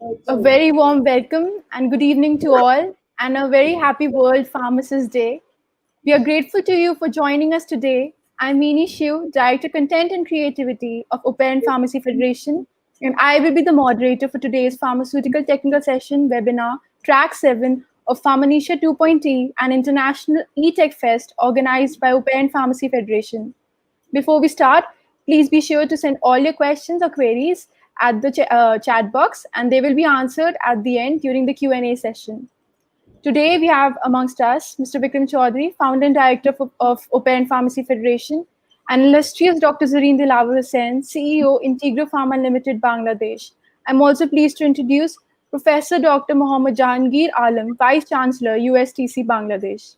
A very warm welcome and good evening to all, and a very happy World Pharmacist Day. We are grateful to you for joining us today. I'm Meeni Shiv, Director Content and Creativity of Open Pharmacy Federation, and I will be the moderator for today's Pharmaceutical Technical Session webinar, Track 7 of Pharmanecia 2.E, an international e-tech fest organized by Open Pharmacy Federation. Before we start, please be sure to send all your questions or queries at the chat box, and they will be answered at the end during the Q&A session. Today, we have amongst us Mr. Vikram Chaudhary, Founder and Director of Open Pharmacy Federation, and illustrious Dr. Zareen Dilawar Hussain, CEO, Integro Pharma Limited, Bangladesh. I'm also pleased to introduce Professor Dr. Mohammad Jahangir Alam, Vice Chancellor, USTC, Bangladesh.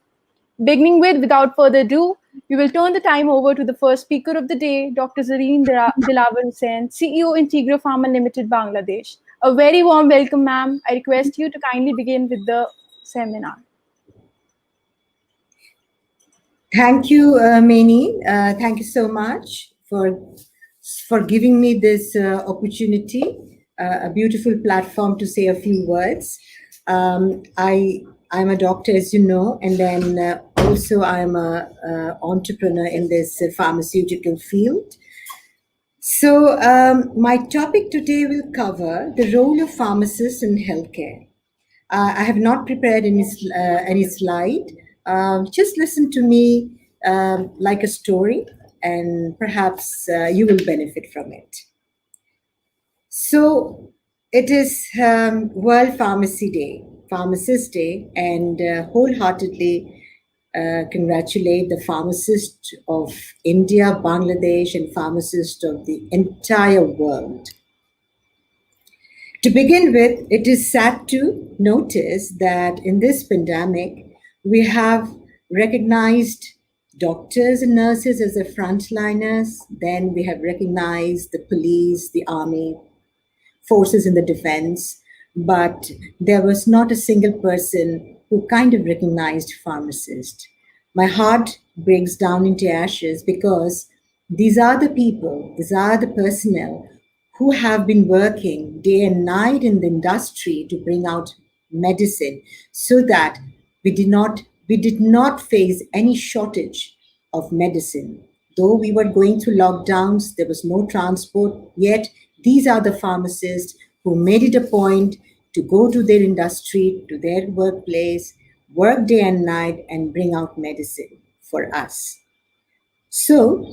Beginning with, without further ado, we will turn the time over to the first speaker of the day, Dr. Zareen Dilawar Hussain, CEO, Integro Pharma Limited, Bangladesh. A very warm welcome, ma'am. I request you to kindly begin with the seminar. Thank you, Mani. Thank you so much for giving me this opportunity, a beautiful platform to say a few words. I'm a doctor, as you know, and then also I'm a entrepreneur in this pharmaceutical field. So my topic today will cover the role of pharmacists in healthcare. I have not prepared any slide. Just listen to me like a story, and perhaps you will benefit from it. So it is World Pharmacy Day, Pharmacist Day, and wholeheartedly congratulate the pharmacists of India, Bangladesh, and pharmacists of the entire world. To begin with, it is sad to notice that in this pandemic, we have recognized doctors and nurses as the frontliners. Then we have recognized the police, the army, forces in the defense. But there was not a single person who kind of recognized pharmacists. My heart breaks down into ashes because these are the people, these are the personnel who have been working day and night in the industry to bring out medicine so that we did not face any shortage of medicine. Though we were going through lockdowns, there was no transport, yet these are the pharmacists who made it a point to go to their industry, to their workplace, work day and night, and bring out medicine for us. So,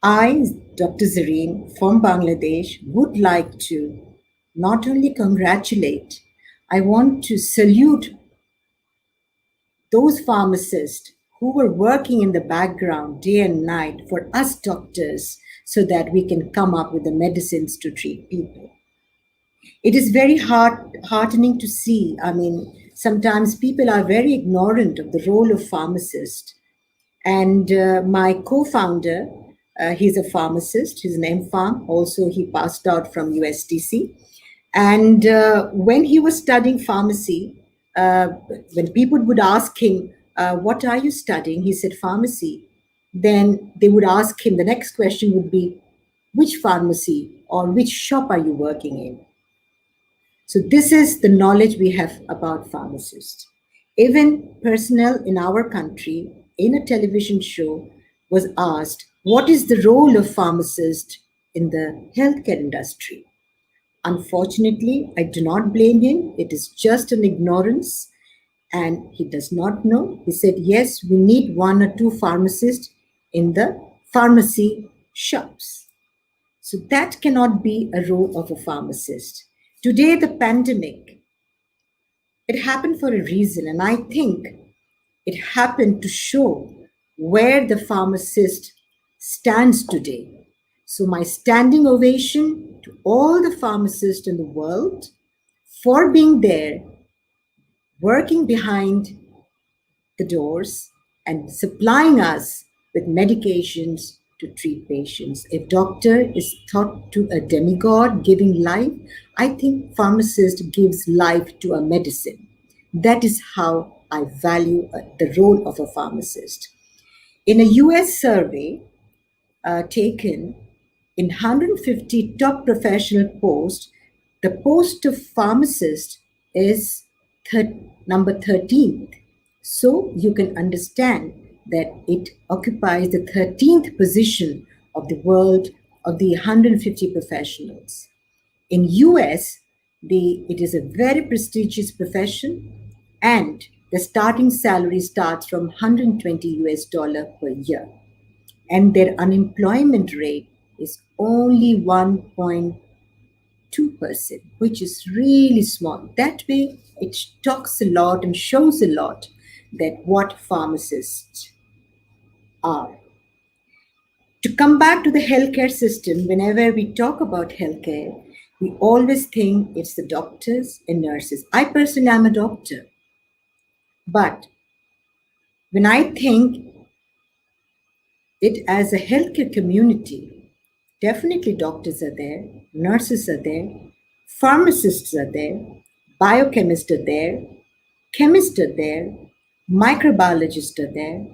I, Dr. Zareen from Bangladesh, would like to not only congratulate, I want to salute those pharmacists who were working in the background day and night for us doctors so that we can come up with the medicines to treat people. It is very heartening to see. I mean, sometimes people are very ignorant of the role of pharmacist. And my co-founder, he's a pharmacist, he's an MPharm. Also, he passed out from USTC. And when he was studying pharmacy, when people would ask him, what are you studying? He said, pharmacy. Then they would ask him, the next question would be, which pharmacy or which shop are you working in? So this is the knowledge we have about pharmacists. Even personnel in our country, in a television show, was asked, what is the role of pharmacist in the healthcare industry? Unfortunately, I do not blame him. It is just an ignorance. And he does not know. He said, yes, we need 1 or 2 pharmacists in the pharmacy shops. So that cannot be a role of a pharmacist. Today, the pandemic, it happened for a reason. And I think it happened to show where the pharmacist stands today. So my standing ovation to all the pharmacists in the world for being there, working behind the doors and supplying us with medications to treat patients. If doctor is thought to a demigod giving life, I think pharmacist gives life to a medicine. That is how I value the role of a pharmacist. In a US survey taken in 150 top professional posts, The post of pharmacist is number 13th. So you can understand that it occupies the 13th position of the world of the 150 professionals. In US, it is a very prestigious profession, and the starting salary starts from 120 US dollar per year. And their unemployment rate is only 1.2%, which is really small. That way, it talks a lot and shows a lot that what pharmacists are. To come back to the healthcare system, whenever we talk about healthcare, we always think it's the doctors and nurses. I personally am a doctor. But when I think it as a healthcare community, definitely doctors are there, nurses are there, pharmacists are there, biochemists are there, chemists are there, microbiologists are there,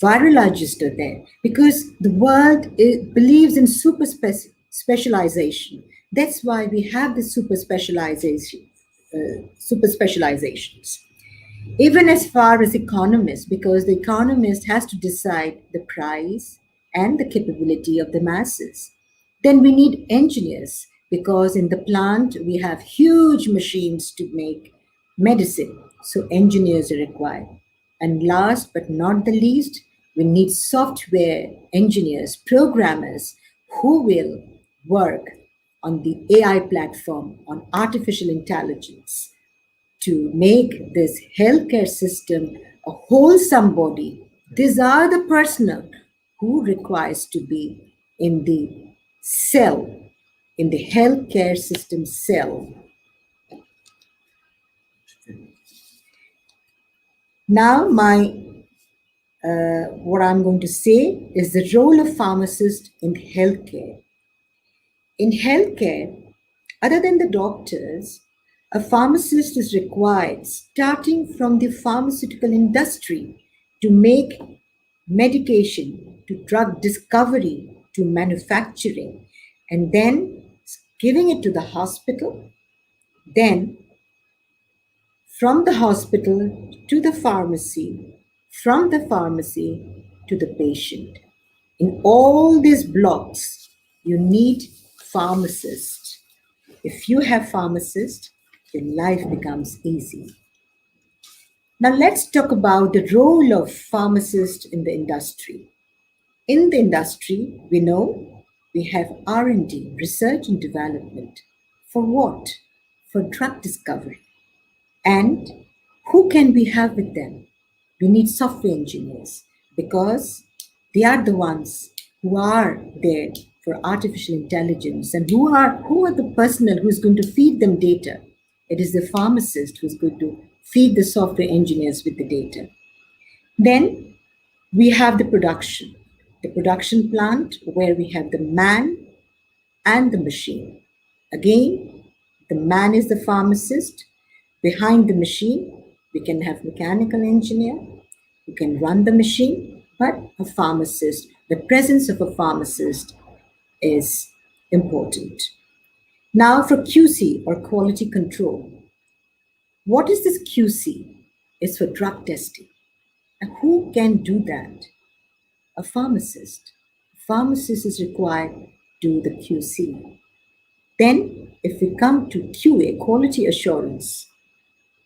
virologists are there, because the world believes in specialization. That's why we have the super specializations. Even as far as economists, because the economist has to decide the price and the capability of the masses. Then we need engineers, because in the plant we have huge machines to make medicine. So engineers are required. And last but not the least, we need software engineers, programmers who will work on the AI platform, on artificial intelligence, to make this healthcare system a wholesome body. These are the personnel who requires to be in the cell, in the healthcare system cell. Now, what I'm going to say is the role of pharmacist in healthcare. In healthcare, other than the doctors, a pharmacist is required starting from the pharmaceutical industry to make medication, to drug discovery, to manufacturing, and then giving it to the hospital, then from the hospital to the pharmacy, from the pharmacy to the patient. In all these blocks, you need pharmacists. If you have pharmacists, your life becomes easy. Now let's talk about the role of pharmacists in the industry. In the industry, we know we have R&D, research and development. For what? For drug discovery. And who can we have with them? We need software engineers, because they are the ones who are there for artificial intelligence, and who are the personnel who is going to feed them data. It is the pharmacist who is going to feed the software engineers with the data. Then we have the production plant, where we have the man and the machine. Again, the man is the pharmacist. Behind the machine, we can have mechanical engineer who can run the machine, but a pharmacist, the presence of a pharmacist is important. Now for QC, or quality control. What is this QC? It's for drug testing. And who can do that? A pharmacist. A pharmacist is required to do the QC. Then, if we come to QA, quality assurance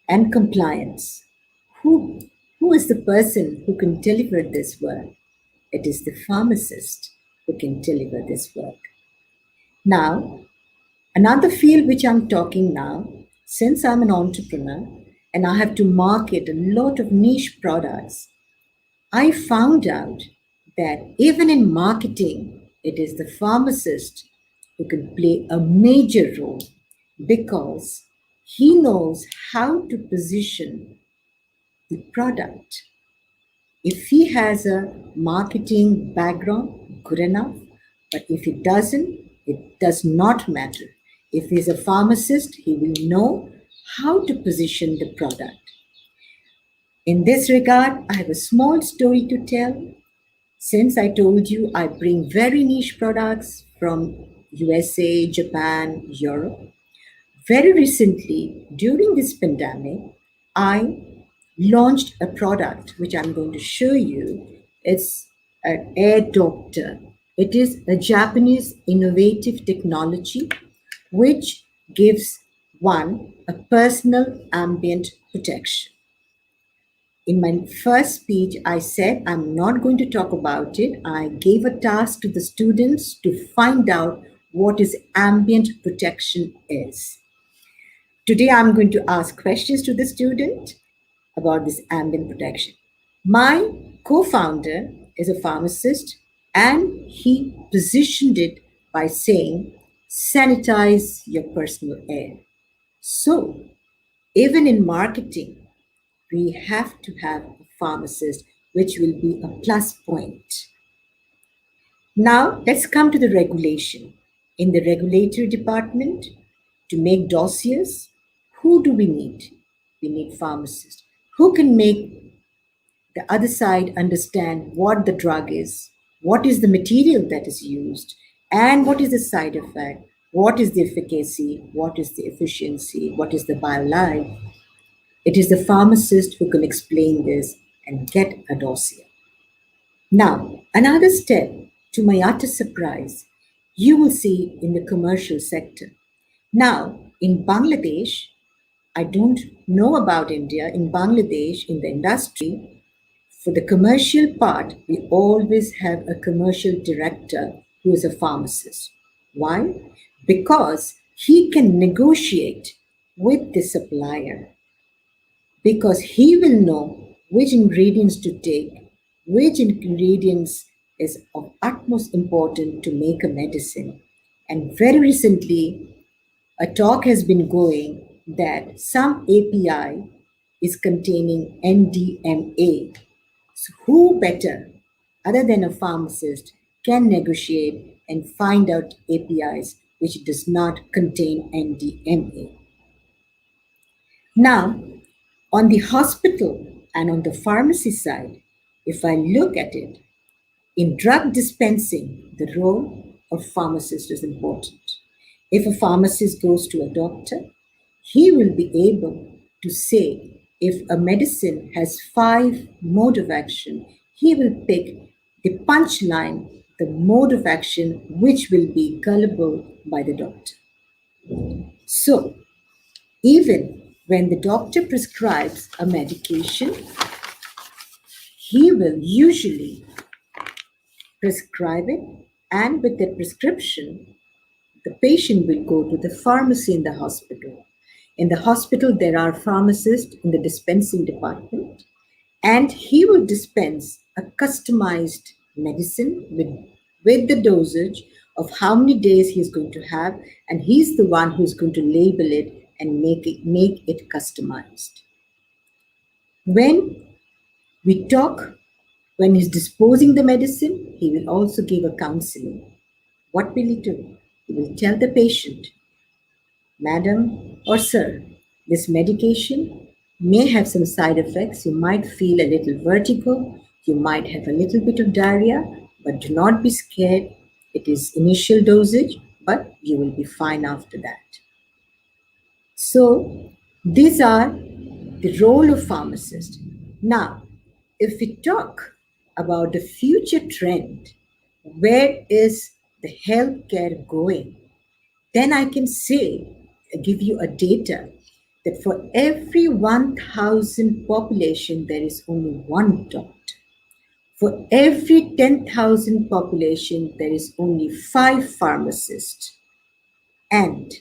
and compliance, who is the person who can deliver this work? It is the pharmacist who can deliver this work. Now, another field which I'm talking now, since I'm an entrepreneur and I have to market a lot of niche products, I found out that even in marketing, it is the pharmacist who can play a major role, because he knows how to position the product. If he has a marketing background, good enough. But if he doesn't, it does not matter. If he's a pharmacist, he will know how to position the product. In this regard, I have a small story to tell. Since I told you I bring very niche products from USA, Japan, Europe, Very recently, during this pandemic, I launched a product which I'm going to show you. It's an air doctor. It is a Japanese innovative technology which gives one a personal ambient protection. In my first speech, I said I'm not going to talk about it. I gave a task to the students to find out what is ambient protection is. Today, I'm going to ask questions to the student about this ambient protection. My co-founder is a pharmacist and he positioned it by saying, sanitize your personal air. So, even in marketing, we have to have a pharmacist, which will be a plus point. Now, let's come to the regulation. In the regulatory department, to make dossiers, who do we need? We need pharmacists. Who can make the other side understand what the drug is, what is the material that is used, and what is the side effect, what is the efficacy, what is the efficiency, what is the biolife. It is the pharmacist who can explain this and get a dossier. Now, another step, to my utter surprise, you will see in the commercial sector. Now, in Bangladesh, I don't know about India. In Bangladesh, in the industry, for the commercial part, we always have a commercial director who is a pharmacist. Why? Because he can negotiate with the supplier, because he will know which ingredients to take, which ingredients is of utmost importance to make a medicine. And very recently, a talk has been going that some API is containing NDMA. So who better, other than a pharmacist, can negotiate and find out APIs which does not contain NDMA? Now, on the hospital and on the pharmacy side, if I look at it, in drug dispensing, the role of pharmacist is important. If a pharmacist goes to a doctor, he will be able to say if a medicine has 5 mode of action, he will pick the punchline, the mode of action which will be gullible by the doctor. So, even when the doctor prescribes a medication, he will usually prescribe it, and with that prescription, the patient will go to the pharmacy in the hospital. In the hospital, there are pharmacists in the dispensing department, and he will dispense a customized medicine with the dosage of how many days he's going to have, and he's the one who's going to label it and make it customized. When we talk, when he's disposing the medicine, he will also give a counseling. What will he do? He will tell the patient, Madam or Sir, this medication may have some side effects. You might feel a little vertigo, you might have a little bit of diarrhea, but do not be scared. It is initial dosage, but you will be fine after that. So, these are the role of pharmacist. Now, if we talk about the future trend, where is the healthcare going? Then I can say, give you a data that for every 1,000 population, there is only one doctor. For every 10,000 population, there is only 5 pharmacists. And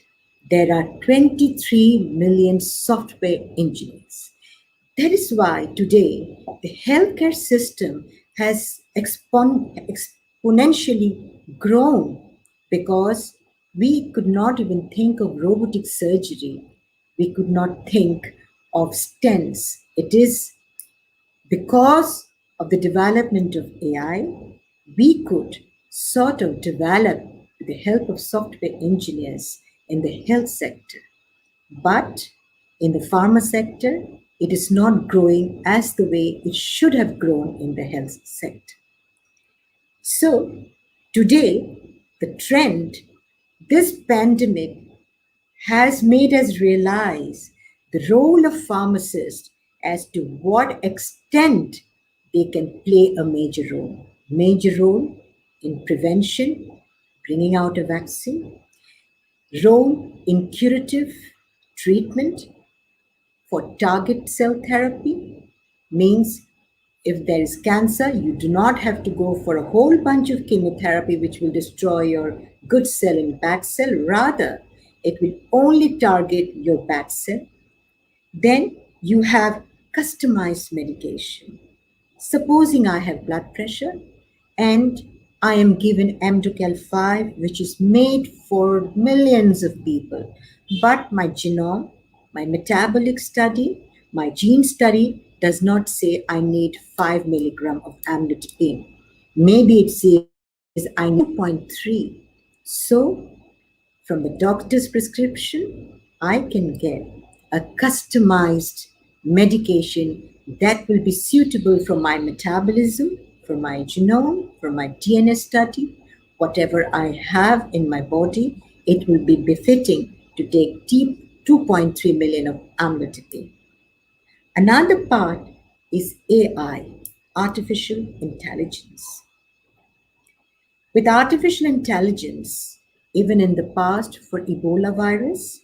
there are 23 million software engineers. That is why today the healthcare system has exponentially grown, because we could not even think of robotic surgery. We could not think of stents. It is because of the development of AI, we could sort of develop with the help of software engineers in the health sector. But in the pharma sector, it is not growing as the way it should have grown in the health sector. So today, the trend, this pandemic has made us realize the role of pharmacists as to what extent they can play a major role. Major role in prevention, bringing out a vaccine, role in curative treatment for target cell therapy, means if there is cancer, you do not have to go for a whole bunch of chemotherapy which will destroy your good cell and bad cell. Rather, it will only target your bad cell. Then you have customized medication. Supposing I have blood pressure and I am given Amdocal 5, which is made for millions of people, but my genome, my metabolic study, my gene study does not say I need 5 milligram of amlodipine. Maybe it says I need 2.3. So from the doctor's prescription, I can get a customized medication that will be suitable for my metabolism, for my genome, for my DNA study, whatever I have in my body, it will be befitting to take 2.3 million of amlodipine. Another part is AI, artificial intelligence. With artificial intelligence, even in the past for Ebola virus,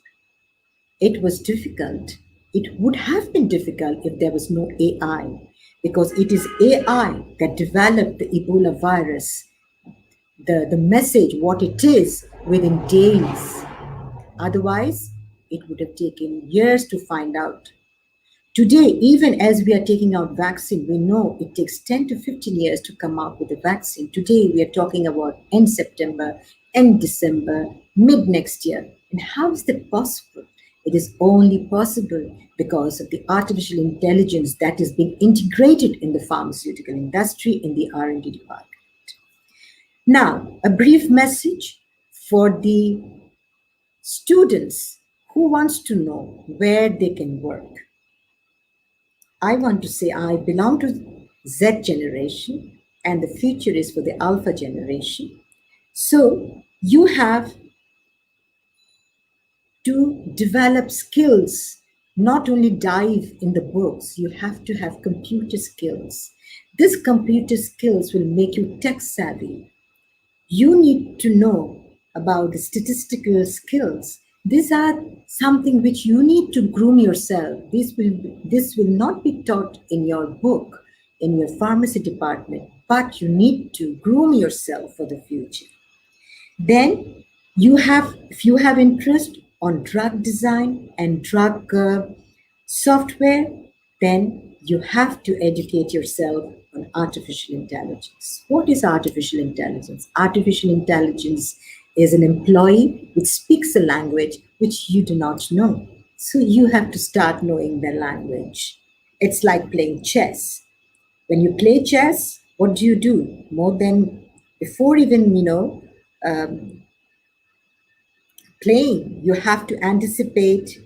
it was difficult. It would have been difficult if there was no AI, because it is AI that developed the Ebola virus, the message, what it is, within days. Otherwise, it would have taken years to find out. Today, even as we are taking out vaccine, we know it takes 10 to 15 years to come out with a vaccine. Today, we are talking about end September, end December, mid next year. And how is that possible? It is only possible because of the artificial intelligence that is being integrated in the pharmaceutical industry in the R&D department. Now, a brief message for the students who wants to know where they can work. I want to say I belong to Z generation and the future is for the Alpha generation. So you have to develop skills, not only dive in the books, you have to have computer skills. These computer skills will make you tech savvy. You need to know about the statistical skills. These are something which you need to groom yourself. This will not be taught in your book, in your pharmacy department, but you need to groom yourself for the future. Then if you have interest on drug design and drug software, then you have to educate yourself on artificial intelligence. What is artificial intelligence? Artificial intelligence is an employee which speaks a language which you do not know. So you have to start knowing their language. It's like playing chess. When you play chess, what do? More than before even, playing, you have to anticipate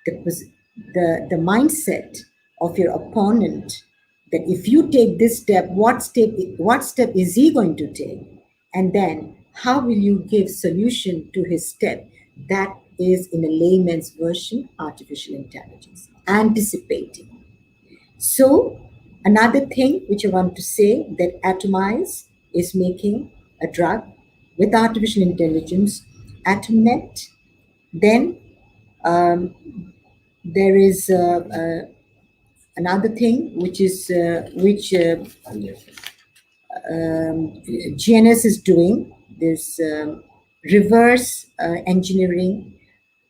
the mindset of your opponent, that if you take this step, what step is he going to take? And then how will you give solution to his step? That is, in a layman's version, artificial intelligence, anticipating. So another thing which I want to say, that Atomize is making a drug with artificial intelligence, AtomNet. Then there is another thing which GNS is doing, this reverse engineering,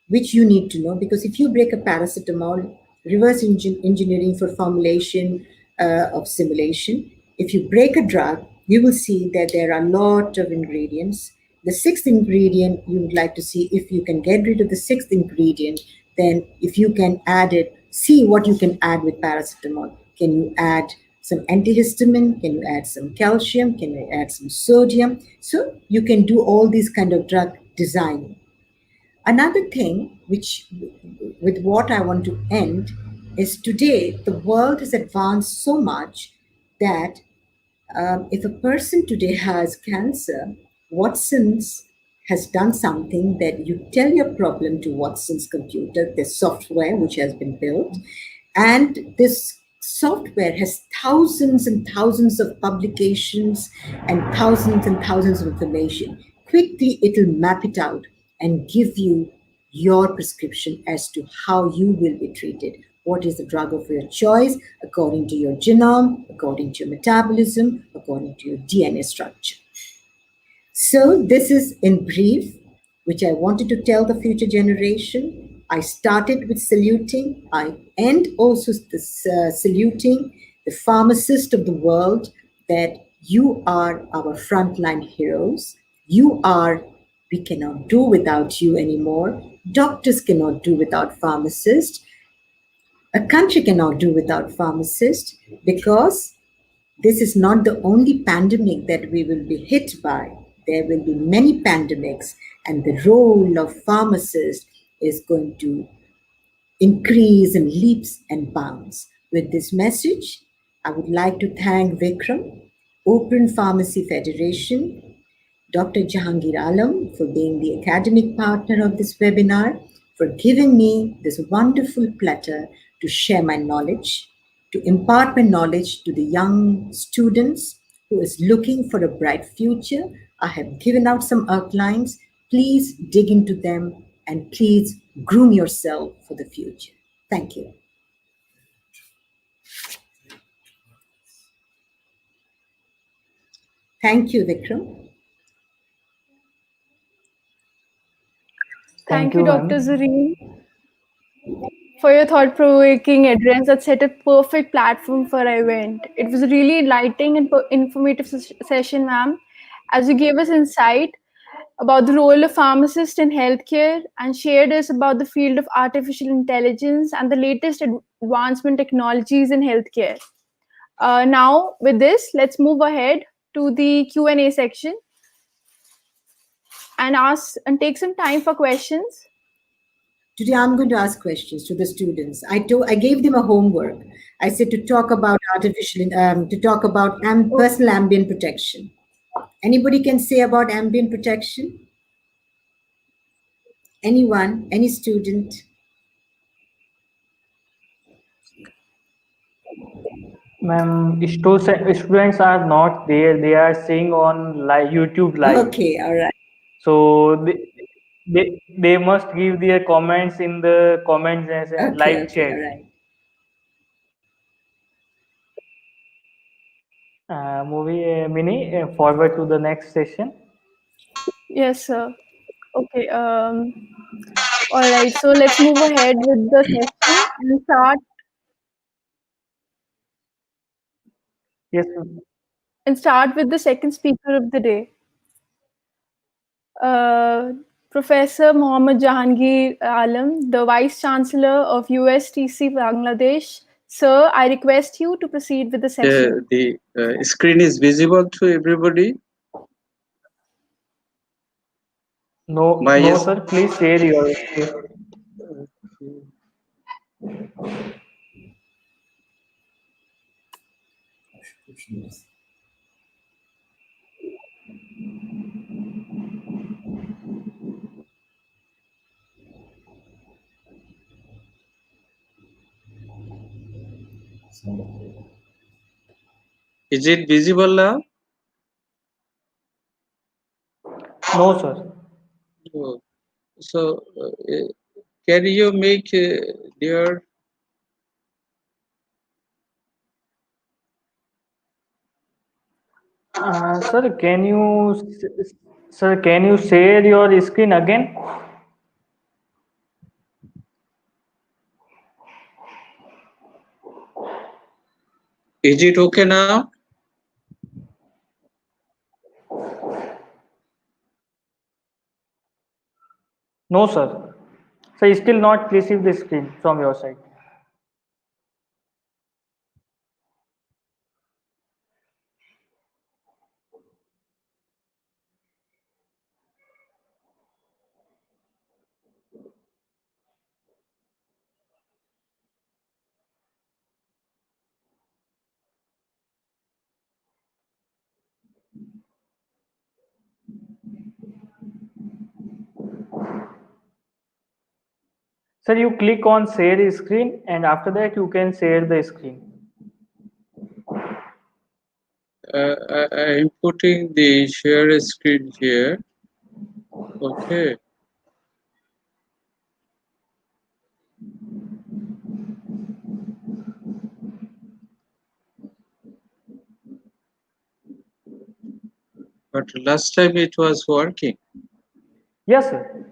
which you need to know, because if you break a paracetamol, reverse engineering for formulation of simulation, if you break a drug, you will see that there are a lot of ingredients. The sixth ingredient, you would like to see if you can get rid of the sixth ingredient, then if you can add it, see what you can add with paracetamol. Can you add some antihistamine? Can you add some calcium? Can you add some sodium? So you can do all these kind of drug design. Another thing, which with what I want to end, is today the world has advanced so much that if a person today has cancer, Watson's has done something that you tell your problem to Watson's computer, this software which has been built, and this software has thousands and thousands of publications and thousands of information. Quickly, it'll map it out and give you your prescription as to how you will be treated. What is the drug of your choice according to your genome, according to your metabolism, according to your DNA structure. So, this is in brief, which I wanted to tell the future generation. I started with saluting, I end also saluting the pharmacists of the world, that you are our frontline heroes. You are, we cannot do without you anymore. Doctors cannot do without pharmacists. A country cannot do without pharmacists, because this is not the only pandemic that we will be hit by. There will be many pandemics, and the role of pharmacists is going to increase in leaps and bounds. With this message, I would like to thank Vikram, Open Pharmacy Federation, Dr. Jahangir Alam for being the academic partner of this webinar, for giving me this wonderful platter to share my knowledge, to impart my knowledge to the young students who is looking for a bright future. I have given out some outlines. Please dig into them and please groom yourself for the future. Thank you. Thank you, Vikram. Thank Thank you, you, Dr. ma'am. Zareen, for your thought-provoking address that set a perfect platform for our event. It was a really enlightening and informative session, ma'am, as you gave us insight about the role of pharmacists in healthcare and shared us about the field of artificial intelligence and the latest advancement technologies in healthcare. Now, with this, let's move ahead to the Q&A section and ask and take some time for questions. Today, I'm going to ask questions to the students. I gave them a homework. I said to talk about to talk about personal ambient protection. Anybody can say about ambient protection? Anyone? Any student? Ma'am, students are not there. They are seeing on YouTube live. Okay, all right. So they must give their comments in the comments as a Okay, live okay, chat. all right. Mini, forward to the next session. Yes, sir. Okay. All right. So let's move ahead with the session Yes, ma'am. and start with the second speaker of the day, uh, Professor Mohammad Jahangir Alam, the Vice Chancellor of USTC Bangladesh. Sir, I request you to proceed with the session. The screen is visible to everybody. No, My no, yes. sir. Please share your screen. Is it visible now? No, sir. Oh, so, can you make your Sir, can you share your screen again? is it okay now? No, sir. So still not receive the screen from your side. Sir, you click on share screen and after that you can share the screen. I'm putting the share screen here. Okay. But last time it was working. Yes, sir.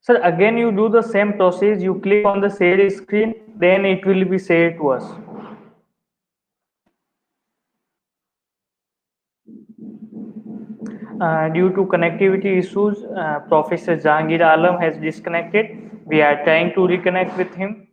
Sir, again you do the same process. You click on the share screen, then it will be shared to us. Due to connectivity issues, Professor Jahangir Alam has disconnected. We are trying to reconnect with him.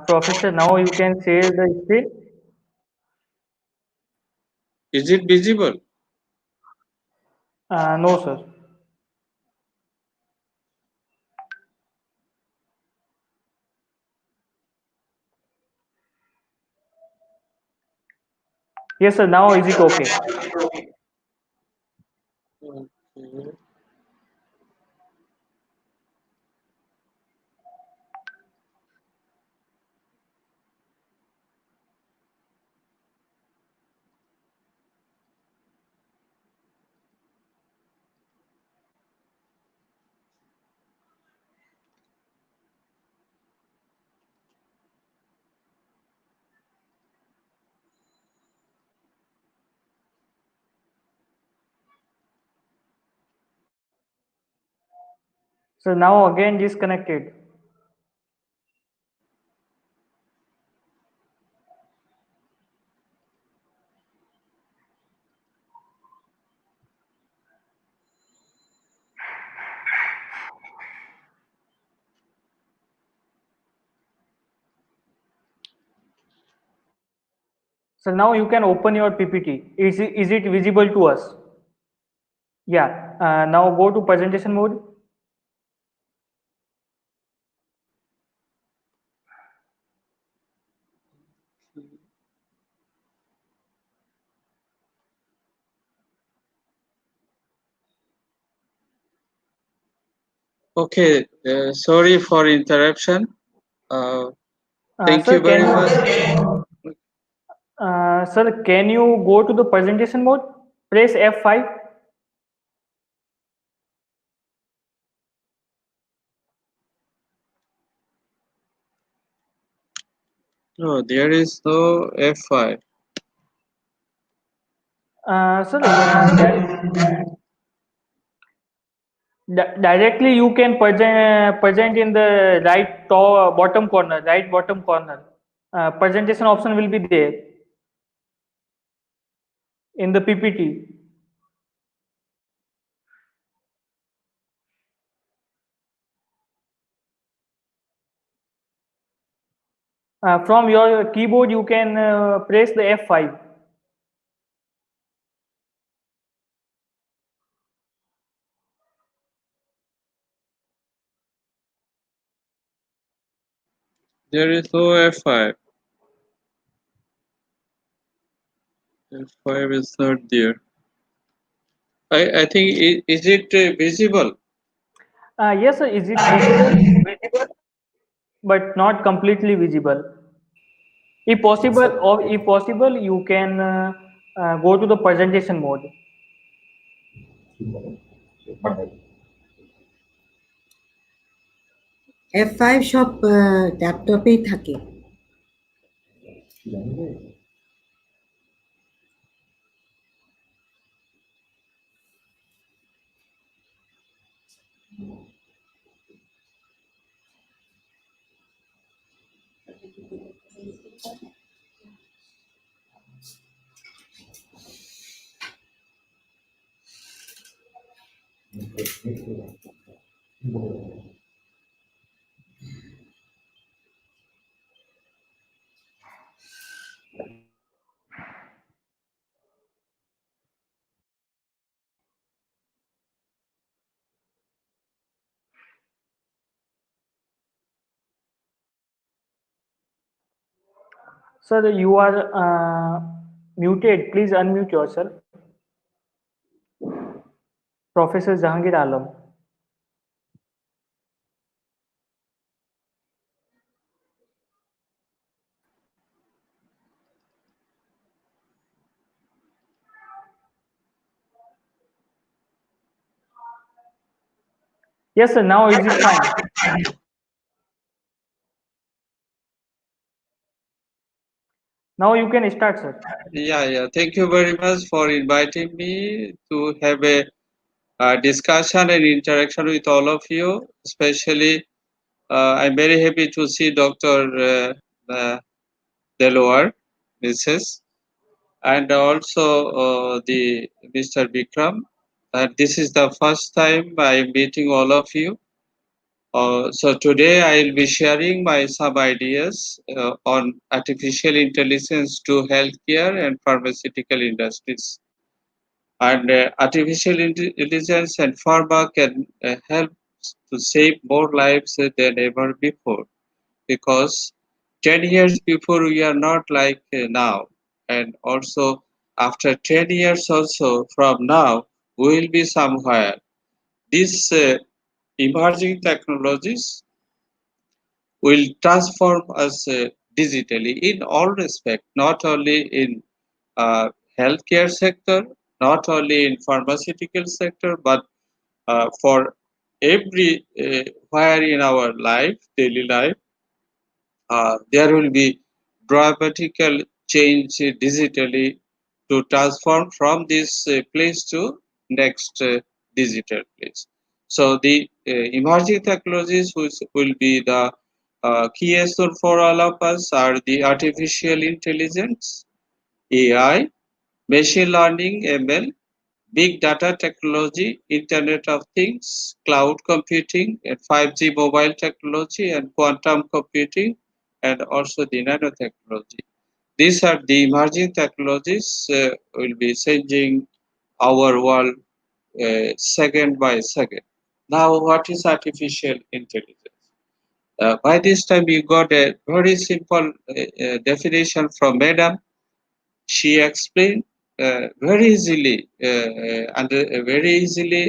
Professor, now you can share the screen. Is it visible? No, sir. Yes, sir. Now is it okay? Okay. So now again disconnected. So now you can open your PPT. Is it visible to us? Yeah. Now go to presentation mode. Okay. Sorry for interruption. Thank Sir, you very can much. sir, can you go to the presentation mode? Press F5. No, there is no F5. Sir, directly you can present in the right top, bottom corner, right bottom corner. Presentation option will be there in the PPT. From your keyboard, you can press the F5. There is no F5. F5 is not there. I think, is it visible? Yes, sir, is it visible? But not completely visible. If possible, you can go to the presentation mode. F5 সব ল্যাপটপেই থাকে। Sir, you are muted. Please unmute yourself. Professor Jahangir Alam. Yes, sir. Now is it fine? Now you can start, sir. Yeah. Thank you very much for inviting me to have a discussion and interaction with all of you. Especially, I'm very happy to see Dr. Delaware, Mrs. and also the Mr. Vikram. This is the first time I'm meeting all of you. So today I'll be sharing my some ideas on artificial intelligence to healthcare and pharmaceutical industries. And artificial intelligence and pharma can help to save more lives than ever before, because 10 years before we are not like now, and also after 10 years also from now we will be somewhere. These emerging technologies will transform us digitally in all respect, not only in healthcare sector, not only in pharmaceutical sector, but for every where in our life, daily life, there will be dramatical change digitally to transform from this place to next digital place. So the emerging technologies which will be the keystone for all of us are the artificial intelligence, AI, machine learning, ML, big data technology, Internet of Things, cloud computing, and 5G mobile technology, and quantum computing, and also the nanotechnology. These are the emerging technologies will be changing our world second by second. Now, what is artificial intelligence? By this time, we got a very simple definition from Madam. She explained very easily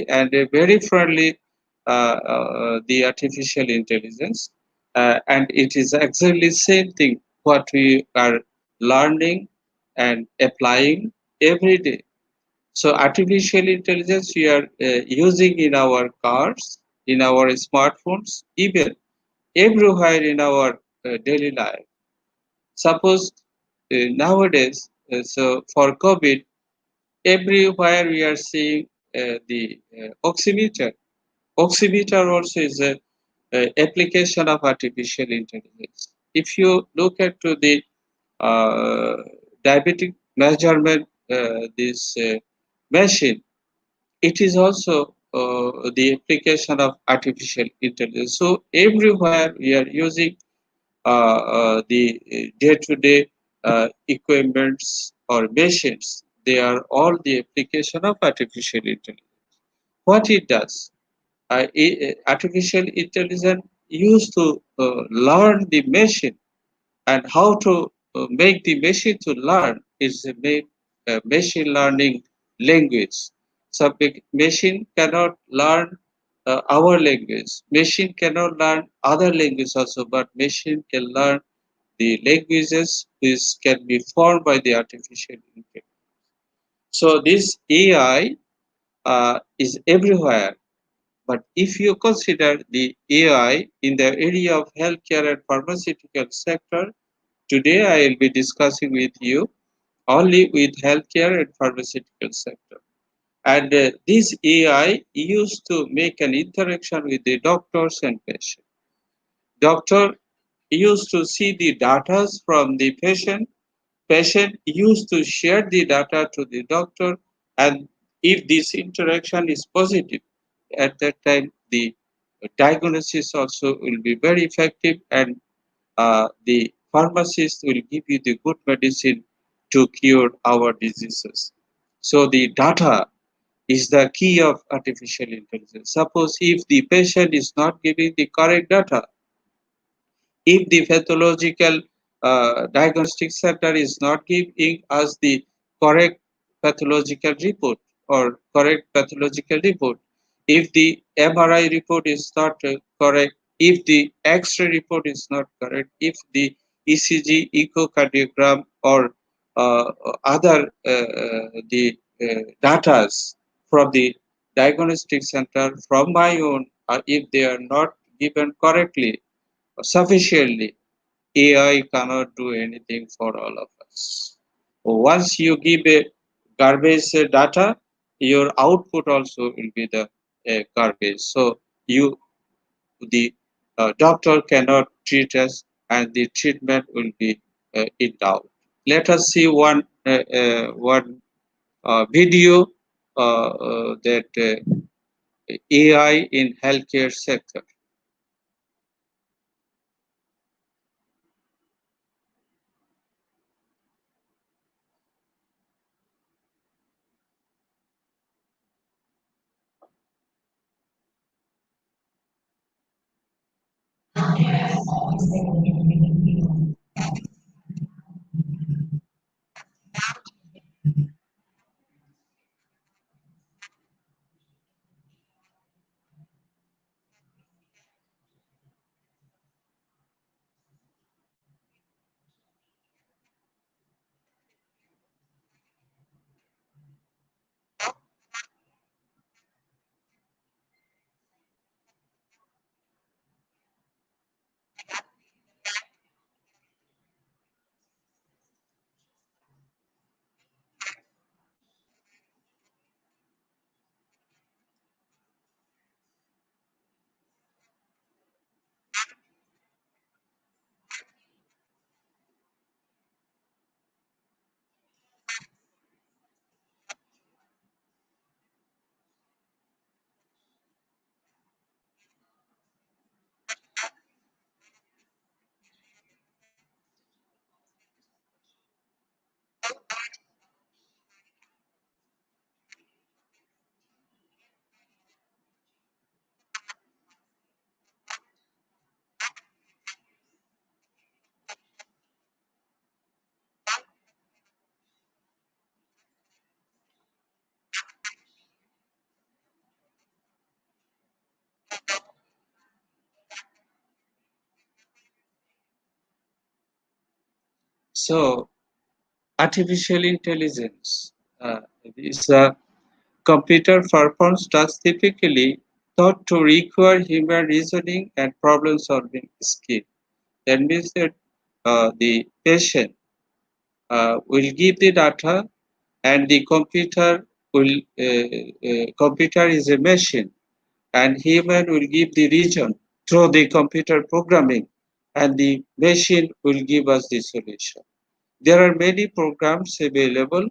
and very friendly the artificial intelligence, and it is exactly same thing what we are learning and applying every day. So artificial intelligence we are using in our cars, in our smartphones, even everywhere in our daily life. Suppose nowadays, so for COVID, everywhere we are seeing the oximeter. Oximeter also is a application of artificial intelligence. If you look at to the uh, diabetic measurement, this machine, it is also the application of artificial intelligence. So everywhere we are using the day-to-day equipments or machines, they are all the application of artificial intelligence. What it does, artificial intelligence used to learn the machine and how to make the machine to learn is a machine learning language. So machine cannot learn our language. Machine cannot learn other languages also, but machine can learn the languages which can be formed by the artificial intelligence. So this AI is everywhere. But if you consider the AI in the area of healthcare and pharmaceutical sector, today I will be discussing with you only with healthcare and pharmaceutical sector. And this AI used to make an interaction with the doctors and patients. Doctor used to see the data from the patient. Patient used to share the data to the doctor, and if this interaction is positive, at that time the diagnosis also will be very effective, and the pharmacist will give you the good medicine to cure our diseases. So the data is the key of artificial intelligence. Suppose if the patient is not giving the correct data, if the pathological diagnostic center is not giving us the correct pathological report or correct pathological report, if the MRI report is not correct, if the X-ray report is not correct, if the ECG, echocardiogram, or other the data from the diagnostic center from my own, if they are not given correctly, sufficiently, AI cannot do anything for all of us. Once you give a garbage data, your output also will be the garbage. So the doctor cannot treat us, and the treatment will be in doubt. Let us see one video that AI in healthcare sector. So artificial intelligence is a computer performs tasks typically thought to require human reasoning and problem solving skill. That means that the patient will give the data, and the computer is a machine, and human will give the region through the computer programming, and the machine will give us the solution. There are many programs available,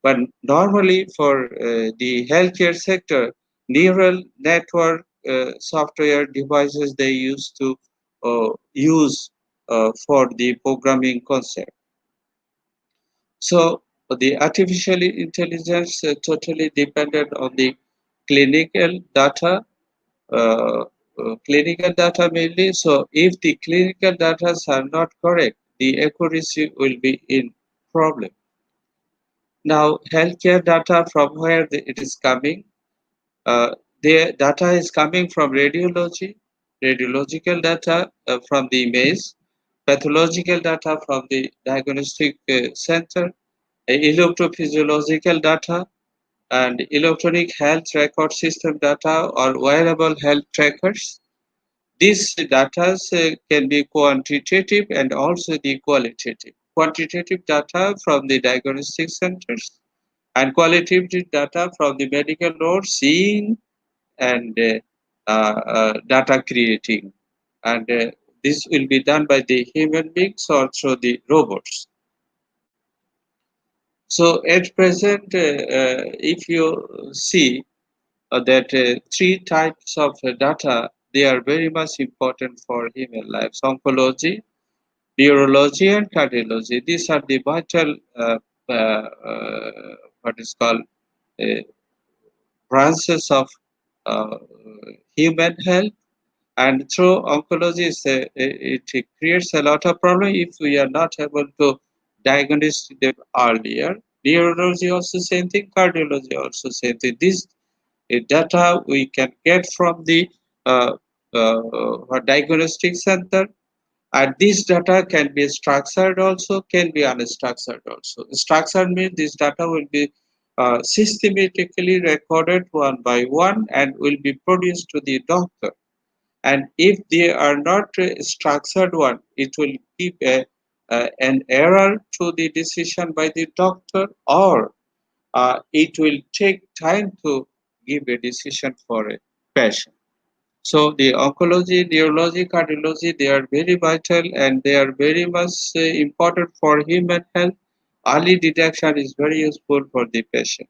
but normally for the healthcare sector, neural network software devices they used to use for the programming concept. So the artificial intelligence totally depended on the clinical data, clinical data mainly. So if the clinical data are not correct, the accuracy will be in problem. Now, healthcare data from where it is coming, the data is coming from radiology, radiological data from the image, pathological data from the diagnostic center, electrophysiological data, and electronic health record system data or wearable health trackers. These data can be quantitative and also the qualitative. Quantitative data from the diagnostic centers and qualitative data from the medical notes, seeing and data creating. And this will be done by the human beings or through the robots. So at present, if you see that three types of data, they are very much important for human lives: oncology, neurology, and cardiology. These are the vital, what is called, uh, branches of uh, human health. And through oncology, it creates a lot of problem if we are not able to diagnose them earlier. Neurology also same thing, cardiology also same thing. This data we can get from the diagnostic center, and this data can be structured also, can be unstructured also. Structured means this data will be systematically recorded one by one and will be produced to the doctor. And if they are not structured one, it will give an error to the decision by the doctor, or it will take time to give a decision for a patient. So the oncology, neurology, cardiology, they are very vital and they are very much important for human health. Early detection is very useful for the patient.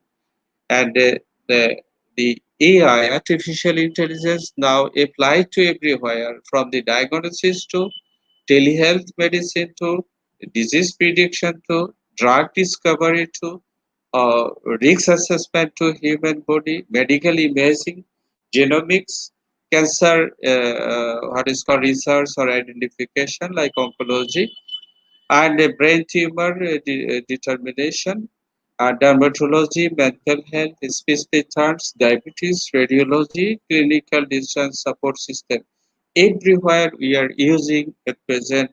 And the AI, artificial intelligence, now applied to everywhere, from the diagnosis to telehealth medicine to disease prediction to drug discovery to risk assessment to human body, medical imaging, genomics, cancer, what is called research or identification like oncology, and a brain tumor determination, dermatology, mental health, speech patterns, diabetes, radiology, clinical decision support system. Everywhere we are using at present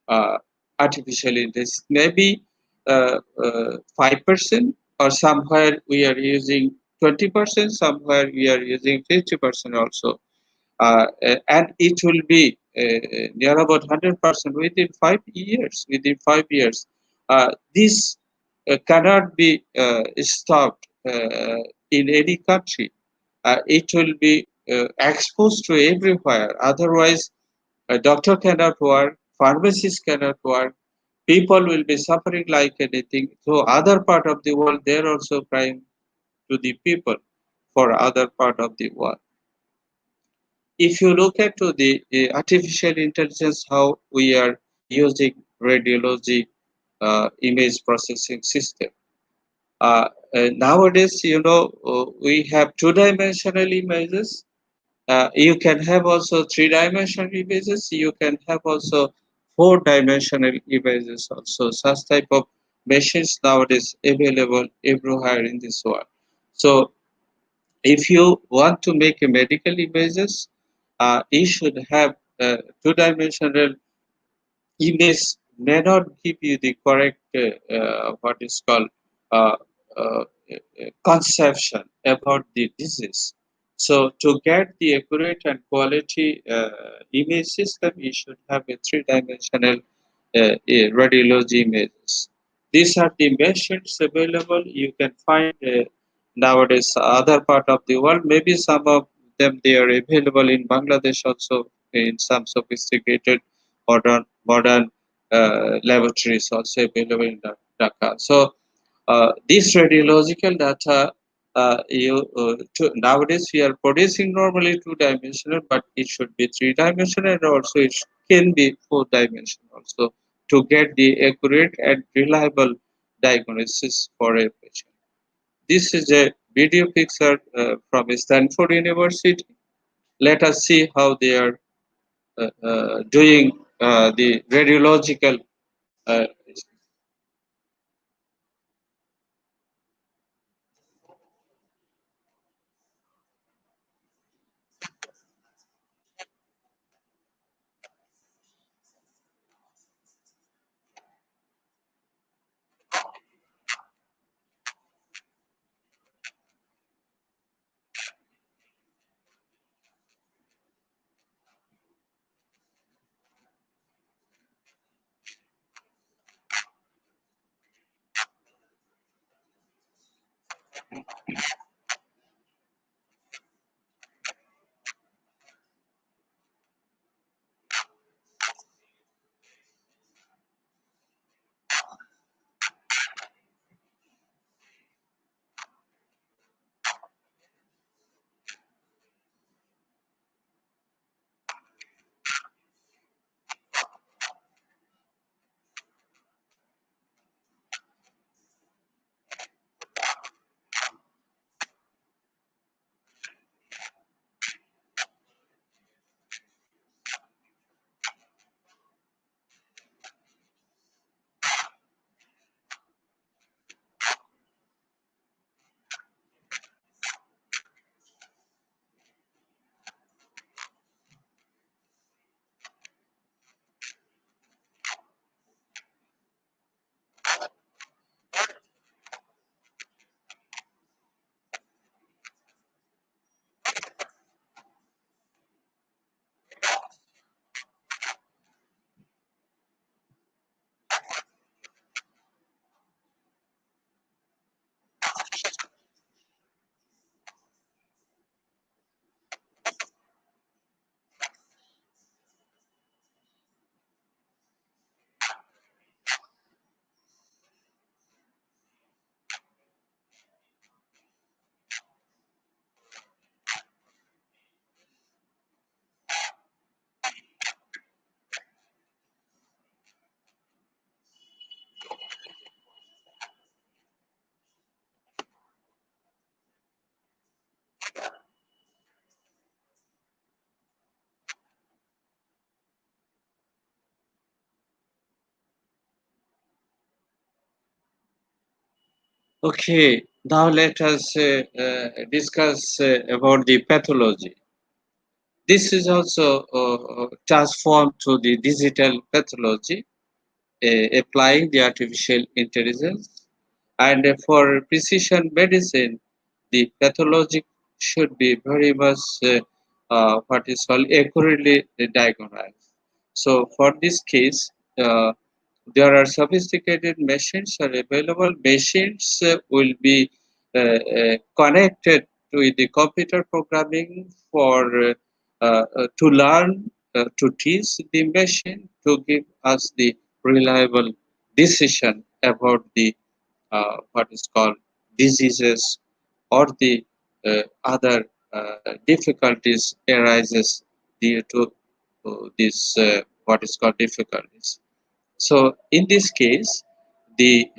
uh, artificial intelligence. Maybe 5%, or somewhere we are using 20%, somewhere we are using 50% also. And it will be near about 100% within 5 years. Within 5 years, this cannot be stopped in any country. It will be exposed to everywhere. Otherwise, a doctor cannot work, pharmacists cannot work, people will be suffering like anything. So other part of the world, they're also crying to the people for other part of the world. If you look at to the artificial intelligence, how we are using radiology image processing system. Nowadays, we have two-dimensional images. You can have also three-dimensional images. You can have also four-dimensional images also. Such type of machines nowadays available everywhere in this world. So if you want to make a medical images, you should have two-dimensional image. May not give you the correct what is called uh, uh, conception about the disease. So to get the accurate and quality image system, you should have a three-dimensional radiology images. These are the machines available. You can find nowadays other part of the world. Maybe some of them they are available in Bangladesh also, in some sophisticated modern laboratories also available in Dhaka. So this radiological data, nowadays we are producing normally two-dimensional, but it should be three-dimensional, and also it can be four-dimensional also, to get the accurate and reliable diagnosis for a patient. This is a video picture from Stanford University. Let us see how they are doing the radiological uh, okay, now let us discuss about the pathology. This is also transformed to the digital pathology, applying the artificial intelligence. And for precision medicine, the pathology should be very much what is called accurately diagnosed. So for this case, there are sophisticated machines are available. Machines will be connected to the computer programming for to learn to teach the machine to give us the reliable decision about the what is called diseases or the other difficulties arises due to this what is called difficulties. So in this case, the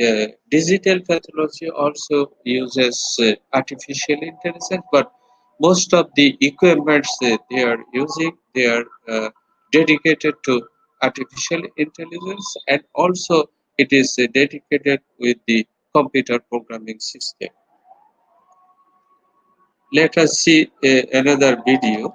digital pathology also uses artificial intelligence, but most of the equipments that they are using, they are dedicated to artificial intelligence, and also it is dedicated with the computer programming system. Let us see another video.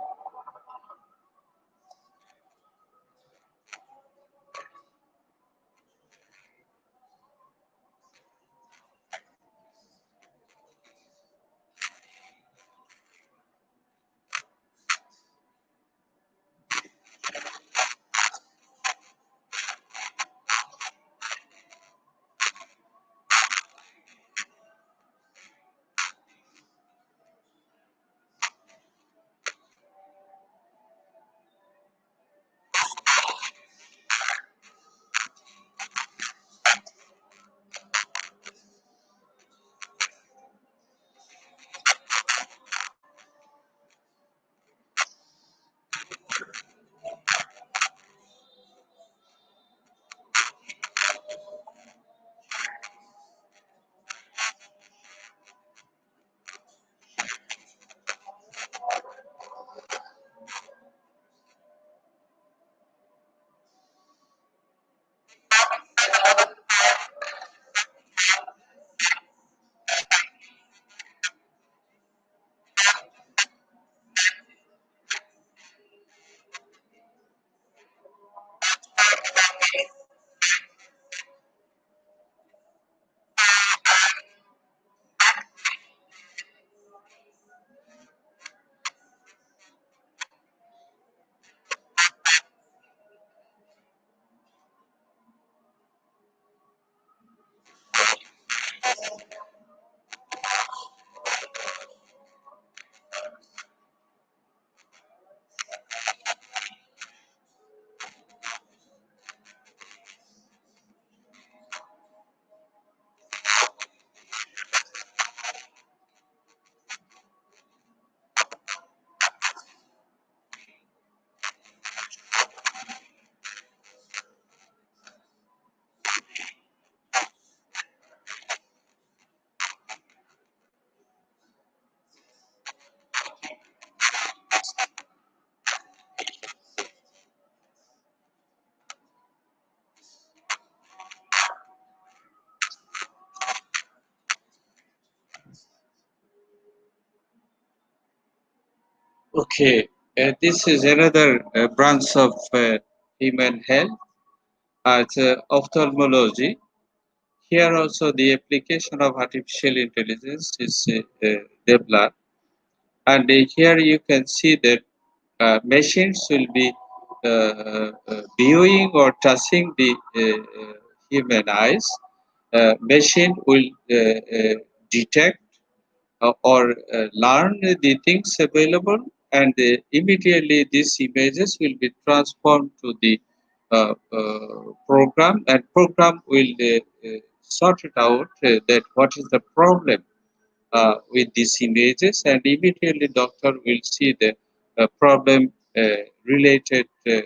Okay, this is another branch of human health as ophthalmology. Here also the application of artificial intelligence is developed, and here you can see that machines will be viewing or touching the human eyes. Machine will detect or learn the things available, and immediately these images will be transformed to the program, and program will sort it out that what is the problem with these images, and immediately doctor will see the problem related to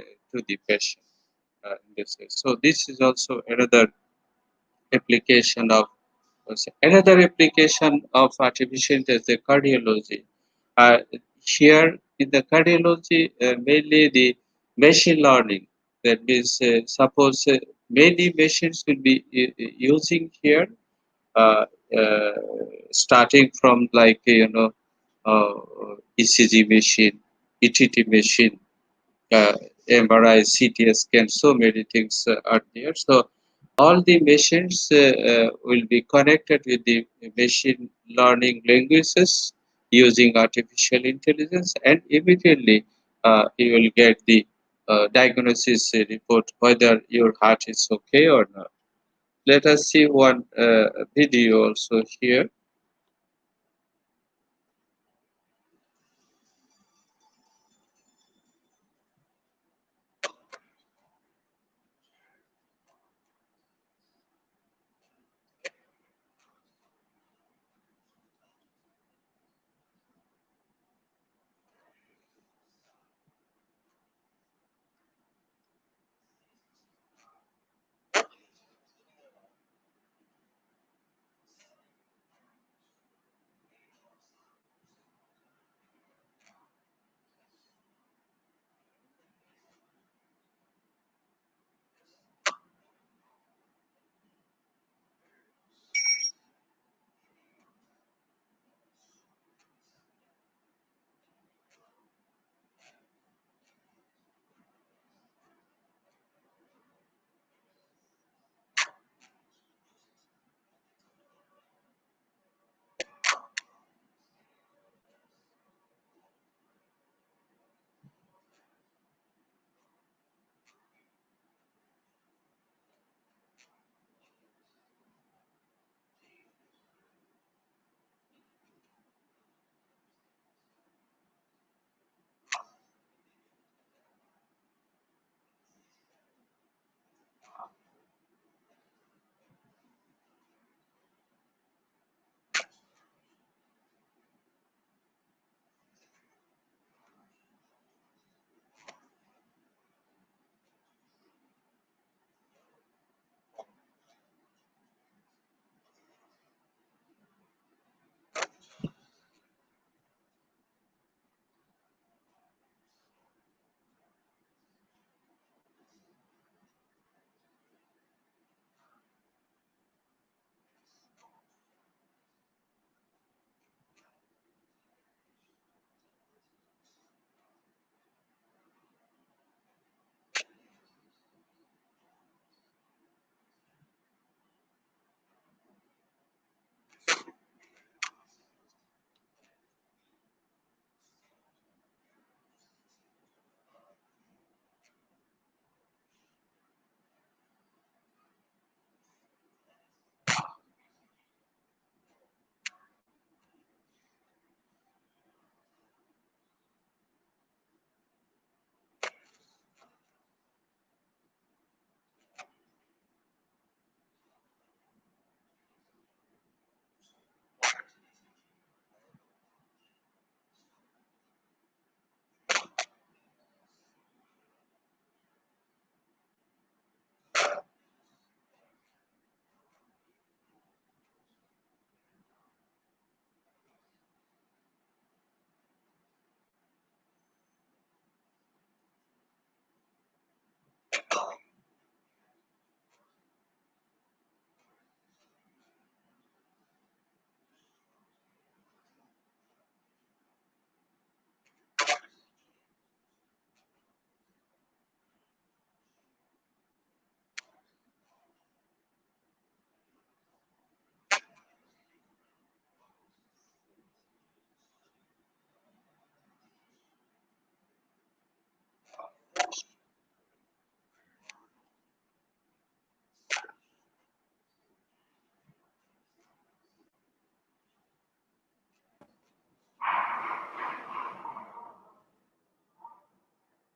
the patient. So this is also another application of artificial intelligence, the cardiology. Uh, Here in the cardiology, mainly the machine learning. That means, suppose many machines will be using here, uh, uh, starting from like ECG machine, ETT machine, MRI, CT scan, so many things are there. So all the machines will be connected with the machine learning languages using artificial intelligence, and immediately you will get the diagnosis report whether your heart is okay or not. Let us see one video also here.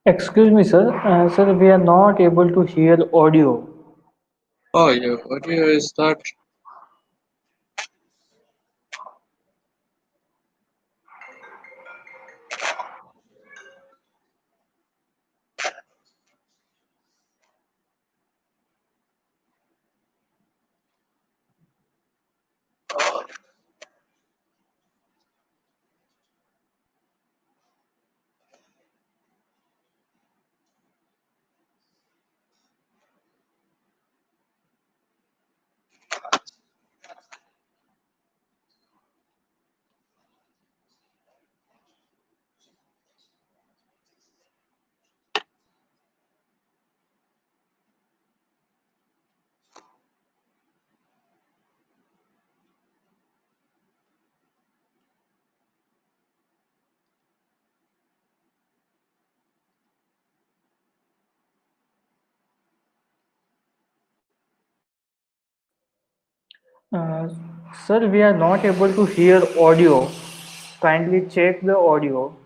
Excuse me, sir. Sir, we are not able to hear audio. Oh, your audio is not. Uh, Sir, we are not able to hear audio. Kindly check the audio.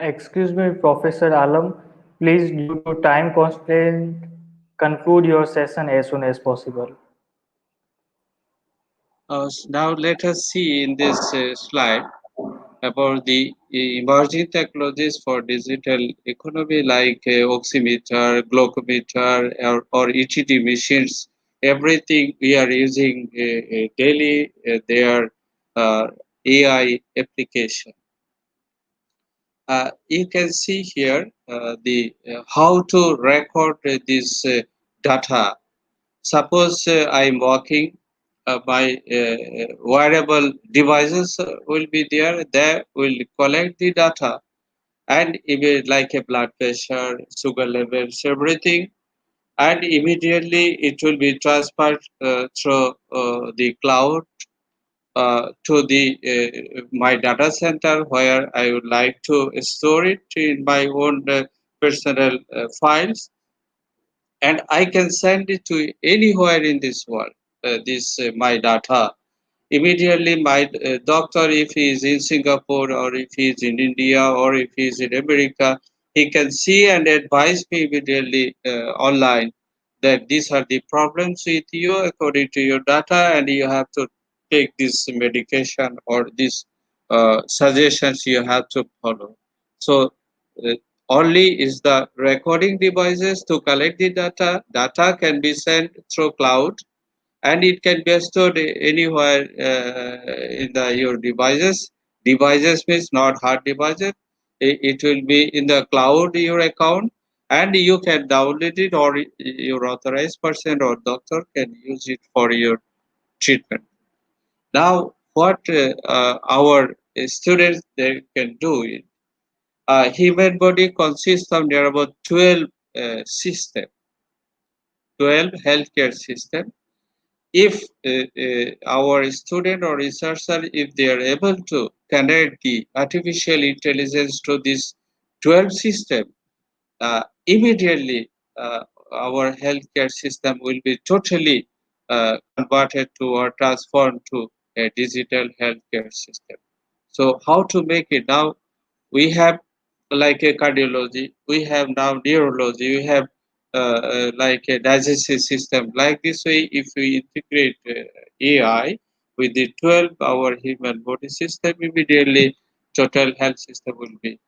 Excuse me, Professor Alam. Please, due to time constraint, conclude your session as soon as possible. Now let us see in this slide about the emerging technologies for digital economy like oximeter, glucometer, or ETD machines. Everything we are using daily, they are AI application. You can see here the how to record this data. Suppose I'm walking, my wearable devices will be there. They will collect the data and even like a blood pressure, sugar levels, everything, and immediately it will be transferred through the cloud to the my data center where I would like to store it in my own personal files, and I can send it to anywhere in this world. This my data immediately my doctor, if he is in Singapore or if he is in India or if he is in America, he can see and advise me immediately online that these are the problems with you according to your data, and you have to take this medication or these suggestions you have to follow. So uh, only is the recording devices to collect the data. Data can be sent through cloud, and it can be stored anywhere in the your devices. Devices means not hard devices. It will be in the cloud your account, and you can download it, or your authorized person or doctor can use it for your treatment. Now what our students they can do is, human body consists of near about 12 system, 12 healthcare system. If our student or researcher, if they are able to connect the artificial intelligence to this 12 system, immediately our healthcare system will be totally converted to or transformed to a digital healthcare system. So how to make it now? We have like a cardiology, we have now neurology, we have like a digestive system. Like this way, if we integrate AI with the 12 our human body system, immediately total health system will be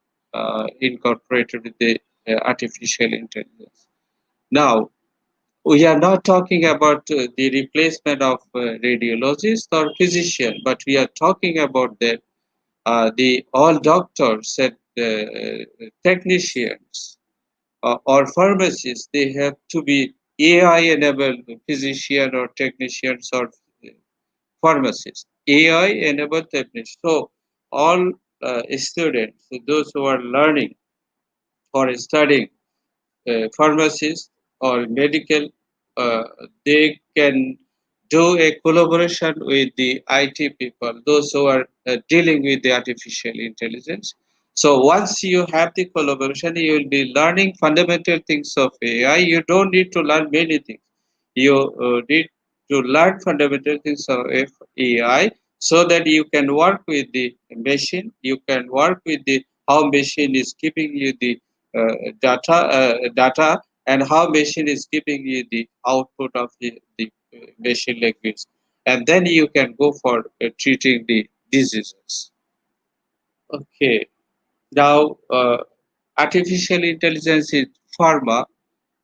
incorporated with the artificial intelligence. Now, we are not talking about the replacement of radiologists or physician, but we are talking about that the all doctors and technicians or pharmacists, they have to be AI enabled physician or technicians or pharmacists, AI enabled technicians. So all students, those who are learning or studying pharmacists or medical, uh, they can do a collaboration with the IT people, those who are dealing with the artificial intelligence. So once you have the collaboration, you will be learning fundamental things of AI. You don't need to learn many things. You need to learn fundamental things of AI so that you can work with the machine. You can work with the how machine is giving you the data, and how machine is giving you the output of the machine language, and then you can go for treating the diseases. Okay, now artificial intelligence in pharma.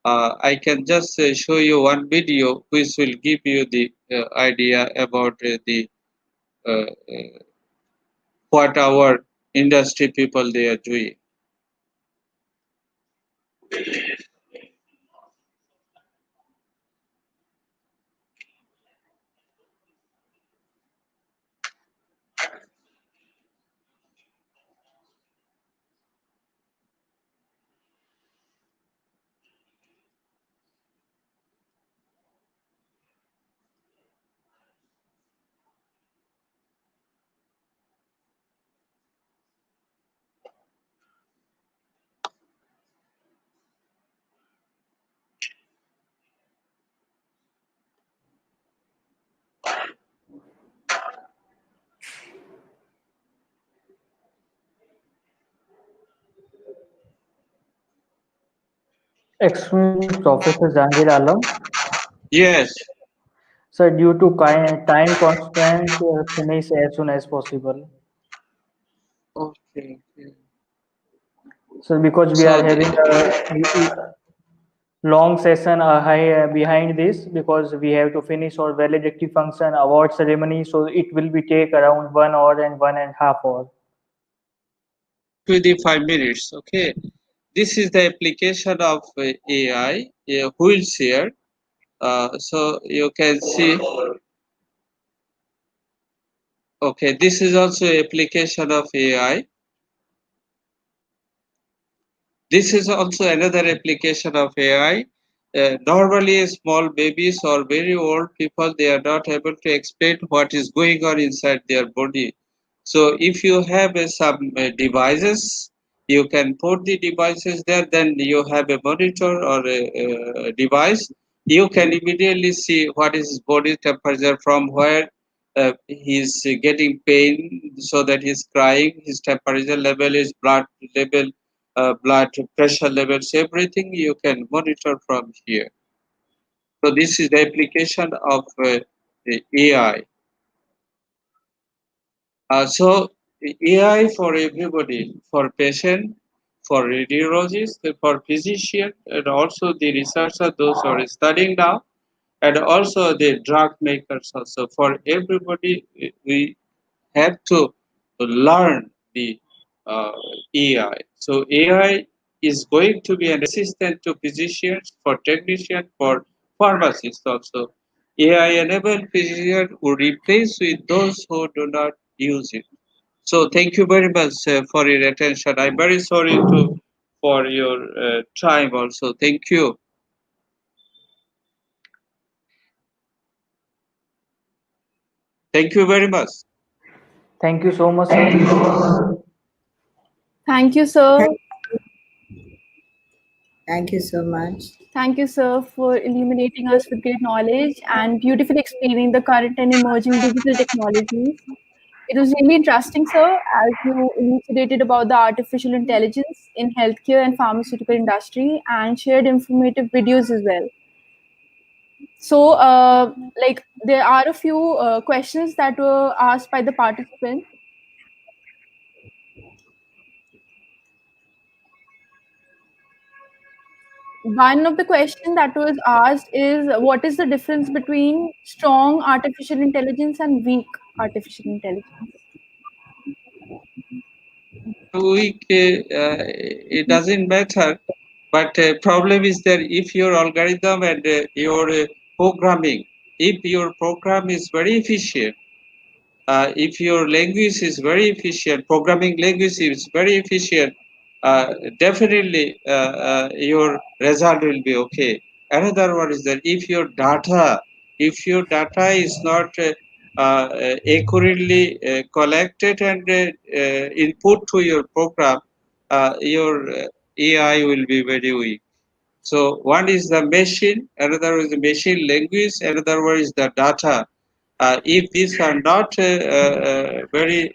I can just show you one video which will give you the idea about the what our industry people they are doing. Excuse me, Professor Jangir Alam. Yes. Sir, due to time constraint, finish as soon as possible. Okay. So because we are So having a long session behind this, because we have to finish our valedictory function award ceremony, so it will be take around 1 hour and 1.5 hours. within 5 minutes. Okay. This is the application of AI, wheelchair. So you can see. Okay, this is also application of AI. This is also another application of AI. Normally, small babies or very old people, they are not able to explain what is going on inside their body. So if you have some devices, you can put the devices there, then you have a monitor or a device. You can immediately see what is his body temperature, from where he's getting pain, so that he's crying, his temperature level, his blood level, blood pressure levels, everything you can monitor from here. So this is the application of the AI. So AI for everybody, for patient, for radiologist, for physician, and also the researcher, those who are studying now, and also the drug makers also. For everybody, we have to learn the uh, AI. So AI is going to be an assistant to physicians, for technicians, for pharmacists also. AI enabled physician will replace with those who do not use it. So thank you very much for your attention. I'm very sorry to for your time also. Thank you. Thank you very much. Thank you so much, sir. Thank you, sir. Thank, thank you so much. Thank you, sir, for illuminating us with great knowledge and beautifully explaining the current and emerging digital technologies. It was really interesting, sir, as you elucidated about the artificial intelligence in healthcare and pharmaceutical industry and shared informative videos as well. So, like, there are a few questions that were asked by the participants. One of the questions that was asked is what is the difference between strong artificial intelligence and weak artificial intelligence? Week, it doesn't matter, but problem is that if your algorithm and your programming, if your program is very efficient, if your language is very efficient, programming language is very efficient, definitely your result will be okay. Another one is that if your data is not accurately collected and input to your program, your AI will be very weak. So one is the machine, another is the machine language, another one is the data. If these are not very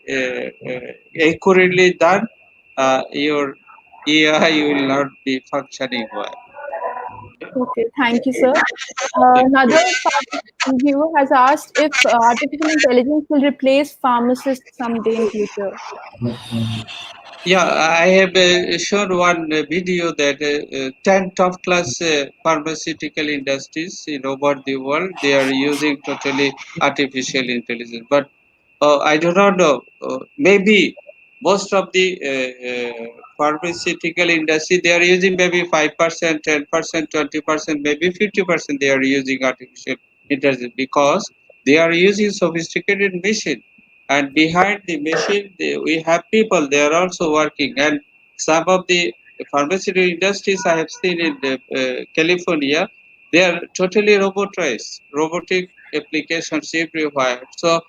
accurately done, your AI will not be functioning well. Okay, thank you, sir. Thank Another you. viewer has asked if artificial intelligence will replace pharmacists someday in future. Yeah, I have shown one video that 10 top class pharmaceutical industries in over the world, they are using totally artificial intelligence. But I do not know. Maybe most of the pharmaceutical industry, they are using maybe 5%, 10%, 20%, maybe 50% they are using artificial intelligence, because they are using sophisticated machine, and behind the machine we have people, they are also working. And some of the pharmaceutical industries I have seen in California, they are totally robotized, robotic applications everywhere. So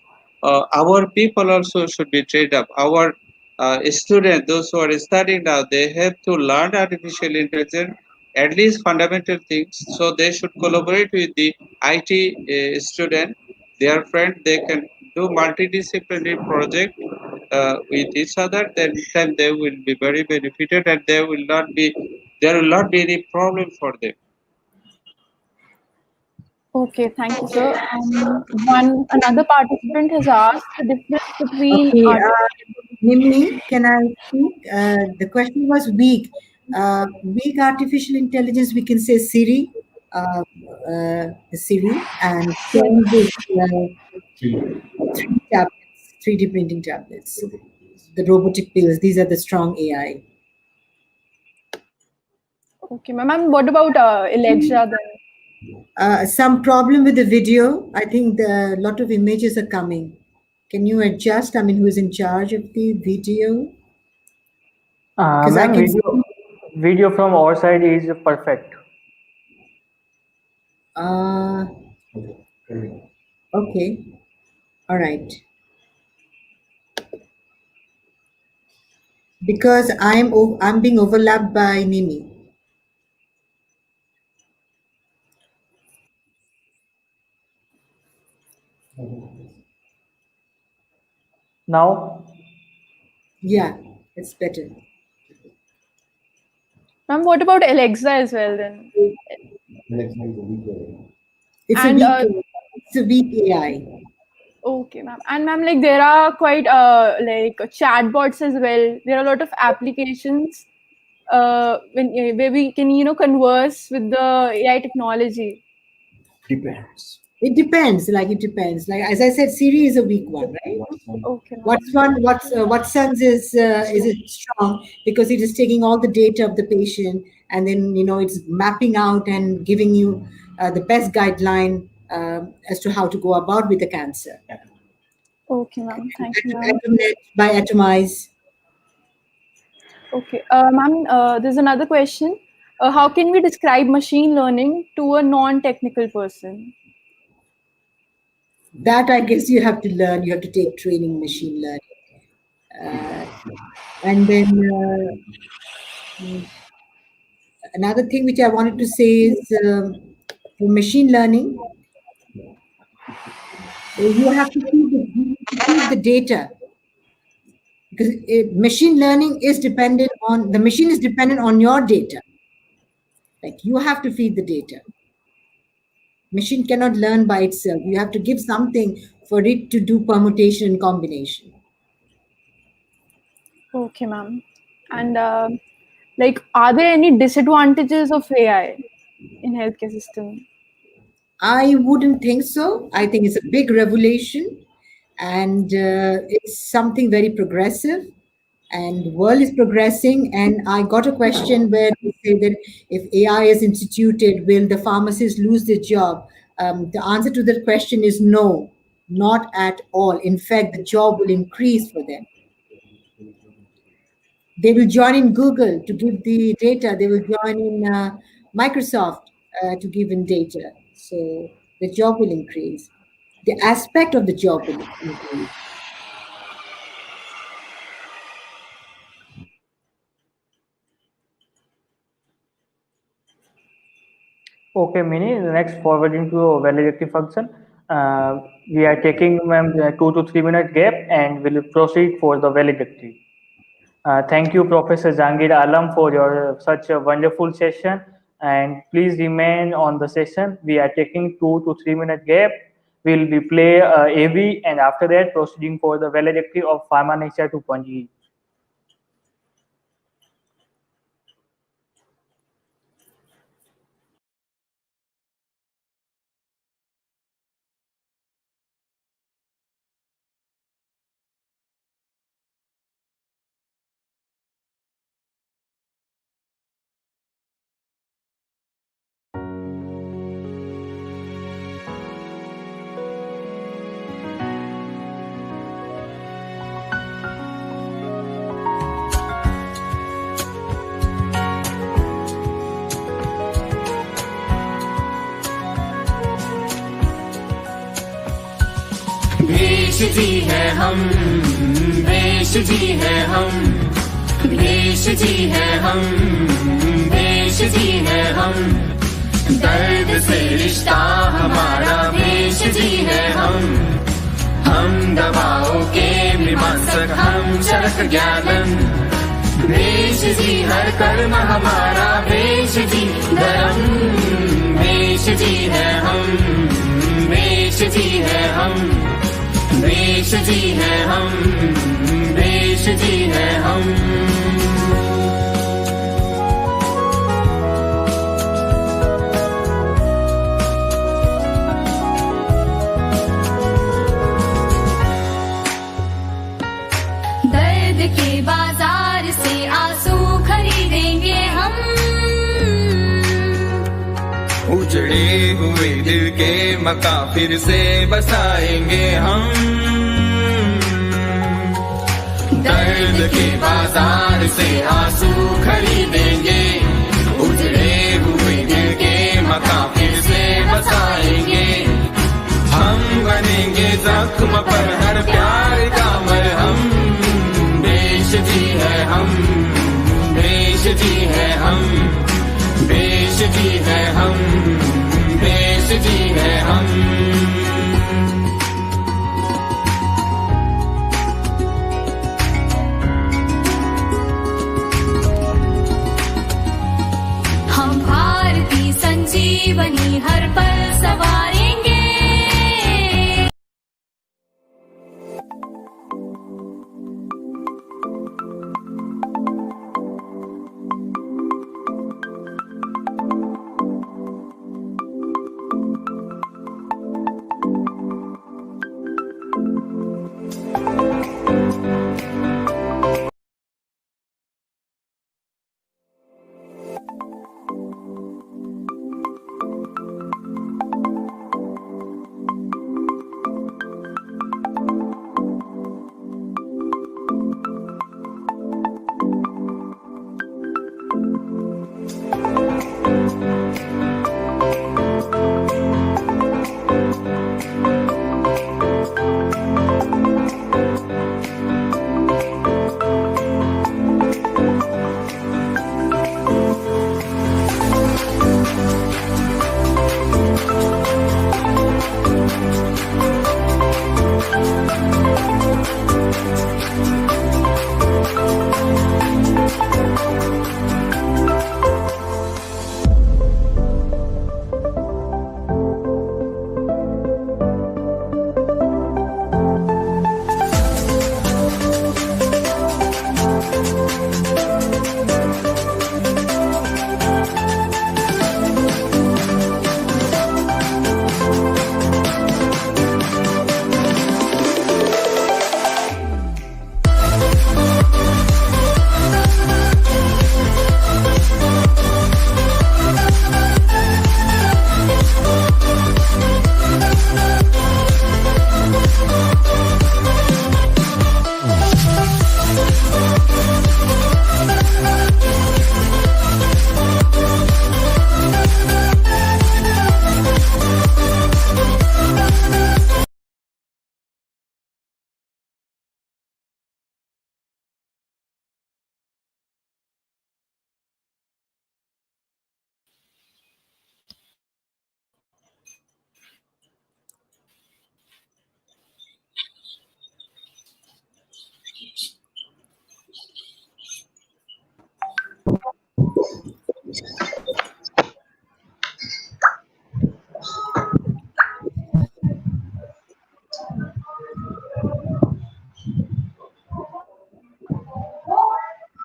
our people also should be trained up. Our students, those who are studying now, they have to learn artificial intelligence, at least fundamental things. So they should collaborate with the IT student, their friend. They can do multidisciplinary project with each other. Then they will be very benefited, and they will not be there will not be any problem for them. Okay, thank you, sir. Another participant has asked the difference between Okay, artificial. Nimni, can I speak? The question was weak. Weak artificial intelligence, we can say Siri, Siri, and Yes. strong with 3D tablets, 3D printing tablets. The robotic pills, these are the strong AI. Okay, ma'am. And what about Alexa then? Some problem with the video. I think the lot of images are coming. Can you adjust? I mean, who is in charge of the video? Because I Ma'am, can see. video from our side is perfect. Uh, okay. All right. Because I'm being overlapped by Nimi. Now, Yeah, it's better. Ma'am, what about Alexa as well then? It's a And weak. It's a weak AI. okay, ma'am. And ma'am, like there are quite like chatbots as well. There are a lot of applications where we can converse with the AI technology. It depends. Like it depends. Like as I said, Siri is a weak one, right? Okay, ma'am. Watson's is strong because it is taking all the data of the patient and then it's mapping out and giving you the best guideline as to how to go about with the cancer. Okay, ma'am. Thank you, ma'am. By atomize. Okay, ma'am. There's another question. How can we describe machine learning to a non-technical person? That I guess you have to learn. You have to take training machine learning, and then another thing which I wanted to say is for machine learning, you have to feed the data because machine learning is dependent on the machine is dependent on your data. Like you have to feed the data. Machine cannot learn by itself. You have to give something for it to do permutation and combination. Okay, ma'am. And like, are there any disadvantages of AI in healthcare system? I wouldn't think so. I think it's a big revelation, and it's something very progressive. And the world is progressing. And I got a question where they say that if AI is instituted, will the pharmacists lose their job? The answer to that question is no, not at all. In fact, the job will increase for them. They will join in Google to give the data. They will join in Microsoft to give in data. So the job will increase. The aspect of the job will increase. okay, Mini. The next forwarding to validity function. We are taking, ma'am, 2 to 3 minute gap and will proceed for the validity. Thank you, Professor Jangir Alam, for your such a wonderful session. And please remain on the session. We are taking 2 to 3 minute gap. We'll be play AV and after that proceeding for the validity of Pharmanecia 2.E. देश जी है हम, देश जी है हम, देश जी है हम, देश जी है हम, दर्द से रिश्ता हमारा देश जी है हम दवाओं के मीमांसक हम चरक ज्ञानन वेश जी हर कर्म हमारा, वेश जी धर्म, वेश जी है हम, वेश जी है हम, वेश जी है हम, वेश जी है हम। दर्द के बाजार से आंसू खरीदेंगे हम, उजड़े हुए दिल के मकान फिर से बसाएंगे हम। दर्द के बाजार से आंसू खरीदेंगे, उजड़े हुए दिल के मकान फिर से बसाएंगे। हम बनेंगे जख्म पर हर प्यार का मरहम, देश जी है हम, देश जी है हम, देश जी है हम, देश जी है हम। हम भारतीय संजीवनी हर पल सवारेंगे।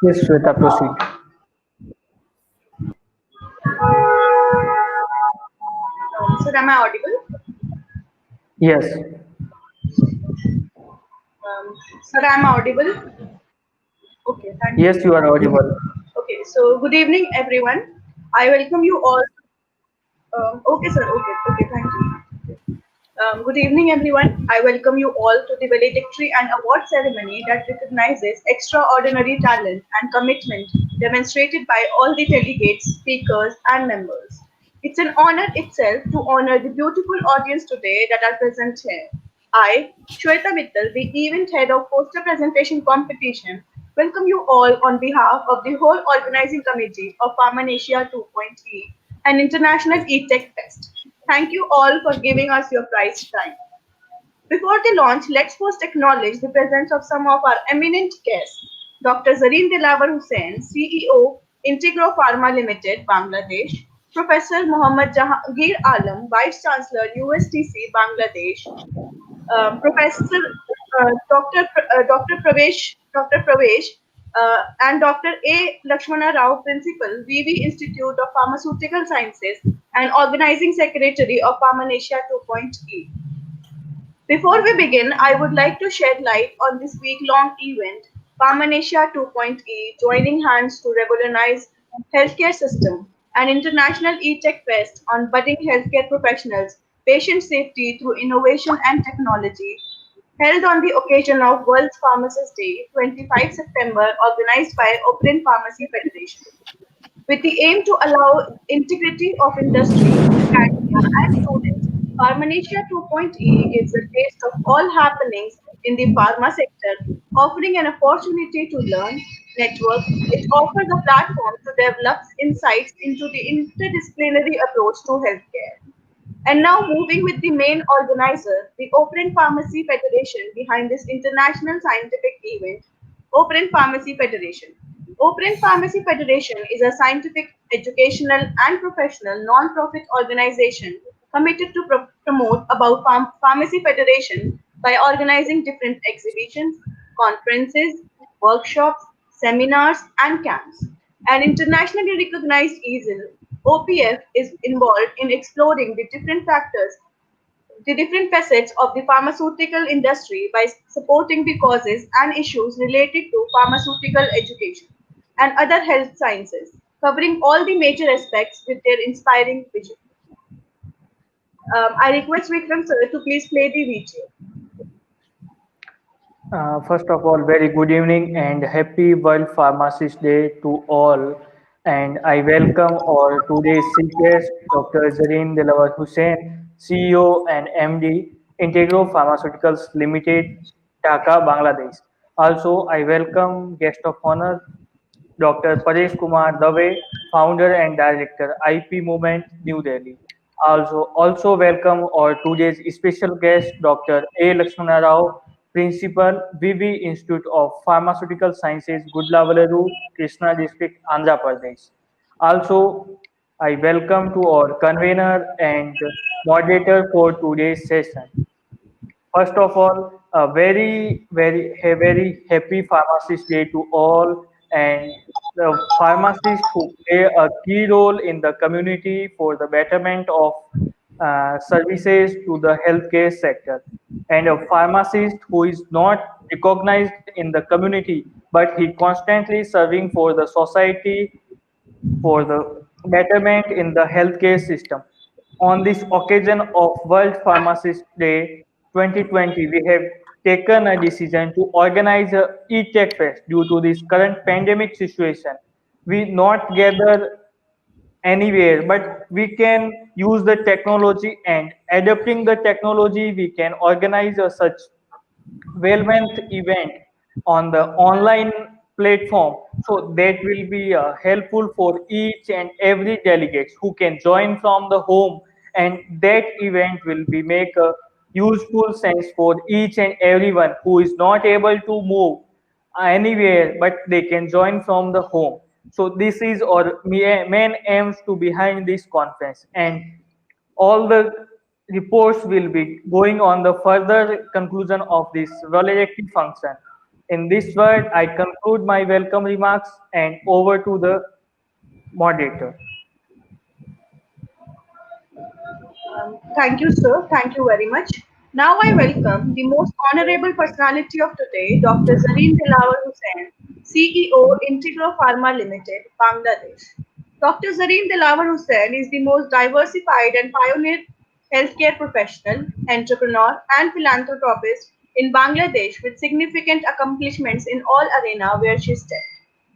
Yes, Shweta, proceed. Sir, am I audible? Yes, Sir, am I audible? Okay, thank you. yes, you are audible. Okay, so good evening, everyone. I welcome you all. Okay, sir. Okay, thank you. Good evening, everyone. I welcome you all to the valedictory and award ceremony that recognizes extraordinary talent and commitment demonstrated by all the delegates, speakers, and members. It's an honor itself to honor the beautiful audience today that are present here. I, Shweta Mittal, the event head of poster presentation competition, welcome you all on behalf of the whole organizing committee of Pharmanecia 2.E, an international e-tech fest. Thank you all for giving us your prized time. Before the launch, let's first acknowledge the presence of some of our eminent guests. Dr. Zareen Dilawar Hussain, CEO, Integro Pharma Limited, Bangladesh; Professor Mohammad Jahangir Alam, Vice Chancellor, USTC, Bangladesh; Professor Dr. Pravesh, and Dr. A. Lakshmana Rao, Principal, VV Institute of Pharmaceutical Sciences and Organizing Secretary of Pharmanecia 2.E. Before we begin, I would like to shed light on this week-long event, Pharmanecia 2.E, joining hands to revolutionize healthcare system, an international e-tech fest on budding healthcare professionals, patient safety through innovation and technology, held on the occasion of World Pharmacists Day, 25 September, organized by Open Pharmacy Federation with the aim to allow integrity of industry, academia, and students. Pharmanecia 2.E gives a taste of all happenings in the pharma sector, offering an opportunity to learn, network. It offers a platform to develop insights into the interdisciplinary approach to healthcare. And now moving with the main organizer, the Open Pharmacy Federation behind this international scientific event, Open Pharmacy Federation. Open Pharmacy Federation is a scientific, educational and professional non-profit organization committed to promote about pharmacy federation by organizing different exhibitions, conferences, workshops, seminars and camps. An internationally recognized easel, OPF is involved in exploring the different facets of the pharmaceutical industry by supporting the causes and issues related to pharmaceutical education and other health sciences, covering all the major aspects with their inspiring vision. I request Vikram sir to please play the video. First of all, very good evening and happy World Pharmacist Day to all. And I welcome our today's guest, Dr. Zareen Dilawar Hussain, CEO and MD, Integro Pharmaceuticals Limited, Dhaka, Bangladesh. Also, I welcome guest of honor, Dr. Paresh Kumar Dave, founder and director, IP Movement, New Delhi. Also welcome our today's special guest, Dr. A. Lakshmana Rao, Principal, VV Institute of Pharmaceutical Sciences, Gudlavaleru, Krishna District, Andhra Pradesh. Also, I welcome to our convener and moderator for today's session. First of all, a very happy Pharmacist Day to all, and the pharmacists who play a key role in the community for the betterment of services to the healthcare sector, and a pharmacist who is not recognized in the community, but he constantly serving for the society for the betterment in the healthcare system. On this occasion of World Pharmacist Day 2020, we have taken a decision to organize a e-tech fest due to this current pandemic situation. We not gather anywhere, but we can use the technology, and adapting the technology, we can organize a such wellness event on the online platform, so that will be helpful for each and every delegates who can join from the home, and that event will be make a useful sense for each and everyone who is not able to move anywhere, but they can join from the home. So this is our main aims to behind this conference, and all the reports will be going on the further conclusion of this valedictory function. In this word, I conclude my welcome remarks and over to the moderator. Thank you, sir. Thank you very much. Now I welcome the most honorable personality of today, Dr. Zareen Dilawar Hussain, CEO, Integro Pharma Limited, Bangladesh. Dr. Zareen Dilawar Hussain is the most diversified and pioneer healthcare professional, entrepreneur, and philanthropist in Bangladesh with significant accomplishments in all arena where she stepped.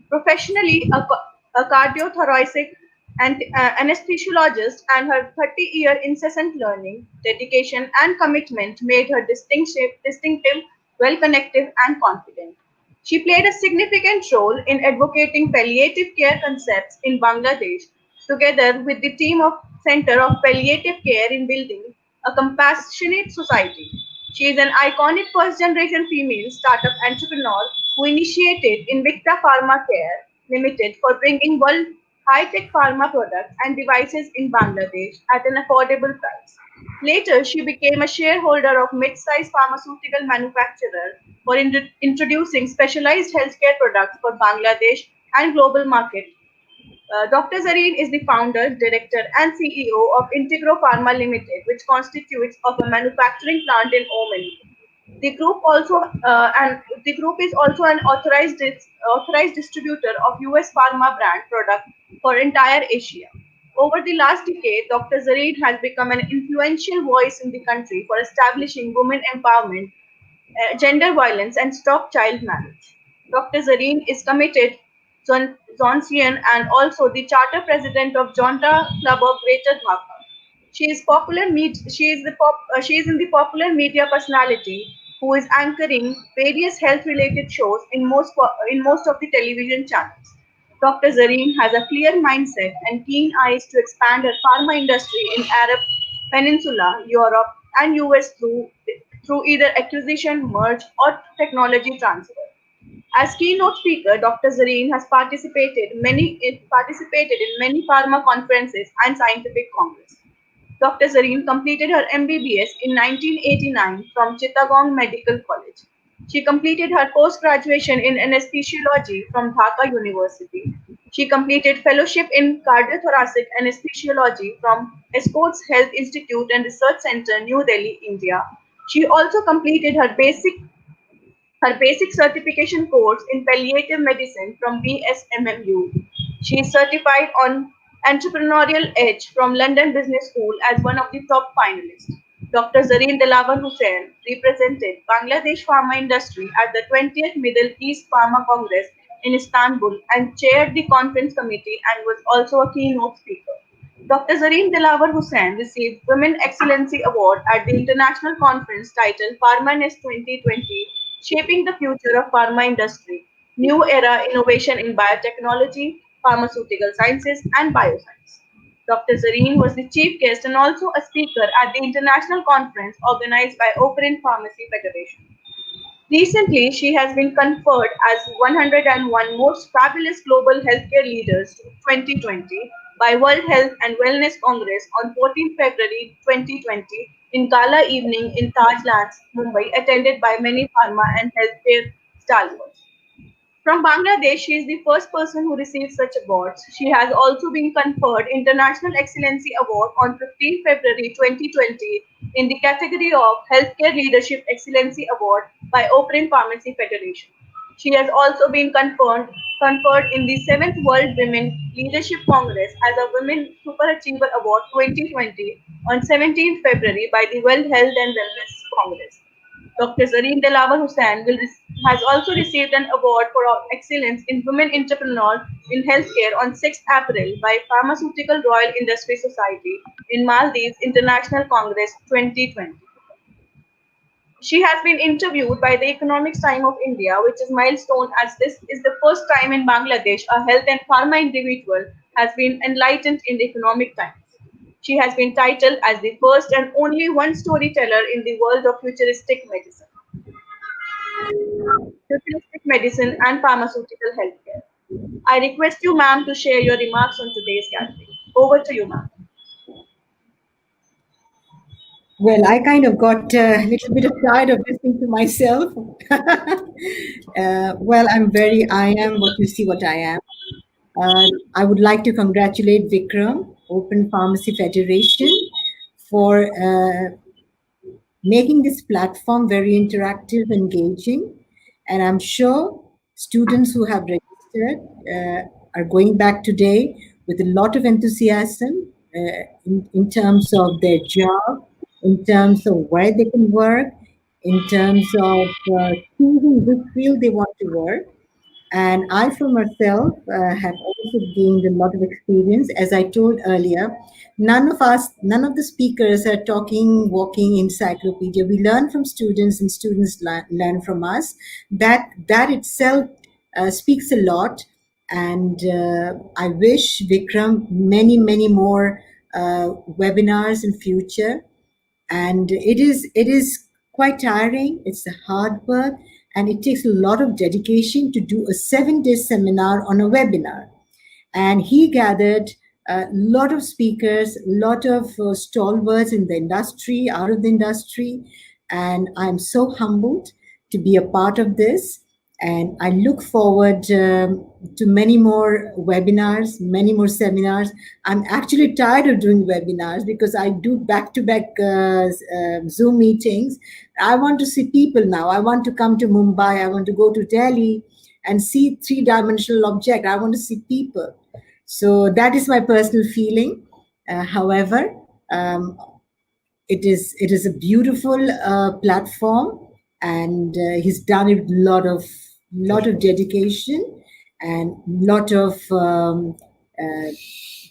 Professionally, a cardiothoracic and anesthesiologist, and her 30-year incessant learning, dedication, and commitment made her distinctive, well-connected, and confident. She played a significant role in advocating palliative care concepts in Bangladesh, together with the team of Center of Palliative Care in building a compassionate society. She is an iconic first generation female startup entrepreneur who initiated Invicta Pharma Care Limited for bringing world high-tech pharma products and devices in Bangladesh at an affordable price. Later, she became a shareholder of mid-sized pharmaceutical manufacturer for introducing specialized healthcare products for Bangladesh and global market. Dr. Zareen is the founder, director, and CEO of Integro Pharma Limited, which constitutes of a manufacturing plant in Oman. The group is also an authorized distributor of US Pharma brand product for entire Asia. Over the last decade, Dr. Zareen has become an influential voice in the country for establishing women empowerment, gender violence, and stop child marriage. Dr. Zareen is committed Zonsian and also the charter president of Jonta Club of Greater Dhaka. She is in the popular media personality who is anchoring various health-related shows in most of the television channels. Dr. Zareen has a clear mindset and keen eyes to expand her pharma industry in Arab Peninsula, Europe, and US through either acquisition, merge, or technology transfer. As keynote speaker, Dr. Zareen has participated in many pharma conferences and scientific congresses. Dr. Zareen completed her MBBS in 1989 from Chittagong Medical College. She completed her post-graduation in anesthesiology from Dhaka University. She completed fellowship in cardiothoracic anesthesiology from Escorts Health Institute and Research Center, New Delhi, India. She also completed her basic certification course in palliative medicine from BSMMU. She is certified on Entrepreneurial Edge from London Business School as one of the top finalists. Dr. Zareen Dilawar Hussain represented Bangladesh pharma industry at the 20th Middle East Pharma Congress in Istanbul and chaired the conference committee and was also a keynote speaker. Dr. Zareen Dilawar Hussain received Women Excellency Award at the international conference titled Pharmanecia 2020, Shaping the Future of Pharma Industry, New Era Innovation in Biotechnology, Pharmaceutical Sciences, and Bioscience. Dr. Zareen was the chief guest and also a speaker at the international conference organized by Open Pharmacy Federation. Recently, she has been conferred as 101 Most Fabulous Global Healthcare Leaders 2020 by World Health and Wellness Congress on 14 February 2020 in gala evening in Taj Lands, Mumbai, attended by many pharma and healthcare stalwarts. From Bangladesh, she is the first person who received such awards. She has also been conferred International Excellency Award on 15 February 2020 in the category of Healthcare Leadership Excellency Award by Open Pharmacy Federation. She has also been conferred in the 7th World Women Leadership Congress as a Women Superachiever Award 2020 on 17 February by the World Health and Wellness Congress. Dr. Zareen Dilawar Hussain has also received an award for excellence in women entrepreneur in healthcare on 6th April by Pharmaceutical Royal Industry Society in Maldives International Congress 2020. She has been interviewed by the Economics Time of India, which is milestone as this is the first time in Bangladesh a health and pharma individual has been enlightened in the economic times. She has been titled as the first and only one storyteller in the world of futuristic medicine and pharmaceutical healthcare. I request you, ma'am, to share your remarks on today's gathering. Over to you, ma'am. Well, I kind of got a little bit of tired of listening to myself. Well, I am what you see, what I am. I would like to congratulate Vikram, Open Pharmacy Federation, for making this platform very interactive, engaging. And I'm sure students who have registered are going back today with a lot of enthusiasm in terms of their job, in terms of where they can work, in terms of choosing which field they want to work. And I, for myself, have also gained a lot of experience. As I told earlier, none of the speakers are talking, walking encyclopedia. We learn from students, and students learn from us. That itself speaks a lot. And I wish Vikram many more webinars in future. And it is quite tiring. It's a hard work, and it takes a lot of dedication to do a 7-day seminar on a webinar. And he gathered a lot of speakers, a lot of stalwarts in the industry, out of the industry, and I'm so humbled to be a part of this. And I look forward to many more webinars, many more seminars. I'm actually tired of doing webinars because I do back-to-back Zoom meetings. I want to see people now. I want to come to Mumbai. I want to go to Delhi and see three-dimensional object. I want to see people. So that is my personal feeling. However, it is a beautiful platform, and he's done it with lot of dedication and lot of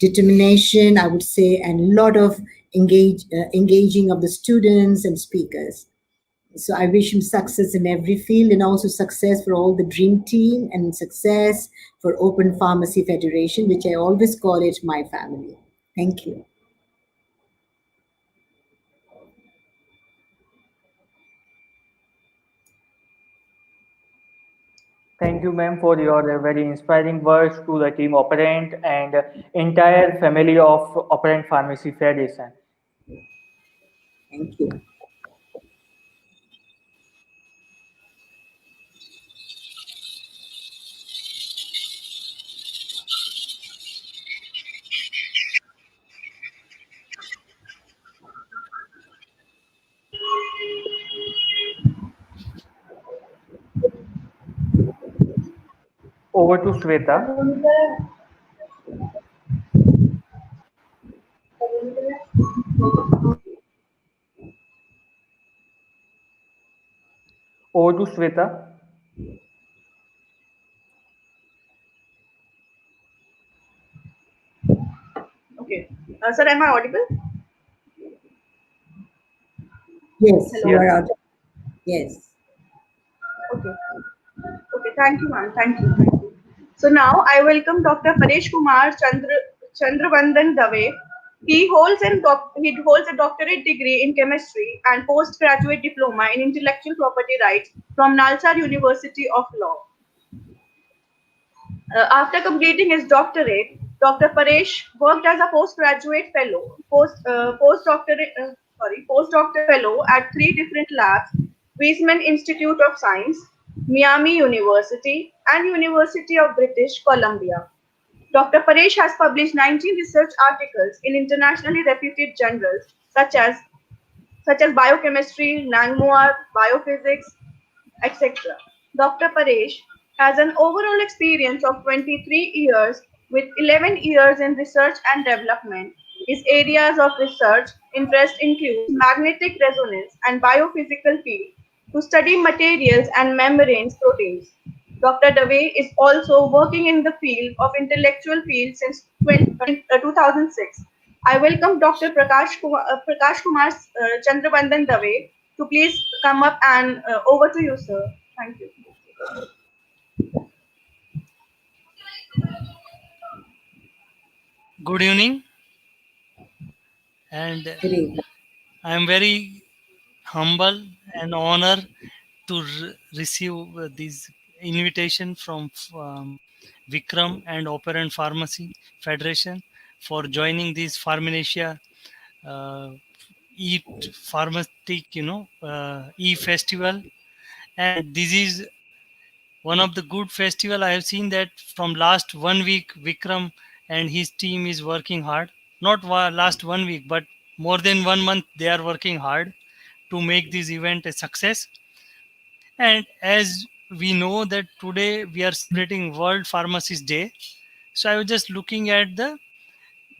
determination, I would say, and lot of engaging of the students and speakers. So I wish him success in every field, and also success for all the dream team, and success for Open Pharmacy Federation, which I always call it my family. Thank you. Thank you, ma'am, for your very inspiring words to the team Operant and entire family of Operant Pharmacy Federation. Thank you. Over to Sweta. Over to Sweta. Okay. Sir, am I audible? Yes, Hello. you are out. Yes. Okay. Okay. Thank you, ma'am. Thank you. Thank you. So now I welcome Dr. Paresh Kumar Chandravandan Dave. He holds a doctorate degree in chemistry and postgraduate diploma in intellectual property rights from Nalsar University of Law. After completing his doctorate, Dr. Paresh worked as a postgraduate fellow, postdoctoral fellow at three different labs: Weizmann Institute of Science, Miami University, and University of British Columbia. Dr. Paresh has published 19 research articles in internationally reputed journals such as biochemistry, Langmuir, biophysics, etc. Dr. Paresh has an overall experience of 23 years with 11 years in research and development. His areas of research interest include magnetic resonance and biophysical field to study materials and membranes proteins. Dr. Dave is also working in the field of intellectual field since 2006. I welcome Dr. Prakash Kumar Chandravandan Dave to please come up, and over to you, sir. Thank you. Good evening, and Good evening. I am very humble and honored to receive this invitation from Vikram and Operant Pharmacy Federation for joining this Pharmanecia uh, E Pharmatic, E Festival, and this is one of the good festival. I have seen that from last 1 week Vikram and his team is working hard. Not last 1 week, but more than 1 month they are working hard to make this event a success. And as we know that today we are celebrating World Pharmacist Day, so I was just looking at the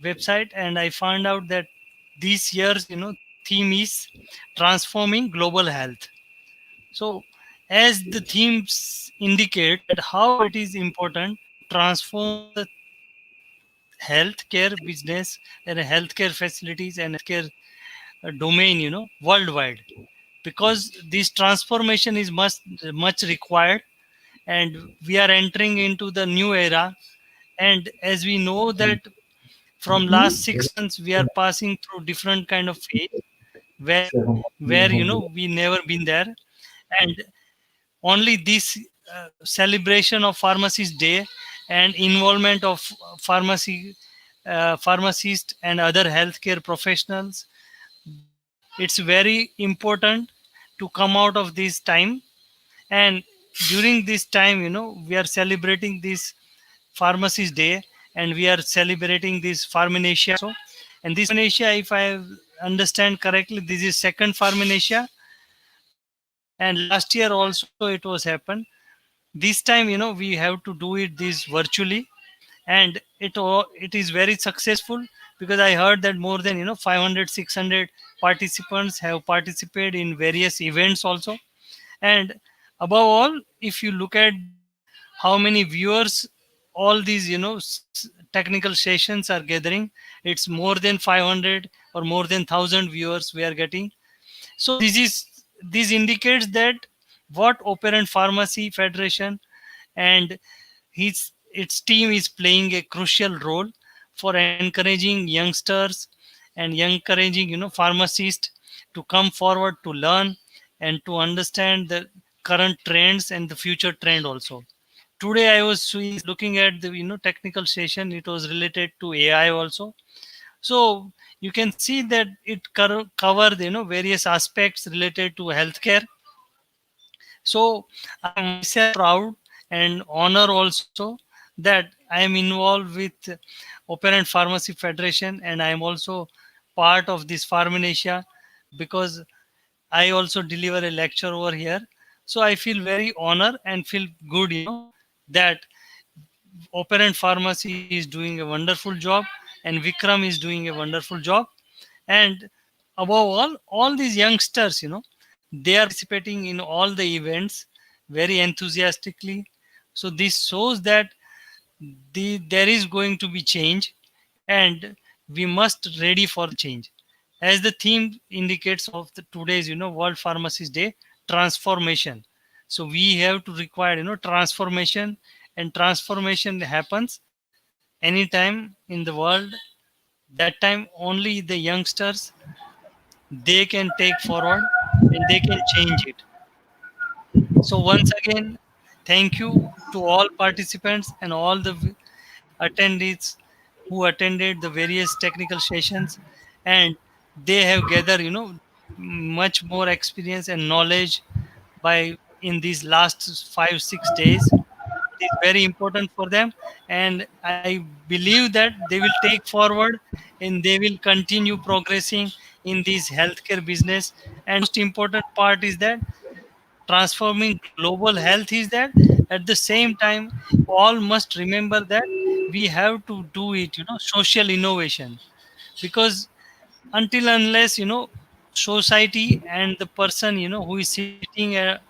website and I found out that this year's theme is transforming global health. So, as the themes indicate that how it is important to transform the healthcare business and healthcare facilities and healthcare domain, worldwide, because this transformation is much required, and we are entering into the new era. And as we know that from last 6 months we are passing through different kind of phase where we never been there, and only this celebration of pharmacist day and involvement of pharmacists and other healthcare professionals, it's very important to come out of this time. And during this time, we are celebrating this pharmacist day, and we are celebrating this Pharmanecia also. And this Pharmanecia, if I understand correctly, this is second Pharmanecia, and last year also it was happened. This time, we have to do it this virtually, and it is very successful, because I heard that more than 500 600 participants have participated in various events also. And above all, if you look at how many viewers all these technical sessions are gathering, it's more than 500 or more than 1000 viewers we are getting. So this indicates that what Operant Pharmacy Federation and its team is playing a crucial role for encouraging youngsters and encouraging pharmacists to come forward to learn and to understand the current trends and the future trend also. Today I was looking at the technical session. It was related to AI also. So you can see that it covered various aspects related to healthcare. So I am myself proud and honor also that I am involved with Operant Pharmacy Federation, and I am also part of this Pharmanecia, because I also deliver a lecture over here. So I feel very honored and feel good, that Operant Pharmacy is doing a wonderful job, and Vikram is doing a wonderful job. And above all these youngsters, they are participating in all the events very enthusiastically. So this shows that there is going to be change, and we must ready for the change, as the theme indicates of the today's World Pharmacist Day: transformation. So we have to require transformation, and transformation happens anytime in the world. That time only the youngsters, they can take forward and they can change it. So once again, thank you to all participants and all the attendees who attended the various technical sessions, and they have gathered much more experience and knowledge by in these last 5 6 days. It is very important for them, and I believe that they will take forward and they will continue progressing in this healthcare business. And most important part is that transforming global health is that at the same time, all must remember that we have to do it, social innovation. Because until unless society and the person who is sitting at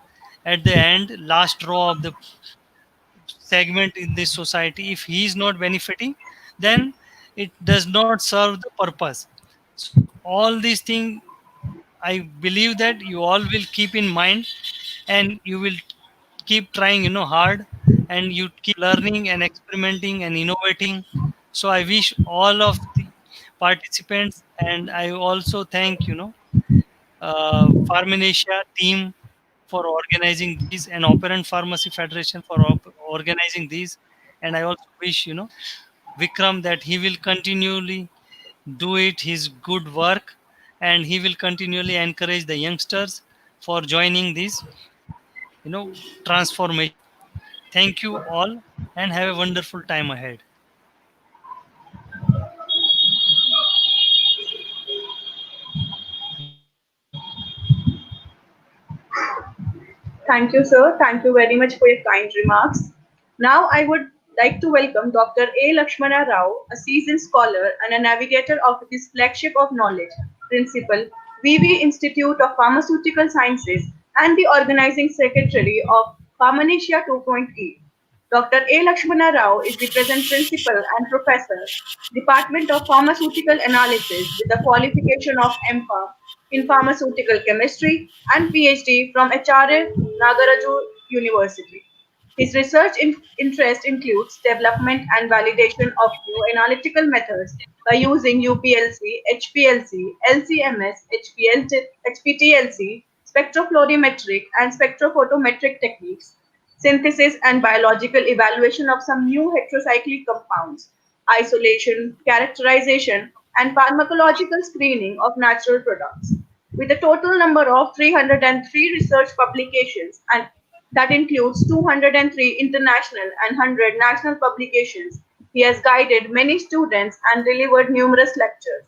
the end last row of the segment in this society, if he is not benefiting, then it does not serve the purpose. So all these things, I believe that you all will keep in mind, and you will keep trying hard, and you keep learning and experimenting and innovating. So I wish all of the participants, and I also thank Pharmanecia team for organizing these, and Operant Pharmacy Federation for organizing these. And I also wish Vikram that he will continually do it his good work, and he will continually encourage the youngsters for joining this transformation. Thank you all, and have a wonderful time ahead. Thank you, sir. Thank you very much for your kind remarks. Now, I would like to welcome Dr. A. Lakshmana Rao, a seasoned scholar and a navigator of this flagship of knowledge, Principal, VV Institute of Pharmaceutical Sciences, and the organizing secretary of Pharmanecia 2.E. Dr. A. Lakshmana Rao is the present principal and professor, Department of Pharmaceutical Analysis, with the qualification of MPharm in Pharmaceutical Chemistry and PhD from HRA Nagaraju University. His research interest includes development and validation of new analytical methods by using UPLC, HPLC, LCMS, HPTLC, spectrophlorimetric and spectrophotometric techniques, synthesis and biological evaluation of some new heterocyclic compounds, isolation, characterization, and pharmacological screening of natural products. With a total number of 303 research publications, and that includes 203 international and 100 national publications, he has guided many students and delivered numerous lectures.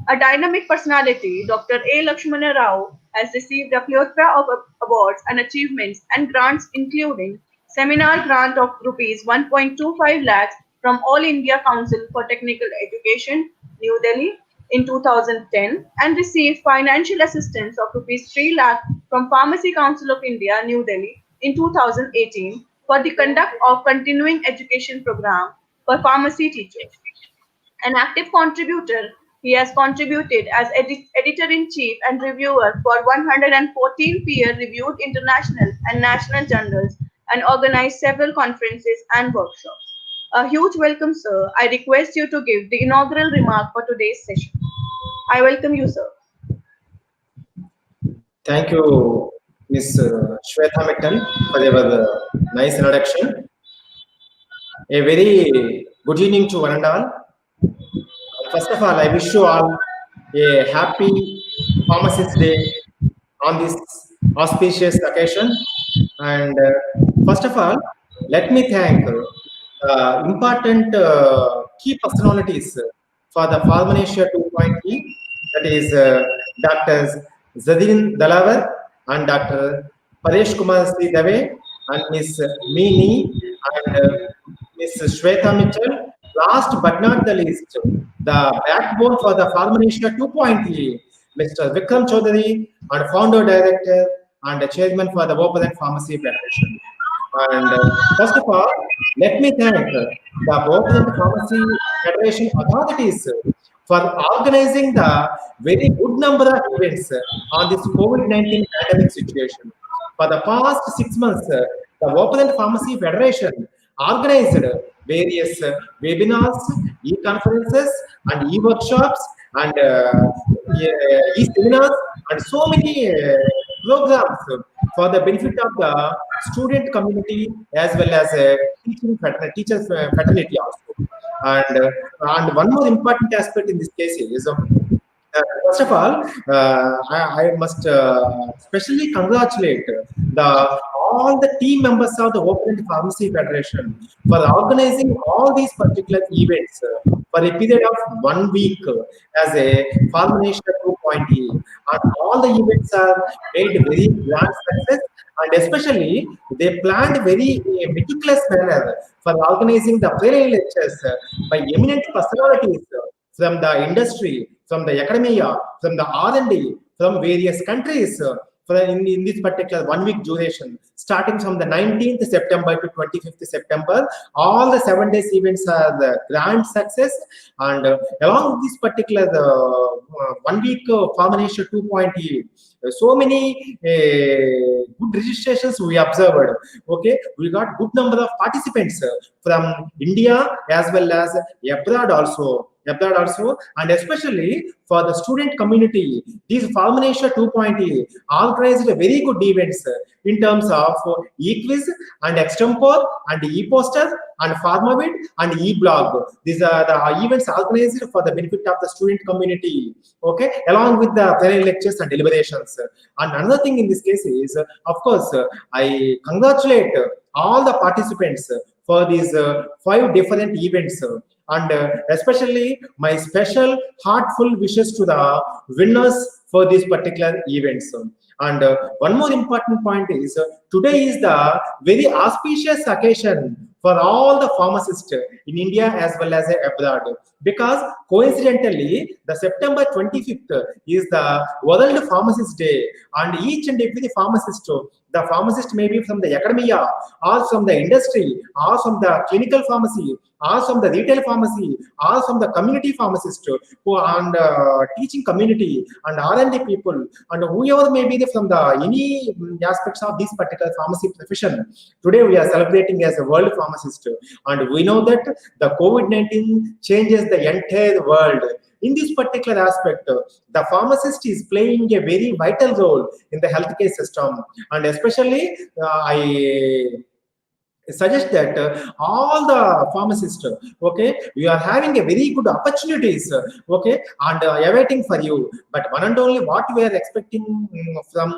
A dynamic personality, Dr. A. Lakshmana Rao has received a plethora of awards and achievements and grants, including seminar grant of rupees 1.25 lakhs from All India Council for Technical Education, New Delhi in 2010, and received financial assistance of rupees 3 lakh from Pharmacy Council of India, New Delhi in 2018 for the conduct of continuing education program for pharmacy teachers. An active contributor, he has contributed as editor-in-chief and reviewer for 114 peer-reviewed international and national journals and organized several conferences and workshops. A huge welcome, sir. I request you to give the inaugural remark for today's session. I welcome you, sir. Thank you, Ms. Shweta Mittal, for your nice introduction. A very good evening to one and all. First of all, I wish you all a happy Pharmacist Day on this auspicious occasion. And first of all, let me thank important key personalities for the Pharmanecia 2.E, that is Dr. Zadin Dalavar and Dr. Paresh Kumar Sri Dave and Ms. Meeni and Ms. Shweta Mittal. Last but not the least, the backbone for the Pharmanecia 2.E, Mr. Vikram Chaudhary, and founder director and chairman for the Open and Pharmacy Federation. And first of all, let me thank the Open and Pharmacy Federation authorities for organizing the very good number of events on this COVID-19 pandemic situation. For the past 6 months, the Open and Pharmacy Federation organized various webinars, e-conferences, and e-workshops, and e-seminars, and so many programs for the benefit of the student community as well as teachers fraternity also. And one more important aspect in this case is first of all, I must specially congratulate all the team members of the Open Pharmacy Federation for organizing all these particular events for a period of 1 week as a Pharmanecia 2.E. And all the events are made very grand success, and especially they planned very meticulous manner for organizing the plenary lectures by eminent personalities from the industry, from the academia, from the R&D, from various countries in this particular 1 week duration, starting from the 19th September to 25th September. All the 7 days events are the grand success, and along with this particular 1 week Pharmanecia 2.E, so many good registrations we observed. Okay, we got good number of participants from India as well as abroad also, and especially for the student community, these Pharmanecia 2.E organized very good events in terms of e-quiz and extempo and e-poster and pharmavid and e-blog. These are the events organized for the benefit of the student community, okay, along with the plenary lectures and deliberations. And another thing in this case is, of course, I congratulate all the participants for these 5 different events. And especially my special heartful wishes to the winners for these particular events. And one more important point is, today is the very auspicious occasion for all the pharmacists in India as well as abroad, because coincidentally the September 25th is the World Pharmacist Day, and each and every pharmacist, the pharmacist may be from the academia or from the industry or from the clinical pharmacy or from the retail pharmacy, or from the community pharmacist who and teaching community and R&D people and whoever may be from the any aspects of this particular pharmacy profession. Today we are celebrating as a World Pharmacist, and we know that the COVID-19 changes the entire world. In this particular aspect, the pharmacist is playing a very vital role in the healthcare system, and especially I suggest that all the pharmacists, okay, we are having a very good opportunities, okay, and awaiting for you. But one and only what we are expecting from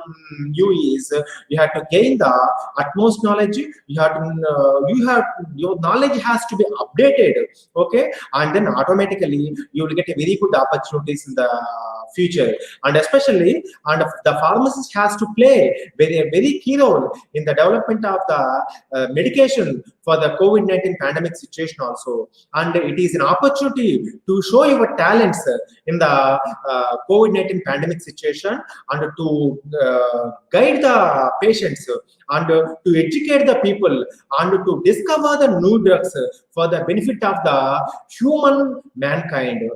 you is you have to gain the utmost knowledge. Your knowledge has to be updated, okay, and then automatically you will get a very good opportunities in the future. And especially, and the pharmacist has to play a very key role in the development of the medication for the COVID-19 pandemic situation also. And it is an opportunity to show your talents in the COVID-19 pandemic situation, and to guide the patients, and to educate the people, and to discover the new drugs for the benefit of the human mankind.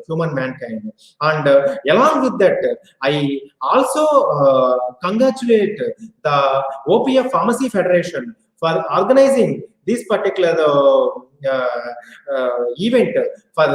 And along with that, I also congratulate the OPF Pharmacy Federation for organizing this particular event, for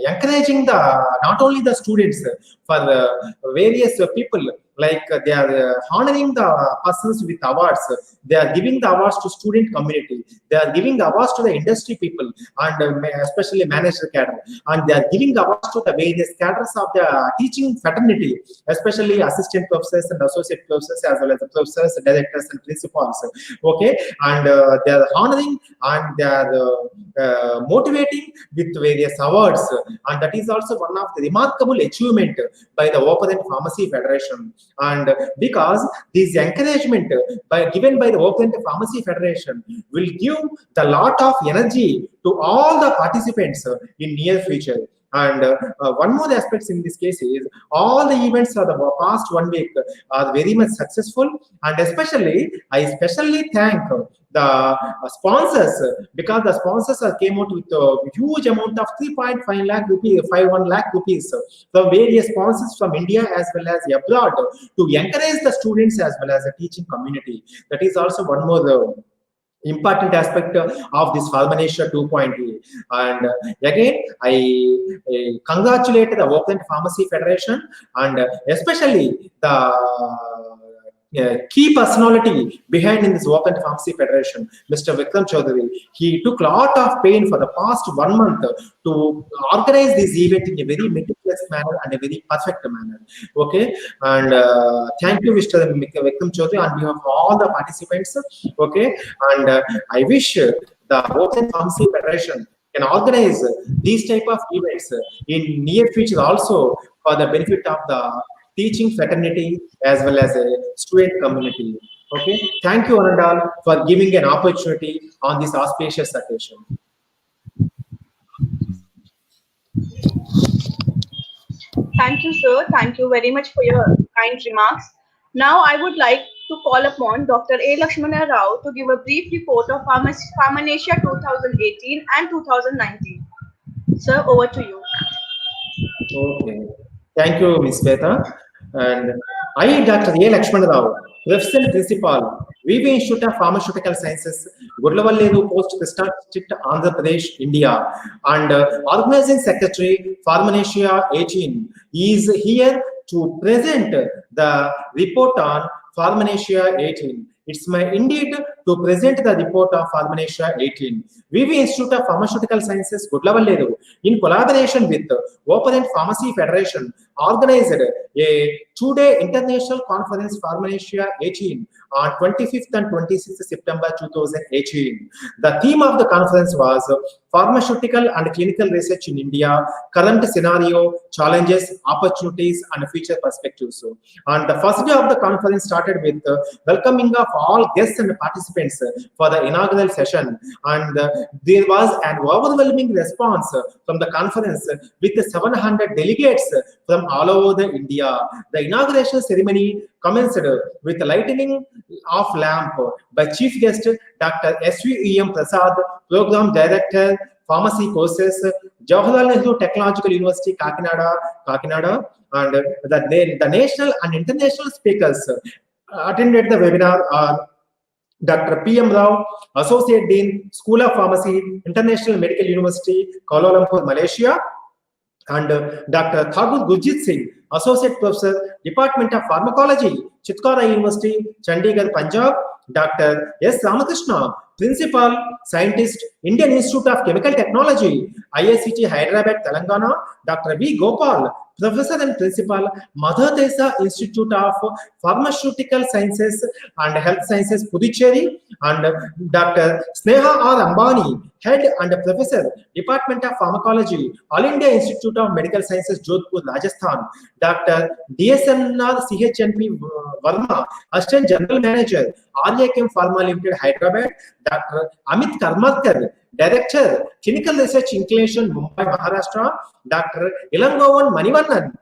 encouraging not only the students, for various people, like they are honoring the persons with awards. They are giving the awards to student community. They are giving awards to the industry people, and especially manager cadre. And they are giving awards to the various cadres of the teaching fraternity, especially assistant professors and associate professors, as well as the professors, directors, and principals. Okay, and they are honoring, and they are motivating with various awards, and that is also one of the remarkable achievement by the Open Pharmacy Federation. And because this encouragement given by the Open Pharmacy Federation will give the lot of energy to all the participants in near future. And one more aspect in this case is all the events of the past 1 week are very much successful, and I especially thank the sponsors, because the sponsors came out with a huge amount of 3.5 lakh rupees, 5.1 lakh rupees from various sponsors from India as well as abroad, to encourage the students as well as the teaching community. That is also one more important aspect of this Pharmanecia 2.E. And again, I congratulate the Open Pharmacy Federation, and especially the key personality behind in this Open Pharmacy Federation, Mr. Vikram Chaudhary. He took a lot of pain for the past 1 month to organize this event in a very meticulous manner and a very perfect manner. Okay, and thank you, Mr. Vikram Chaudhary, on behalf of all the participants. Okay, and I wish the Open Pharmacy Federation can organize these type of events in near future also, for the benefit of the teaching fraternity as well as a student community. Okay, thank you, Anandal, for giving an opportunity on this auspicious occasion. Thank you, sir. Thank you very much for your kind remarks. Now, I would like to call upon Dr. A. Lakshmana Rao to give a brief report of Pharmanecia 2018 and 2019. Sir, over to you. Okay, thank you, Ms. Beta. And I, Dr. A. Lakshmana Rao, Professor and Principal, VV Institute of Pharmaceutical Sciences, Gudlavalleru Post, Krishna District, Andhra Pradesh, India, and Organizing Secretary, Pharmanecia 18, is here to present the report on Pharmanecia 18. It's my indeed to present the report of Pharmanecia 18. VV Institute of Pharmaceutical Sciences, Gudlavalleru, in collaboration with Open Pharmacy Federation, organized a 2-day international conference, Pharmanecia 18, on 25th and 26th September 2018. The theme of the conference was Pharmaceutical and Clinical Research in India, Current Scenario, Challenges, Opportunities, and Future Perspectives. And the first day of the conference started with welcoming of all guests and participants for the inaugural session. And there was an overwhelming response from the conference with 700 delegates from all over the India. India. The inauguration ceremony commenced with the lighting of lamp by Chief Guest Dr. S.V.E.M. Prasad, Program Director, Pharmacy Courses, Jawaharlal Nehru Technological University, Kakinada, and the national and international speakers attended the webinar are Dr. P.M. Rao, Associate Dean, School of Pharmacy, International Medical University, Kuala Lumpur, Malaysia, and Dr. Thakur Gurjit Singh, Associate Professor, Department of Pharmacology, Chitkara University, Chandigarh, Punjab, Dr. S. Ramakrishna, Principal, Scientist, Indian Institute of Chemical Technology, IICT Hyderabad, Telangana, Dr. V. Gopal, Professor and Principal, Mother Teresa Institute of Pharmaceutical Sciences and Health Sciences, Puducherry, and Dr. Sneha R. Ambani, Head and Professor, Department of Pharmacology, All India Institute of Medical Sciences, Jodhpur, Rajasthan, Dr. DSNR CHNP Verma, Assistant General Manager, RAKM Pharma Limited, Hyderabad, Dr. Amit Karmarkar, Director, Clinical Research Inclination, Mumbai, Maharashtra, Dr. Ilangovan Manivannan,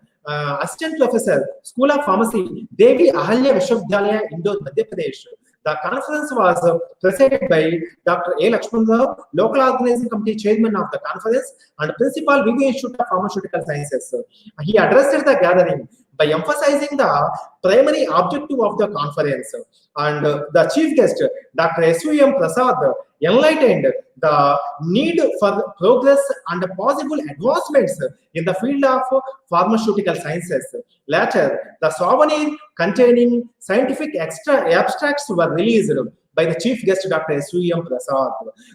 Assistant Professor, School of Pharmacy, Devi Ahalya Vishwavidyalaya, Indore, Madhya Pradesh. The conference was presided by Dr. A. Lakshman Rao, Local Organizing Committee Chairman of the conference and Principal, VV Institute of Pharmaceutical Sciences. He addressed the gathering by emphasizing the primary objective of the conference, and the chief guest, Dr. S.V.M. Prasad, enlightened the need for progress and possible advancements in the field of pharmaceutical sciences. Later, the souvenir containing scientific abstracts were released by the chief guest, Dr. S.V.M. Prasad.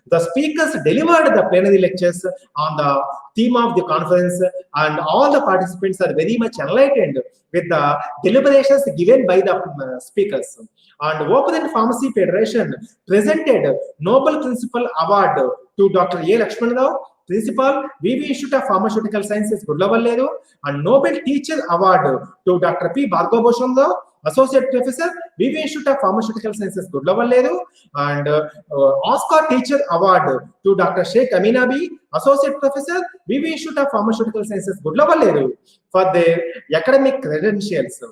The speakers delivered the plenary lectures on the theme of the conference, and all the participants are very much enlightened with the deliberations given by the speakers. And Open Pharmacy Federation presented Nobel Principal Award to Dr. A. Lakshman Rao, Principal, VV Institute of Pharmaceutical Sciences, Gudlavalleru, and Nobel Teacher Award to Dr. P. Bhargava Rao, Associate Professor, VV Institute of Pharmaceutical Sciences, Gudlavalleru, and Oscar Teacher Award to Dr. Sheikh Aminabi, Associate Professor, VV Institute of Pharmaceutical Sciences, Gudlavalleru, for their academic credentials.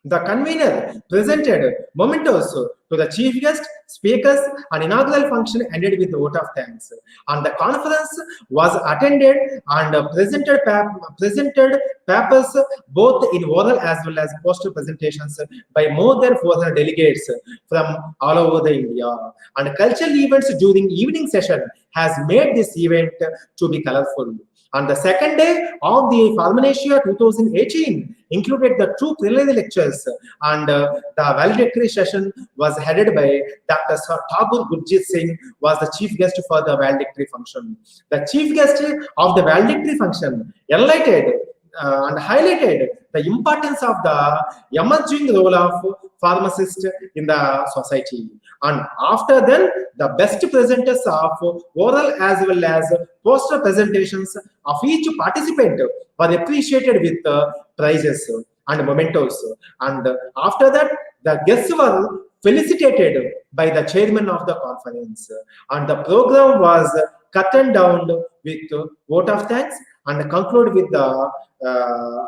The convener presented mementos to the chief guest, speakers, and inaugural function ended with a vote of thanks. And the conference was attended and presented papers both in oral as well as poster presentations by more than 400 delegates from all over the India. And cultural events during evening session has made this event to be colorful. On the second day of the Pharmanecia 2018 included the two preliminary lectures, and the valedictory session was headed by Dr. Thakur Gurjit Singh, was the chief guest for the valedictory function. The chief guest of the valedictory function enlightened and highlighted the importance of the emerging role of pharmacists in the society. And after then, the best presenters of oral as well as poster presentations of each participant were appreciated with prizes and mementos. And after that, the guests were felicitated by the chairman of the conference. And the program was cut down with vote of thanks and conclude with the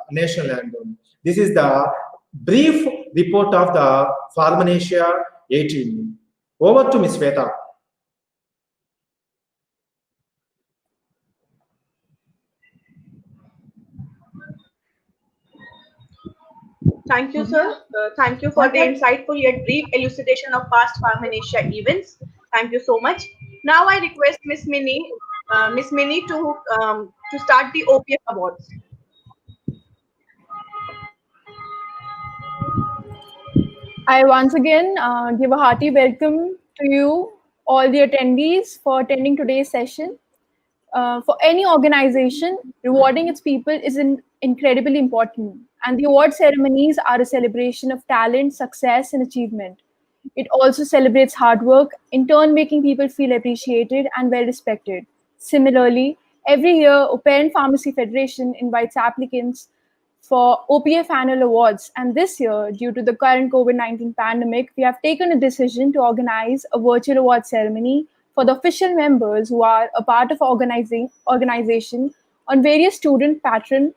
national anthem. This is the brief report of the Pharmanecia 18. Over to Ms. Sweta. Thank you, sir. Thank you for the insightful yet brief elucidation of past Pharmanecia events. Thank you so much. Now I request Miss Minnie to start the OPF awards. I once again give a hearty welcome to you, all the attendees, for attending today's session. For any organization, rewarding its people is incredibly important, and the award ceremonies are a celebration of talent, success, and achievement. It also celebrates hard work, in turn making people feel appreciated and well respected. Similarly, every year, Open Pharmacy Federation invites applicants for OPF annual awards, and this year, due to the current COVID-19 pandemic, we have taken a decision to organize a virtual award ceremony for the official members who are a part of organization on various student, patron,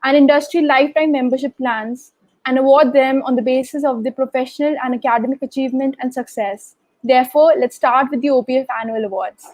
and industry lifetime membership plans and award them on the basis of their professional and academic achievement and success. Therefore, let's start with the OPF annual awards.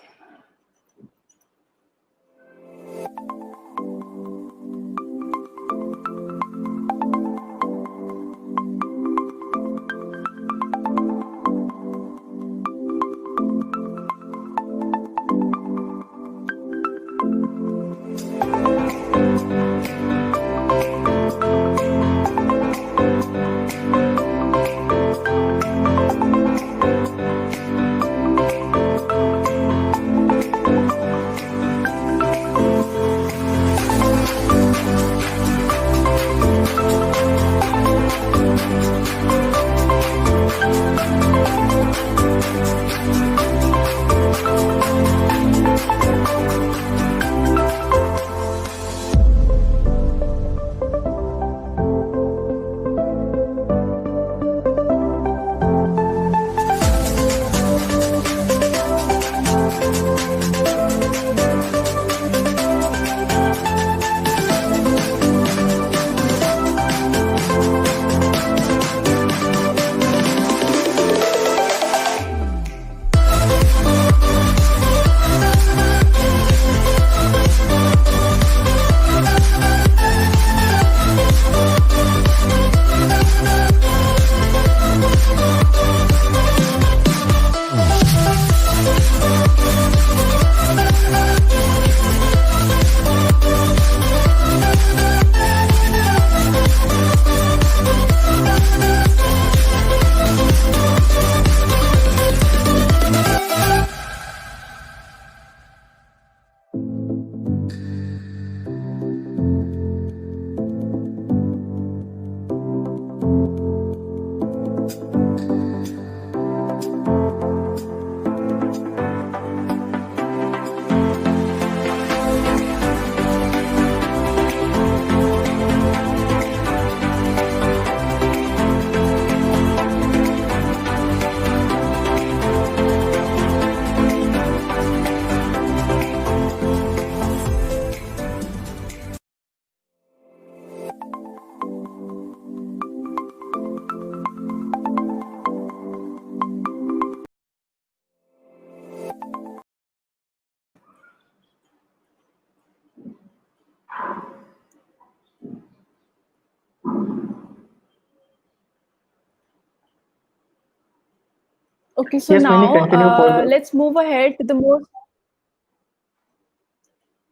Okay, so Yes, Mini, now continue for the. let's move ahead to the most.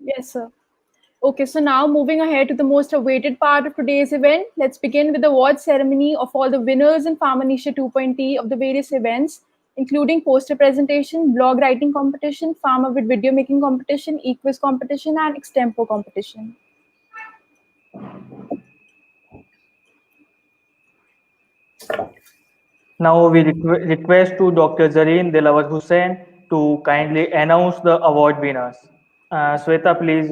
Yes, sir. Okay, so now moving ahead to the most awaited part of today's event, let's begin with the award ceremony of all the winners in Pharmanecia 2.E of the various events, including poster presentation, blog writing competition, Pharma with video making competition, e-quiz competition, and Extempo competition. Now we request to Dr. Zareen Dilawar Hussain to kindly announce the award winners. Sweta, please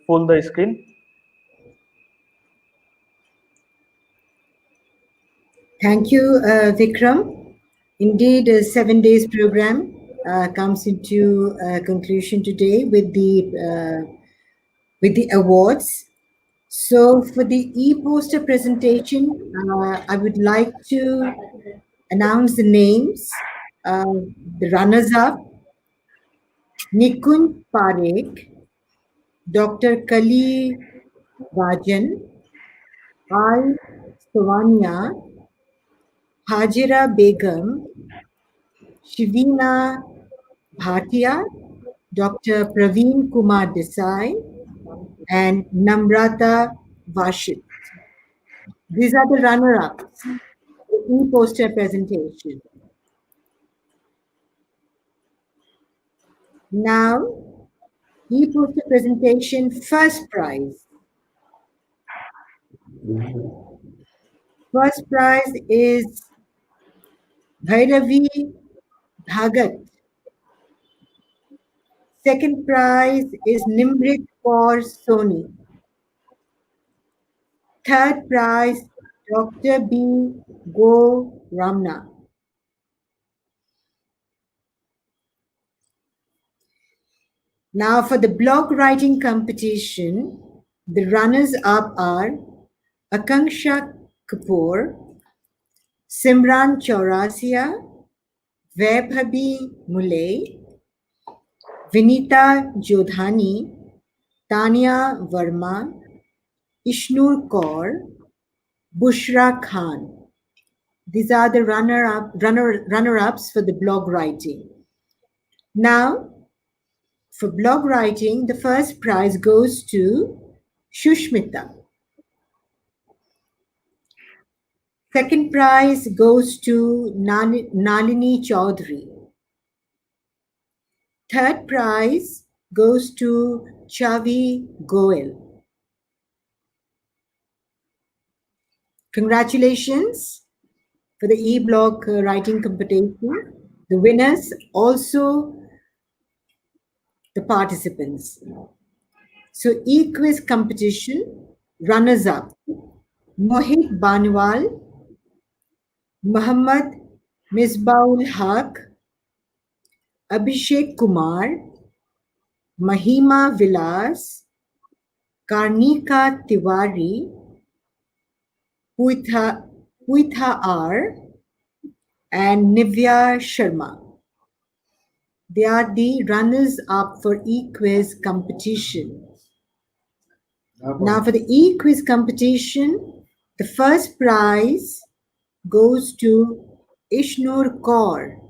full the screen. Thank you, Vikram. Indeed, a 7 days program comes into conclusion today with the awards. So for the e-poster presentation, I would like to announce the names. The runners-up, Nikunj Parekh, Dr. Kali Vajan, I. Savanya, Hajira Begum, Shivina Bhatia, Dr. Praveen Kumar Desai, and Namrata Vashit. These are the runner-ups, the e-poster presentation. Now, e-poster presentation first prize. First prize is Bhairavi Bhagat. Second prize is Nimrit Kaur Soni. Third prize, Dr. B. Go Ramna. Now for the blog writing competition, The runners up are Akanksha Kapoor, Simran Chaurasia, Vaibhavi Muley, Vinita Jodhani, Tanya Verma, Ishnur Kaur, Bushra Khan. These are the runner-ups for the blog writing. Now, for blog writing, the first prize goes to Shushmita. Second prize goes to Nalini Chaudhary. Third prize goes to Chavi Goel. Congratulations for the e-blog writing competition. The winners, also the participants. So e-quiz competition, runners-up, Mohit Banwal, Muhammad Misbaul Haq, Abhishek Kumar, Mahima Vilas, Karnika Tiwari, Puitha R, and Nivya Sharma. They are the runners-up for e-quiz competition. Now for the e-quiz competition, the first prize goes to Ishnur Kaur.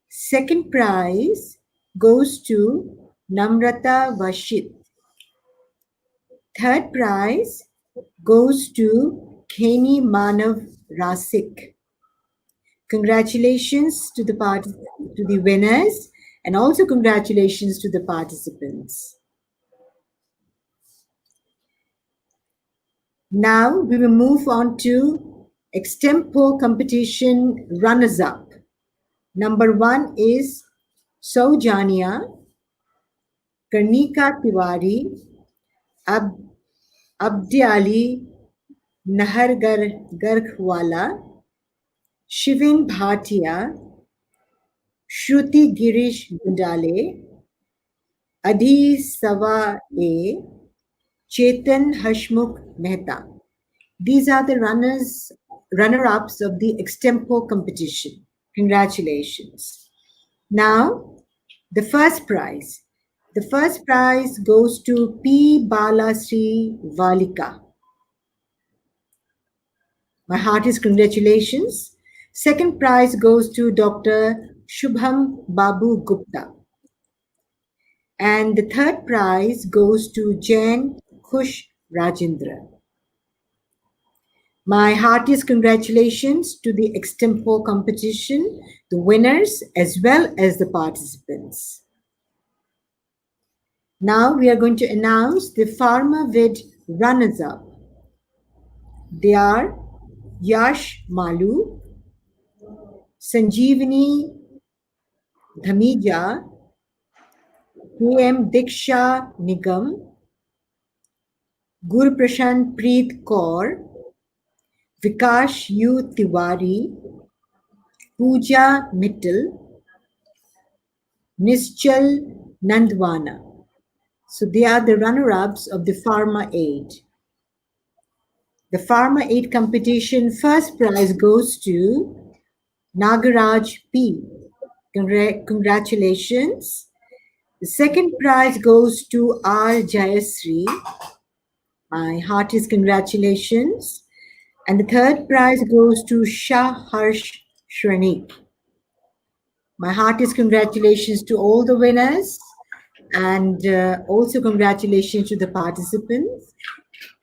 Second prize goes to Namrata Vashit. Third prize goes to Kheni Manav Rasik. Congratulations to the winners, and also congratulations to the participants. Now we will move on to Extempo Competition runners-up. Number 1 is Saujanya, Karnika Tiwari, Abdi Ali Nahargarhwala, Shivin Bhatia, Shruti Girish Gundale, Adi Sawa A, Chetan Hashmukh Mehta. These are the runner-ups of the Extempo competition. Congratulations. Now, the first prize. The first prize goes to P. Balasri Valika. My heartiest congratulations. Second prize goes to Dr. Shubham Babu Gupta. And the third prize goes to Jain Khush Rajendra. My heartiest congratulations to the Extempo competition, the winners, as well as the participants. Now we are going to announce the PharmaVid runners-up. They are Yash Malu, Sanjeevani Dhamija, K.M. Diksha Nigam, Gurprashant Preet Kaur, Vikash U. Tiwari, Pooja Mittal, Nischal Nandwana. So they are the runner-ups of the Pharma 8. The Pharma 8 competition first prize goes to Nagaraj P. Congratulations. The second prize goes to R. Jayasri. My heartiest congratulations. And the third prize goes to Shah Harsh Shranik. My heartiest congratulations to all the winners, and also congratulations to the participants.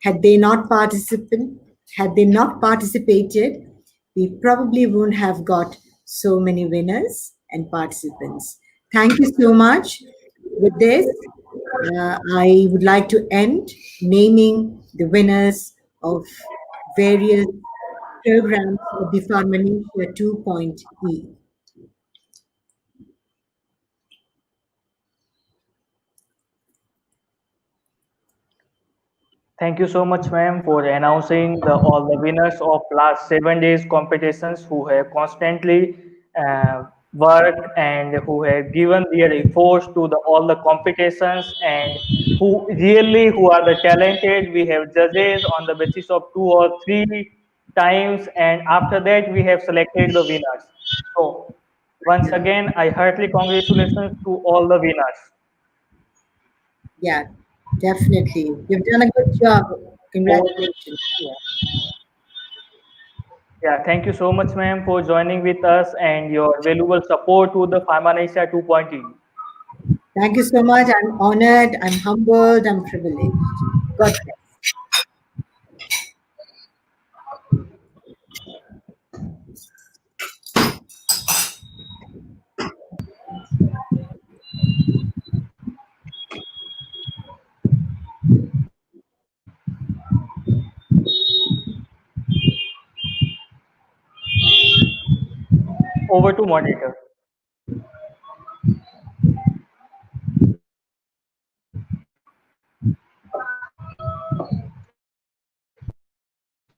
Had they not participated, we probably wouldn't have got so many winners and participants. Thank you so much. With this, I would like to end naming the winners of various programs of the Pharmanecia 2.E. Thank you so much, ma'am, for announcing all the winners of last 7 days competitions who have constantly work and who have given their efforts to all the competitions, and who are the talented. We have judges on the basis of 2 or 3 times, and after that we have selected the winners. So once again, I heartily congratulations to all the winners. Yeah, definitely. You've done a good job. Oh, Congratulations. yeah. Yeah, thank you so much, ma'am, for joining with us and your valuable support to the Pharmanecia 2.E. Thank you so much. I'm honored, I'm humbled, I'm privileged. God bless. Over to moderator.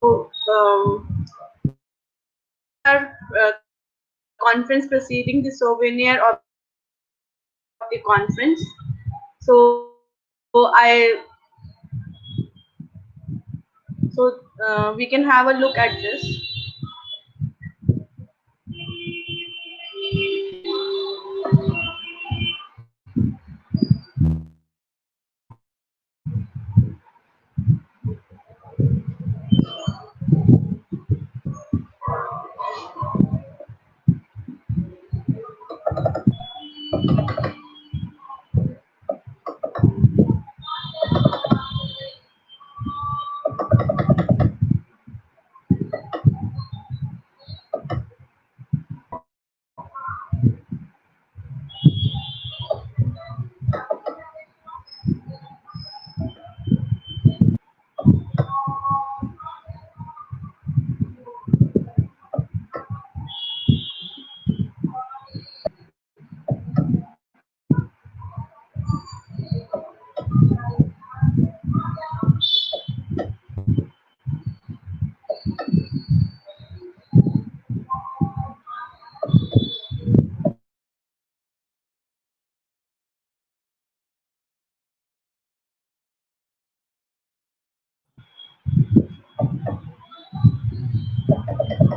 So, conference preceding the souvenir of the conference. So we can have a look at this.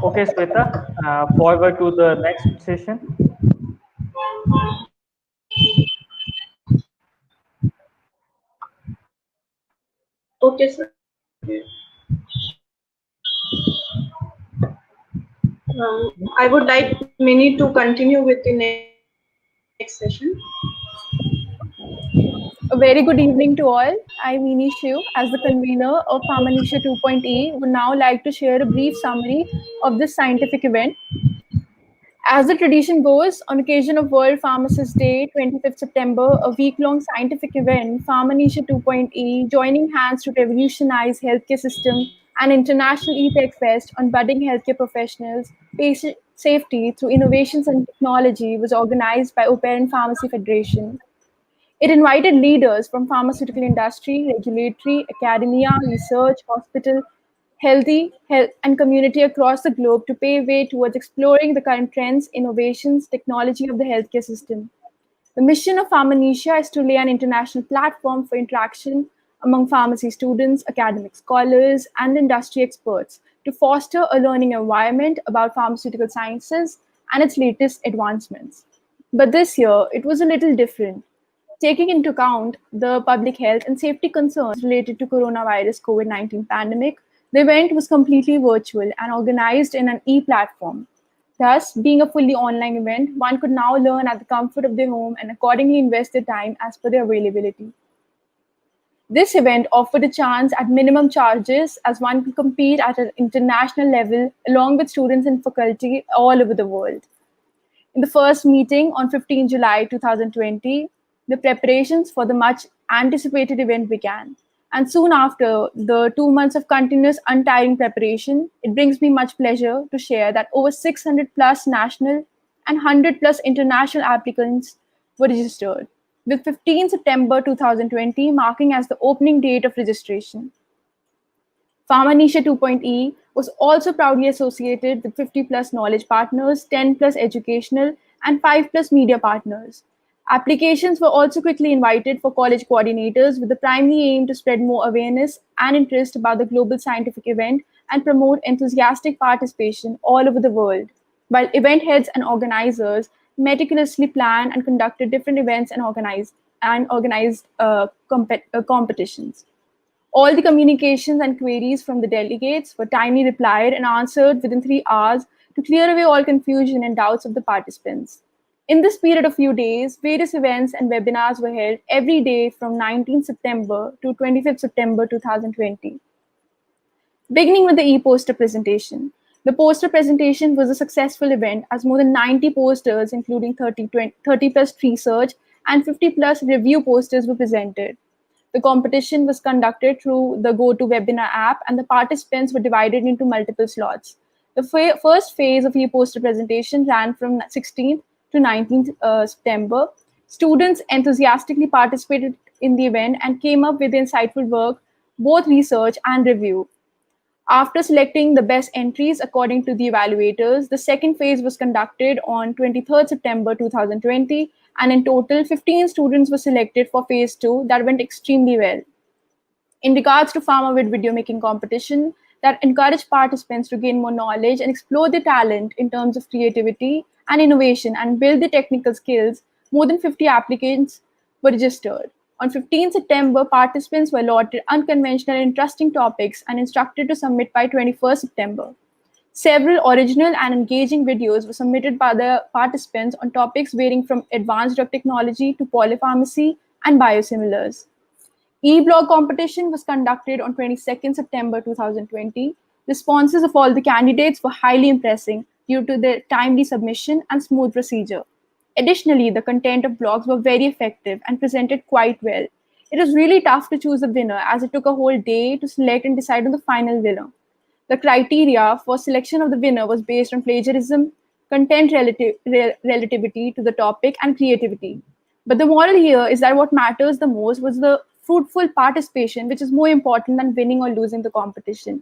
Okay, Sweta, forward to the next session. Okay, sir. I would like Minnie to continue with the next session. A very good evening to all. I'm Meeni Shiv. As the convener of Pharmanecia 2.E, would now like to share a brief summary of this scientific event. As the tradition goes, on occasion of World Pharmacists Day, 25th September, a week-long scientific event, Pharmanecia 2.E, joining hands to revolutionize healthcare system, an international e-tech fest on budding healthcare professionals, patient safety through innovations and technology, was organized by Open Pharmacy Federation. It invited leaders from pharmaceutical industry, regulatory, academia, research, hospital, health and community across the globe to pave way towards exploring the current trends, innovations, technology of the healthcare system. The mission of Pharmanecia is to lay an international platform for interaction among pharmacy students, academic scholars, and industry experts to foster a learning environment about pharmaceutical sciences and its latest advancements. But this year, it was a little different. Taking into account the public health and safety concerns related to coronavirus COVID-19 pandemic, the event was completely virtual and organized in an e-platform. Thus, being a fully online event, one could now learn at the comfort of their home and accordingly invest their time as per their availability. This event offered a chance at minimum charges as one could compete at an international level along with students and faculty all over the world. In the first meeting on 15 July 2020, the preparations for the much anticipated event began. And soon after the 2 months of continuous untiring preparation, it brings me much pleasure to share that over 600 plus national and 100 plus international applicants were registered, with 15 September 2020 marking as the opening date of registration. Pharmanecia 2.E was also proudly associated with 50 plus knowledge partners, 10 plus educational and 5 plus media partners. Applications were also quickly invited for college coordinators with the primary aim to spread more awareness and interest about the global scientific event and promote enthusiastic participation all over the world. While event heads and organizers meticulously planned and conducted different events and organized competitions. All the communications and queries from the delegates were timely replied and answered within 3 hours to clear away all confusion and doubts of the participants. In this period of few days, various events and webinars were held every day from 19 September to 25 September 2020. Beginning with the e-poster presentation. The poster presentation was a successful event as more than 90 posters, including 30 plus research and 50 plus review posters were presented. The competition was conducted through the GoToWebinar app, and the participants were divided into multiple slots. The first phase of e-poster presentation ran from 16th to 19th September. Students enthusiastically participated in the event and came up with insightful work, both research and review. After selecting the best entries according to the evaluators, the second phase was conducted on 23rd September 2020, and in total, 15 students were selected for phase 2 that went extremely well. In regards to PharmaVid video making competition, that encouraged participants to gain more knowledge and explore their talent in terms of creativity and innovation and build their technical skills, more than 50 applicants were registered. On 15 September, participants were allotted unconventional and interesting topics and instructed to submit by 21st September. Several original and engaging videos were submitted by the participants on topics varying from advanced drug technology to polypharmacy and biosimilars. E-blog competition was conducted on 22nd September 2020. Responses of all the candidates were highly impressive due to their timely submission and smooth procedure. Additionally, the content of blogs were very effective and presented quite well. It was really tough to choose a winner as it took a whole day to select and decide on the final winner. The criteria for selection of the winner was based on plagiarism, relativity to the topic, and creativity. But the moral here is that what matters the most was the fruitful participation, which is more important than winning or losing the competition.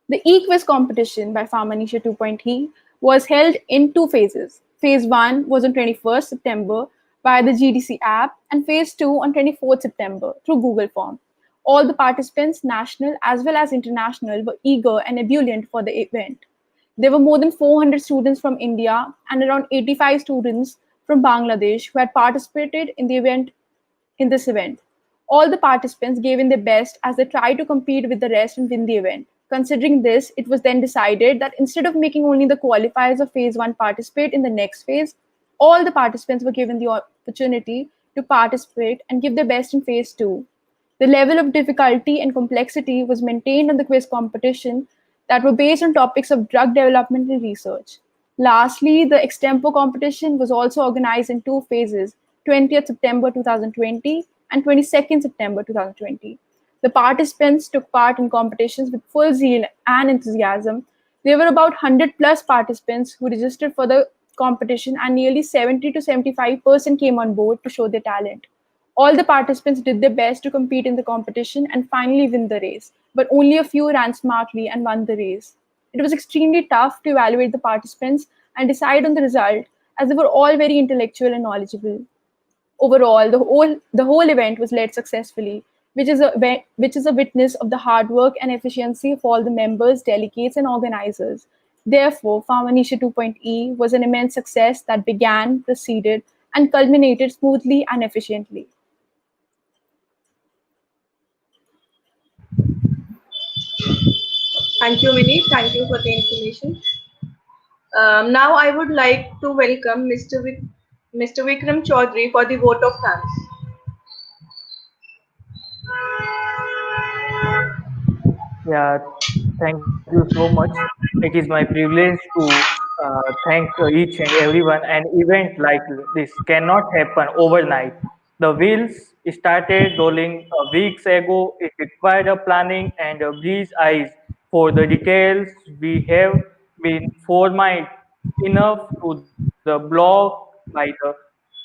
The e-quiz competition by Pharmanecia 2.E was held in two phases. Phase 1 was on 21st September via the GDC app, and Phase 2 on 24th September through Google Form. All the participants, national as well as international, were eager and ebullient for the event. There were more than 400 students from India and around 85 students from Bangladesh who had participated in this event. All the participants gave in their best as they tried to compete with the rest and win the event. Considering this, it was then decided that instead of making only the qualifiers of phase 1 participate in the next phase, all the participants were given the opportunity to participate and give their best in phase 2. The level of difficulty and complexity was maintained on the quiz competition that were based on topics of drug development and research. Lastly, the Extempo competition was also organized in two phases, 20th September 2020 and 22nd September 2020. The participants took part in competitions with full zeal and enthusiasm. There were about 100 plus participants who registered for the competition, and nearly 70 to 75% came on board to show their talent. All the participants did their best to compete in the competition and finally win the race, but only a few ran smartly and won the race. It was extremely tough to evaluate the participants and decide on the result, as they were all very intellectual and knowledgeable. Overall, the whole event was led successfully, which is a witness of the hard work and efficiency of all the members, delegates, and organizers. Therefore, Pharmanecia 2.E was an immense success that began, proceeded, and culminated smoothly and efficiently. Thank you, Vinny. Thank you for the information. Now I would like to welcome Mr. Vikram Chaudhary for the vote of thanks. Yeah, thank you so much. It is my privilege to thank each and everyone. An event like this cannot happen overnight. The wheels started rolling weeks ago. It required a planning and a breeze eyes for the details. We have been formed enough to the blog by the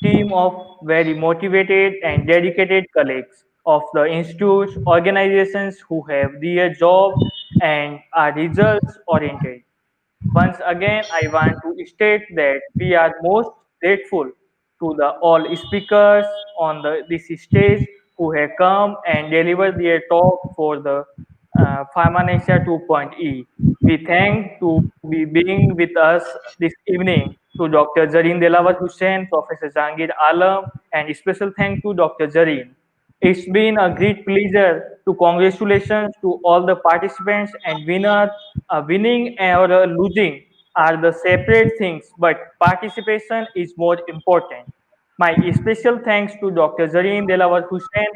team of very motivated and dedicated colleagues of the institutes, organizations who have their job and are results oriented. Once again, I want to state that we are most grateful to the all speakers on this stage who have come and delivered their talk for the Pharmanecia 2.E. We thank to be being with us this evening to Dr. Zareen Delawar Hussain, Professor Jahangir Alam, and special thank to Dr. Zareen. It's been a great pleasure to congratulations to all the participants and winner. Winning or losing are the separate things, but participation is more important. My special thanks to Dr. Zareen Delawar Hussain,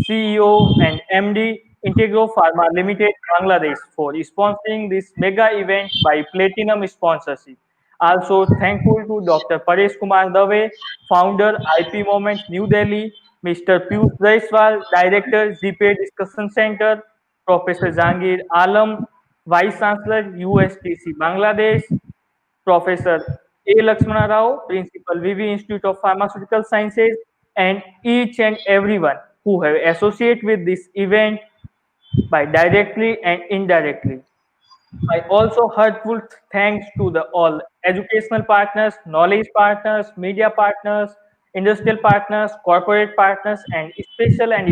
CEO and MD, Integro Pharma Limited, Bangladesh, for sponsoring this mega event by Platinum Sponsorship. Also thankful to Dr. Paresh Kumar Dave, founder IP Moments New Delhi, Mr. Piyush Jaiswal, Director GPA Discussion Center, Professor Jahangir Alam, Vice Chancellor USTC Bangladesh, Professor A. Lakshmana Rao, Principal VV Institute of Pharmaceutical Sciences, and each and everyone who have associated with this event by directly and indirectly. I also heartful thanks to the all educational partners, knowledge partners, media partners, industrial partners, corporate partners, and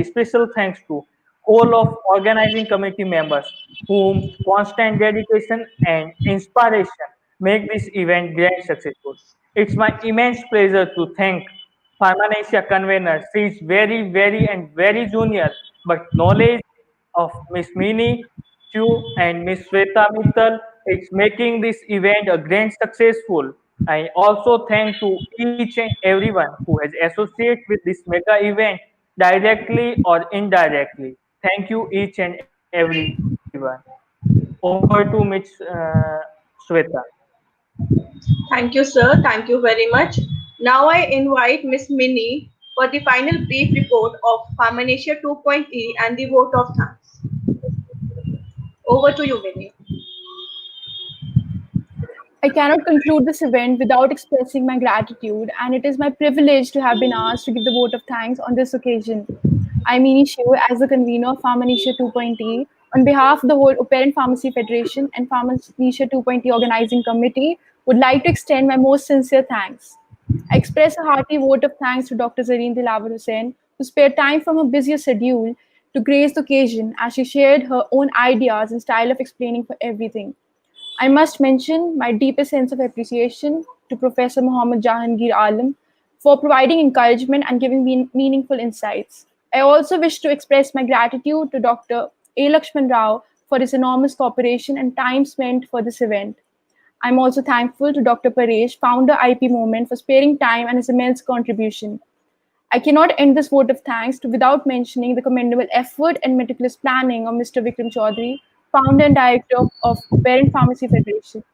special thanks to all of organizing committee members whom constant dedication and inspiration make this event grand successful. It's my immense pleasure to thank Pharmanecia convener. She is very and very junior, but knowledge of Miss Mini Chu and Miss Sweta Mittal. It's making this event a grand successful. I also thank to each and everyone who has associated with this mega event directly or indirectly. Thank you each and everyone. Over to Ms. Sweta. Thank you, sir. Thank you very much. Now I invite Miss Minnie for the final brief report of Pharmanecia 2.E and the vote of thanks. Over to you, Minnie. I cannot conclude this event without expressing my gratitude, and it is my privilege to have been asked to give the vote of thanks on this occasion. I, Meeni Shiv, as the convener of Pharmanecia 2.E, on behalf of the whole Operant Pharmacy Federation and Pharmanecia 2.E Organizing Committee, would like to extend my most sincere thanks. I express a hearty vote of thanks to Dr. Zareen Dilawar Hussain, who spared time from her busier schedule to grace the occasion as she shared her own ideas and style of explaining for everything. I must mention my deepest sense of appreciation to Professor Muhammad Jahangir Alam for providing encouragement and giving me meaningful insights. I also wish to express my gratitude to Dr. A. Lakshman Rao for his enormous cooperation and time spent for this event. I'm also thankful to Dr. Paresh, founder IP Moment, for sparing time and his immense contribution. I cannot end this vote of thanks without mentioning the commendable effort and meticulous planning of Mr. Vikram Chaudhary, founder and director of Parent Pharmacy Federation.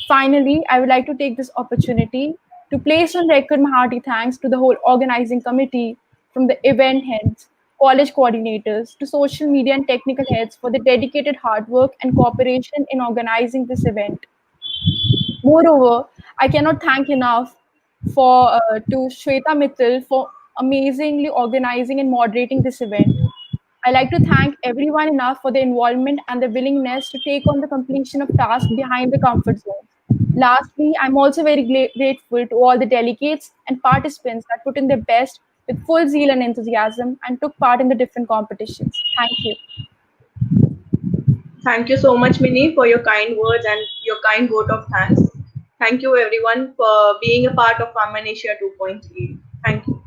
Finally, I would like to take this opportunity to place on record my hearty thanks to the whole organizing committee, from the event heads, college coordinators, to social media and technical heads for their dedicated hard work and cooperation in organizing this event. Moreover, I cannot thank enough for to Shweta Mittal for amazingly organizing and moderating this event. I like to thank everyone enough for their involvement and their willingness to take on the completion of tasks behind the comfort zone. Lastly, I'm also very grateful to all the delegates and participants that put in their best with full zeal and enthusiasm and took part in the different competitions. Thank you. Thank you so much, Minnie, for your kind words and your kind vote of thanks. Thank you, everyone, for being a part of Pharmanecia 2.E. Thank you.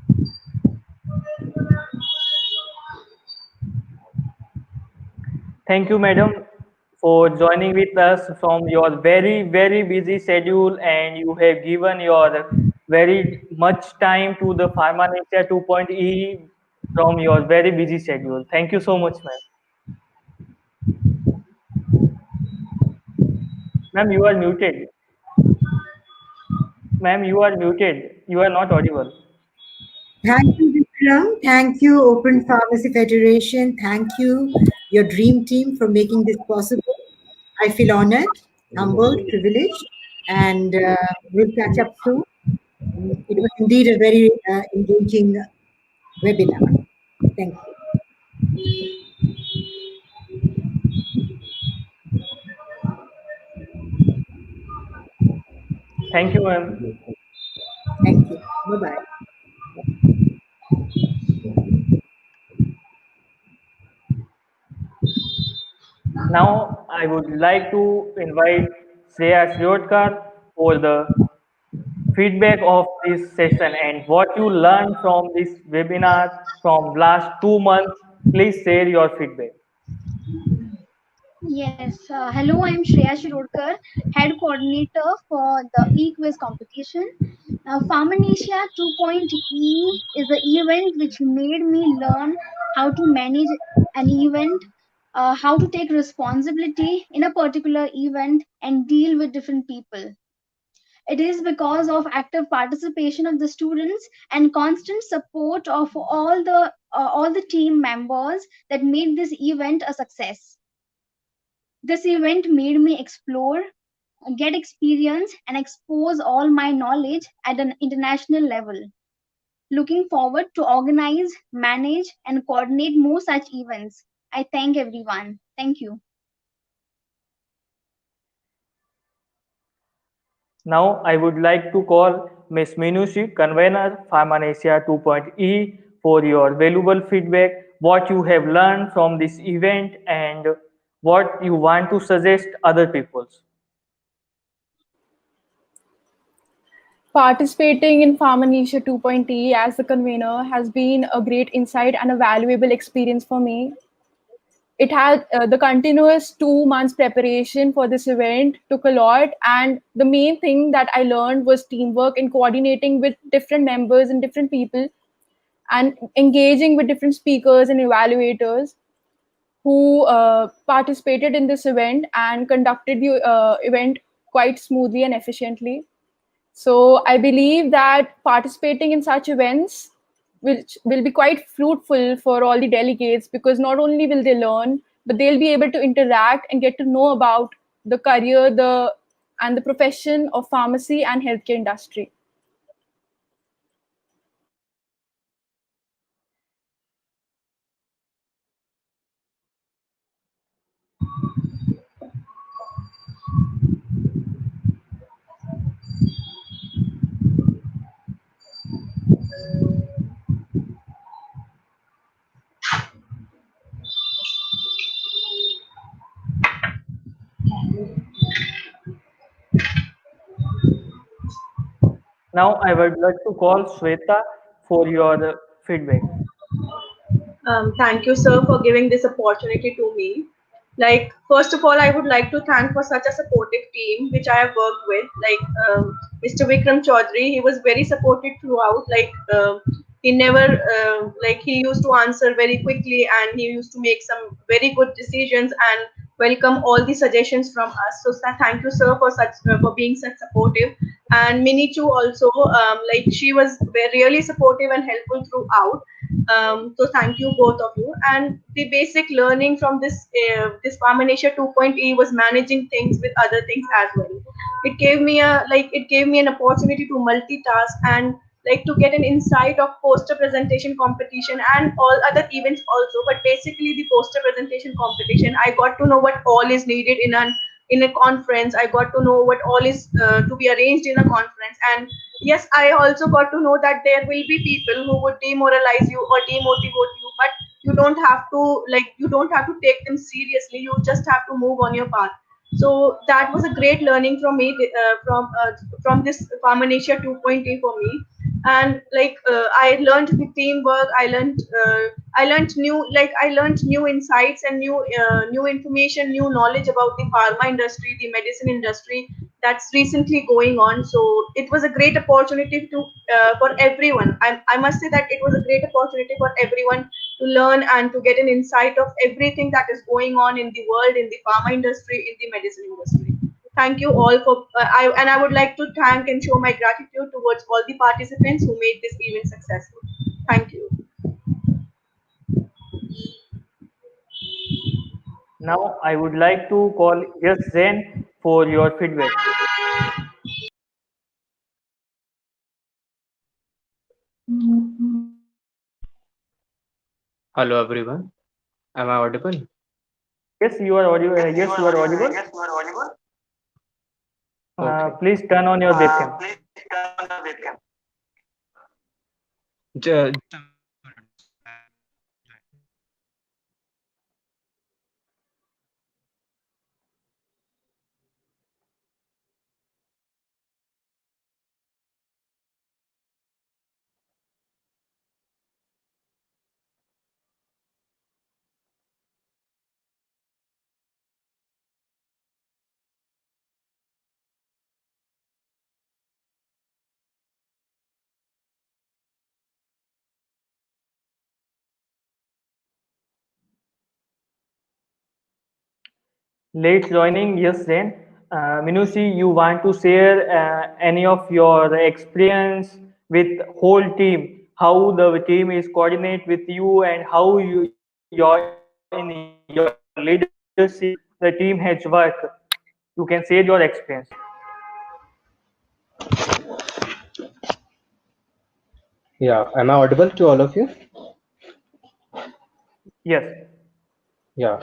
Thank you, madam, for joining with us from your very busy schedule, and you have given your very much time to the Pharmanecia 2.E from your very busy schedule. Thank you so much, ma'am. Ma'am, you are muted. Ma'am, you are muted. You are not audible. Thank you, Vikram. Thank you, Open Pharmacy Federation. Thank you, your dream team, for making this possible. I feel honored, humbled, privileged, and we'll catch up soon. It was indeed a very engaging webinar. Thank you. Thank you, ma'am. Thank you. Bye bye. Now, I would like to invite Shreya Shirodkar for the feedback of this session and what you learned from this webinar from last 2 months. Please share your feedback. Yes, hello, I'm Shreya Shirodkar, head coordinator for the e-quiz competition. Pharmanecia 2.E is the event which made me learn how to manage an event, how to take responsibility in a particular event, and deal with different people. It is because of active participation of the students and constant support of all the team members that made this event a success. This event made me explore, get experience, and expose all my knowledge at an international level. Looking forward to organize, manage, and coordinate more such events. I thank everyone. Thank you. Now, I would like to call Ms. Minushi, convener Pharmanecia 2.E, for your valuable feedback, what you have learned from this event, and what you want to suggest other peoples. Participating in Pharmanecia 2.E as the convener has been a great insight and a valuable experience for me. It had the continuous 2 months preparation for this event took a lot, and the main thing that I learned was teamwork and coordinating with different members and different people and engaging with different speakers and evaluators who participated in this event and conducted the event quite smoothly and efficiently. So I believe that participating in such events which will be quite fruitful for all the delegates, because not only will they learn, but they'll be able to interact and get to know about the career, the and the profession of pharmacy and healthcare industry. Now, I would like to call Shweta for your feedback. Thank you, sir, for giving this opportunity to me. Like, first of all, I would like to thank for such a supportive team which I have worked with. Like Mr. Vikram Chaudhary, he was very supportive throughout. Like he never like he used to answer very quickly, and he used to make some very good decisions and welcome all the suggestions from us. So thank you, sir, for such for being such supportive. And Mini Chu also, like she was really supportive and helpful throughout. So thank you both of you. And the basic learning from this Pharmanecia 2.E was managing things with other things as well. It gave me an opportunity to multitask and like to get an insight of poster presentation competition and all other events also. But basically the poster presentation competition, I got to know what all is needed in a conference. I got to know what all is to be arranged in a conference. And yes, I also got to know that there will be people who would demoralize you or demotivate you, but you don't have to take them seriously. You just have to move on your path. So that was a great learning from me, from this Pharmanecia 2.0 for me. And I learned the teamwork. I learned new insights and new information, new knowledge about the pharma industry, the medicine industry that's recently going on. So it was a great opportunity to for everyone. I must say that it was a great opportunity for everyone to learn and to get an insight of everything that is going on in the world, in the pharma industry, in the medicine industry. Thank you all for I would like to thank and show my gratitude towards all the participants who made this event successful. Thank you. Now, I would like to call Yes Zen for your feedback. Hello everyone. Am I audible? Yes, you are audible. Yes, you are audible. Okay. Please turn on your webcam. Ju- Late joining, yes, then. Minushi, you want to share any of your experience with whole team, how the team is coordinate with you, and how in your leadership the team has worked. You can share your experience. Yeah, am I audible to all of you? Yes. Yeah.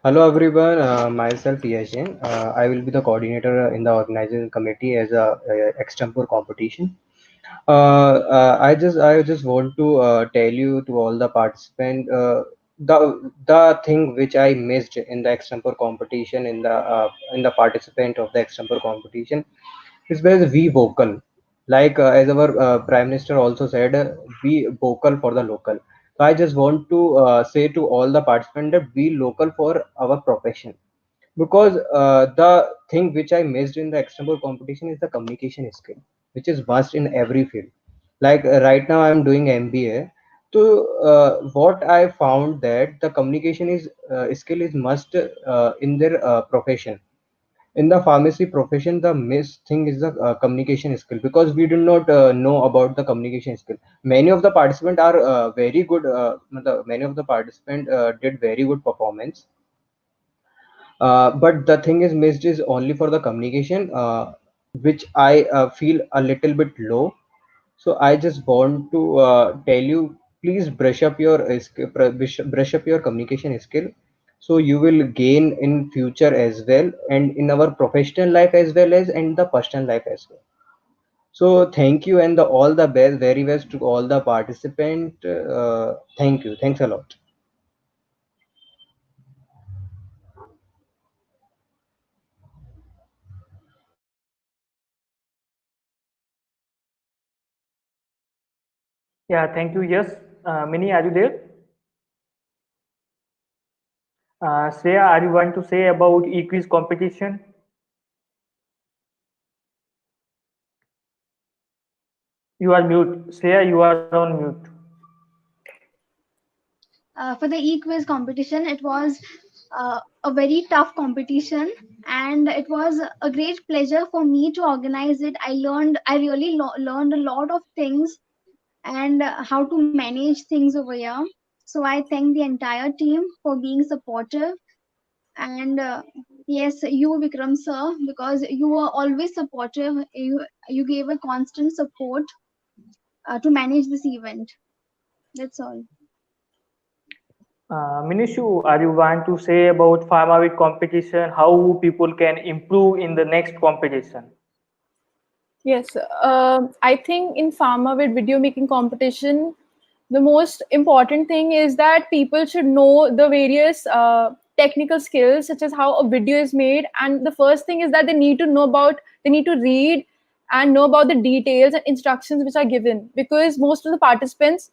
Hello everyone. Myself Yashin. I will be the coordinator in the organizing committee as a extempore competition. I just want to tell you to all the participant the thing which I missed in the extempore competition in the participant of the extempore competition is where we vocal, like as our prime minister also said, be vocal for the local. So I just want to say to all the participants that be local for our profession, because the thing which I missed in the external competition is the communication skill, which is must in every field. Like right now I'm doing MBA. So what I found that the communication is skill is must in their profession. In the pharmacy profession, the miss thing is the communication skill, because we do not know about the communication skill. Many of the participants are very good, many of the participants did very good performance, but the thing is missed is only for the communication, which I feel a little bit low. So I just want to tell you, please brush up your brush up your communication skill, so you will gain in future as well, and in our professional life as well as in the personal life as well. So thank you, and all the best, very best to all the participant. Thank you, thanks a lot. Yeah, thank you. Yes. Mini, are you there? Shreya, are you want to say about e-quiz competition? You are mute. Shreya, you are on mute. For the e-quiz competition, it was a very tough competition, and it was a great pleasure for me to organize it. I really learned a lot of things, and how to manage things over here. So I thank the entire team for being supportive, and yes, you, Vikram sir, because you were always supportive. You gave a constant support to manage this event. That's all. Minishu, are you want to say about pharma with competition, how people can improve in the next competition? Yes, I think in pharma with video making competition, the most important thing is that people should know the various technical skills, such as how a video is made. And the first thing is that they need to read and know about the details and instructions which are given, because most of the participants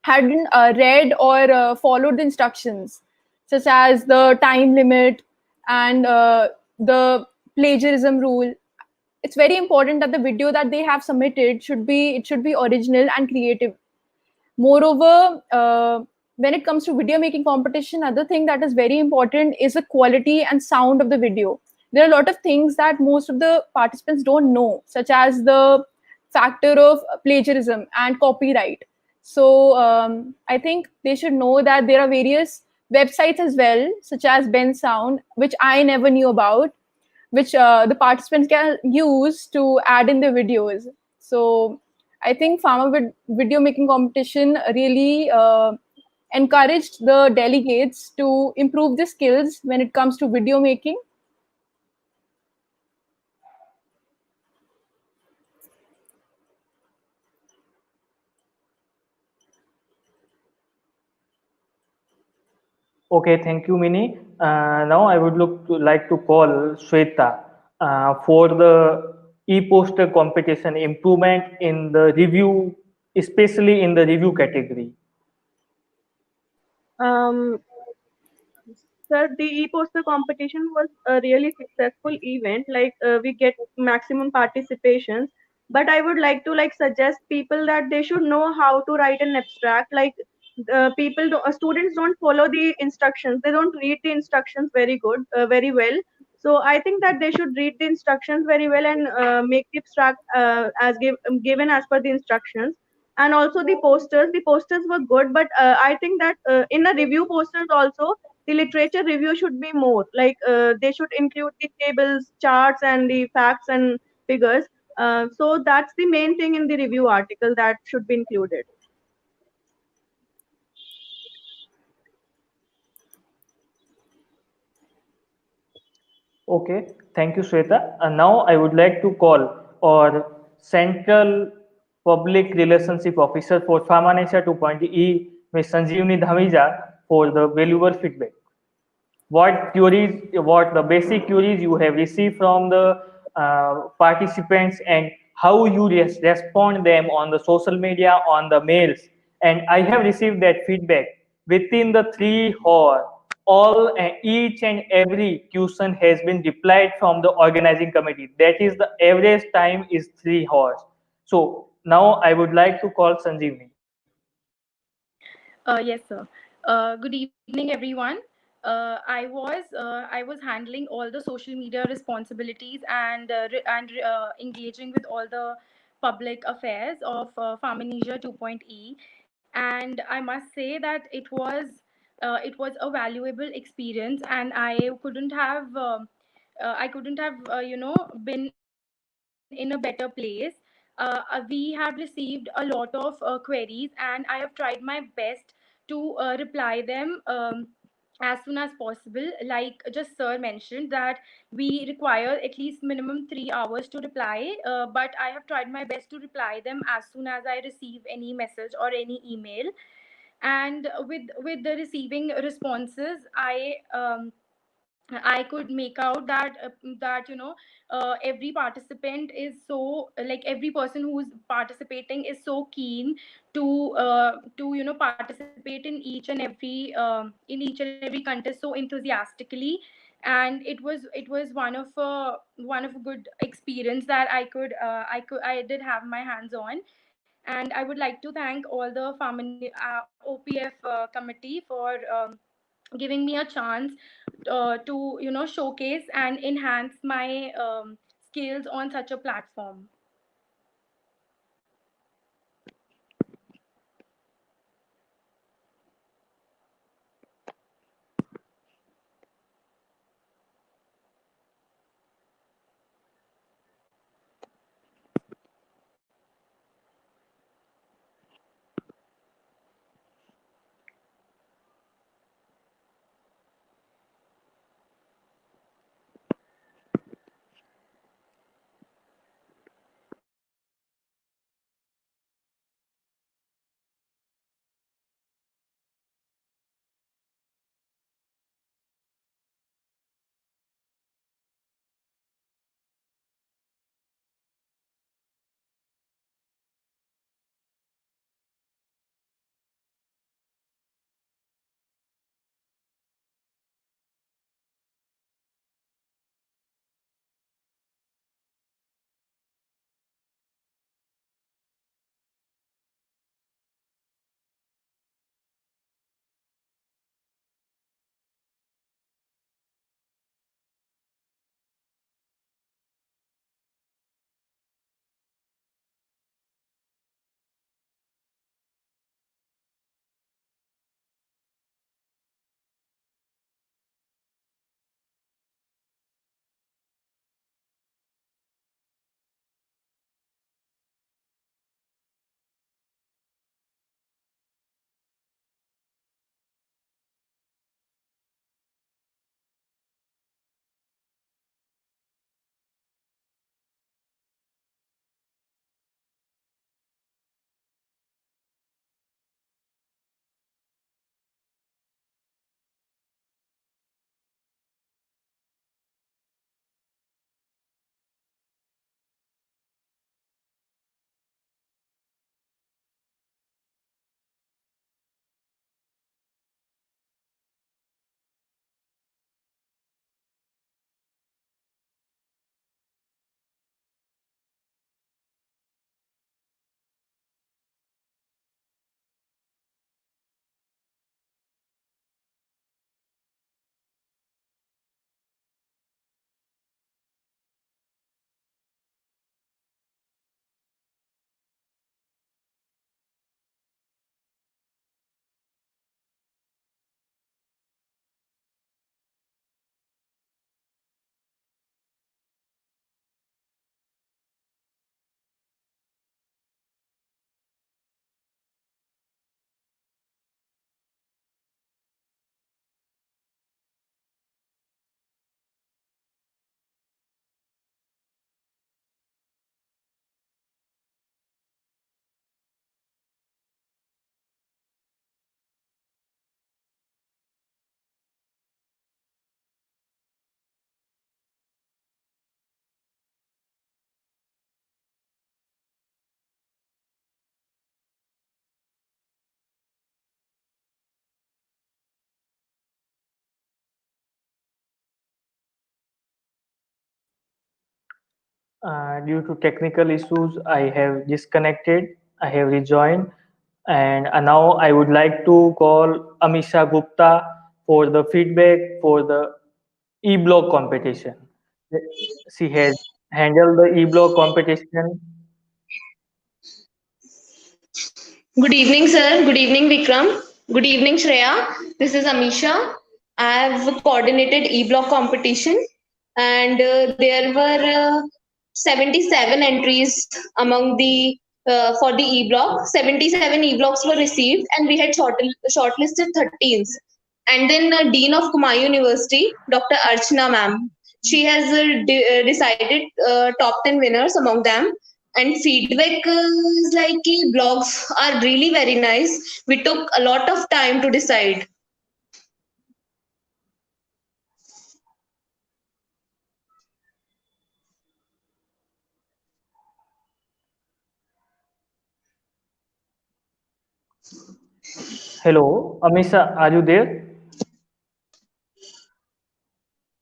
hadn't read or followed the instructions, such as the time limit and the plagiarism rule. It's very important that the video that they have submitted should be original and creative. Moreover, when it comes to video making competition, other thing that is very important is the quality and sound of the video. There are a lot of things that most of the participants don't know, such as the factor of plagiarism and copyright. So I think they should know that there are various websites as well, such as Ben Sound, which I never knew about, which the participants can use to add in their videos. So I think video making competition really encouraged the delegates to improve the skills when it comes to video making. Okay, thank you, Mini. Now I would like to call Shweta for the e-poster competition improvement in the review, especially in the review category. Um, Sir, the e-poster competition was a really successful event. Like we get maximum participations, but I would like to like suggest people that they should know how to write an abstract. Like students don't follow the instructions. They don't read the instructions very well. So I think that they should read the instructions very well and make the abstract given as per the instructions. And also the posters were good, but I think that in a review posters also the literature review should be more like they should include the tables, charts, and the facts and figures. So that's the main thing in the review article that should be included. Okay, thank you, Shweta. And now I would like to call our Central Public Relationship Officer for Pharmanecia 2.E, Ms. Sanjeevani Dhamija, for the valuable feedback. What the basic queries you have received from the participants, and how you respond them on the social media, on the mails. And I have received that feedback within the 3 hours. All and each and every question has been replied from the organizing committee. That is the average time is 3 hours. So now I would like to call Sanjeevni. Yes, sir. Good evening, everyone. I was handling all the social media responsibilities and engaging with all the public affairs of Pharmanesia 2.E, and I must say that it was a valuable experience, and I couldn't have been in a better place. We have received a lot of queries, and I have tried my best to reply them as soon as possible. Like just sir mentioned that we require at least minimum 3 hours to reply, but I have tried my best to reply them as soon as I receive any message or any email. And with the receiving responses, I could make out that every participant is so, like, every person who's participating is so keen to participate in each and every contest so enthusiastically. And it was one of a good experience that I did have my hands on. And I would like to thank all the OPF committee for giving me a chance to showcase and enhance my skills on such a platform. Due to technical issues, I have disconnected. I have rejoined, and now I would like to call Amisha Gupta for the feedback for the e-blog competition. She has handled the e-blog competition. Good evening, sir. Good evening, Vikram. Good evening, Shreya. This is Amisha. I have coordinated e-block competition, and there were 77 entries among the for the e-block. 77 e-blocks were received, and we had shortlisted 13s. And then Dean of Kumayu University, Dr. Archana ma'am, she has decided top 10 winners among them, and feedback is like blogs are really very nice. We took a lot of time to decide. Hello, Amisha, are you there?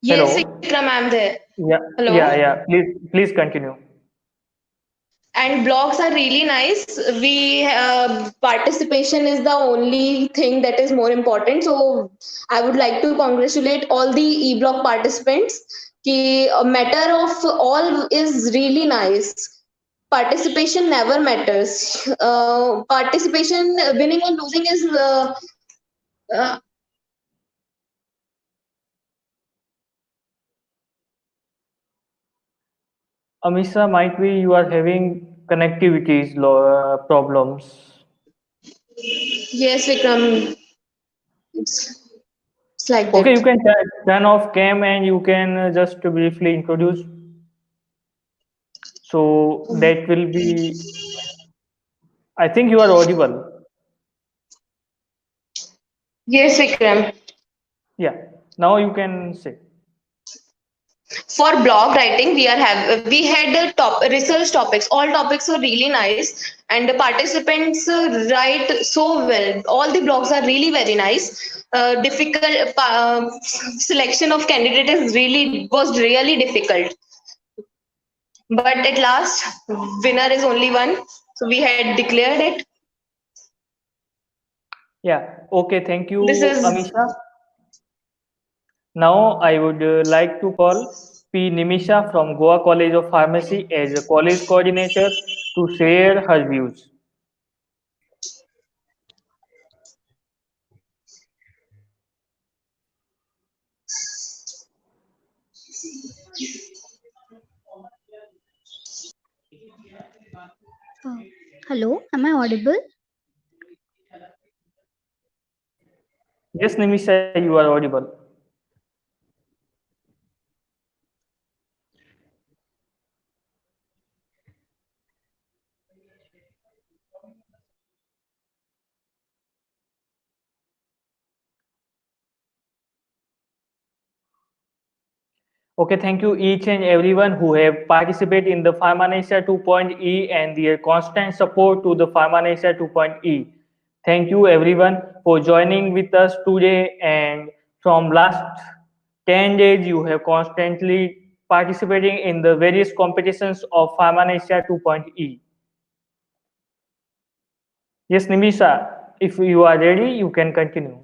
Yes, Hello. Vikram, I'm there. Yeah, Hello. yeah. Please continue. And blogs are really nice. We participation is the only thing that is more important, so I would like to congratulate all the e-blog participants. The matter of all is really nice. Participation never matters. Participation, winning or losing is uh, Amisha, might be you are having connectivities problems. yes, Vikram. It's like Okay, you that. can turn off cam and you can just briefly introduce. So that will be. I think you are audible. Yes, Vikram. Yeah. Now you can say. For blog writing, we had top research topics. All topics were really nice, and the participants write so well. All the blogs are really very nice. Difficult selection of candidate is really difficult, but at last winner is only one, so we had declared it. Yeah. Okay. Thank This you, is Amisha. Now I would like to call P. Nimisha from Goa College of Pharmacy as a college coordinator to share her views. Uh, Hello, am I audible? Yes, Nimisha, you are audible. Okay, thank you each and everyone who have participated in the Pharmanecia 2.E and their constant support to the Pharmanecia 2.E. Thank you everyone for joining with us today, and from last 10 days you have constantly participating in the various competitions of Pharmanecia 2.E. Yes, Nimisha, if you are ready, you can continue.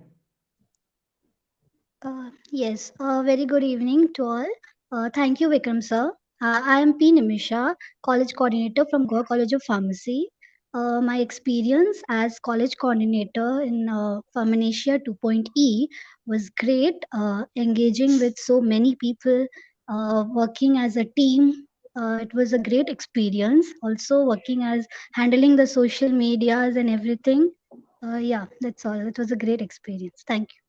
Yes, very good evening to all. Thank you, Vikram sir. I am P. Nimisha, college coordinator from Goa College of Pharmacy. My experience as college coordinator in Pharmanecia 2.E was great, engaging with so many people, working as a team. It was a great experience. Also, working as handling the social medias and everything. Yeah, that's all. It was a great experience. Thank you.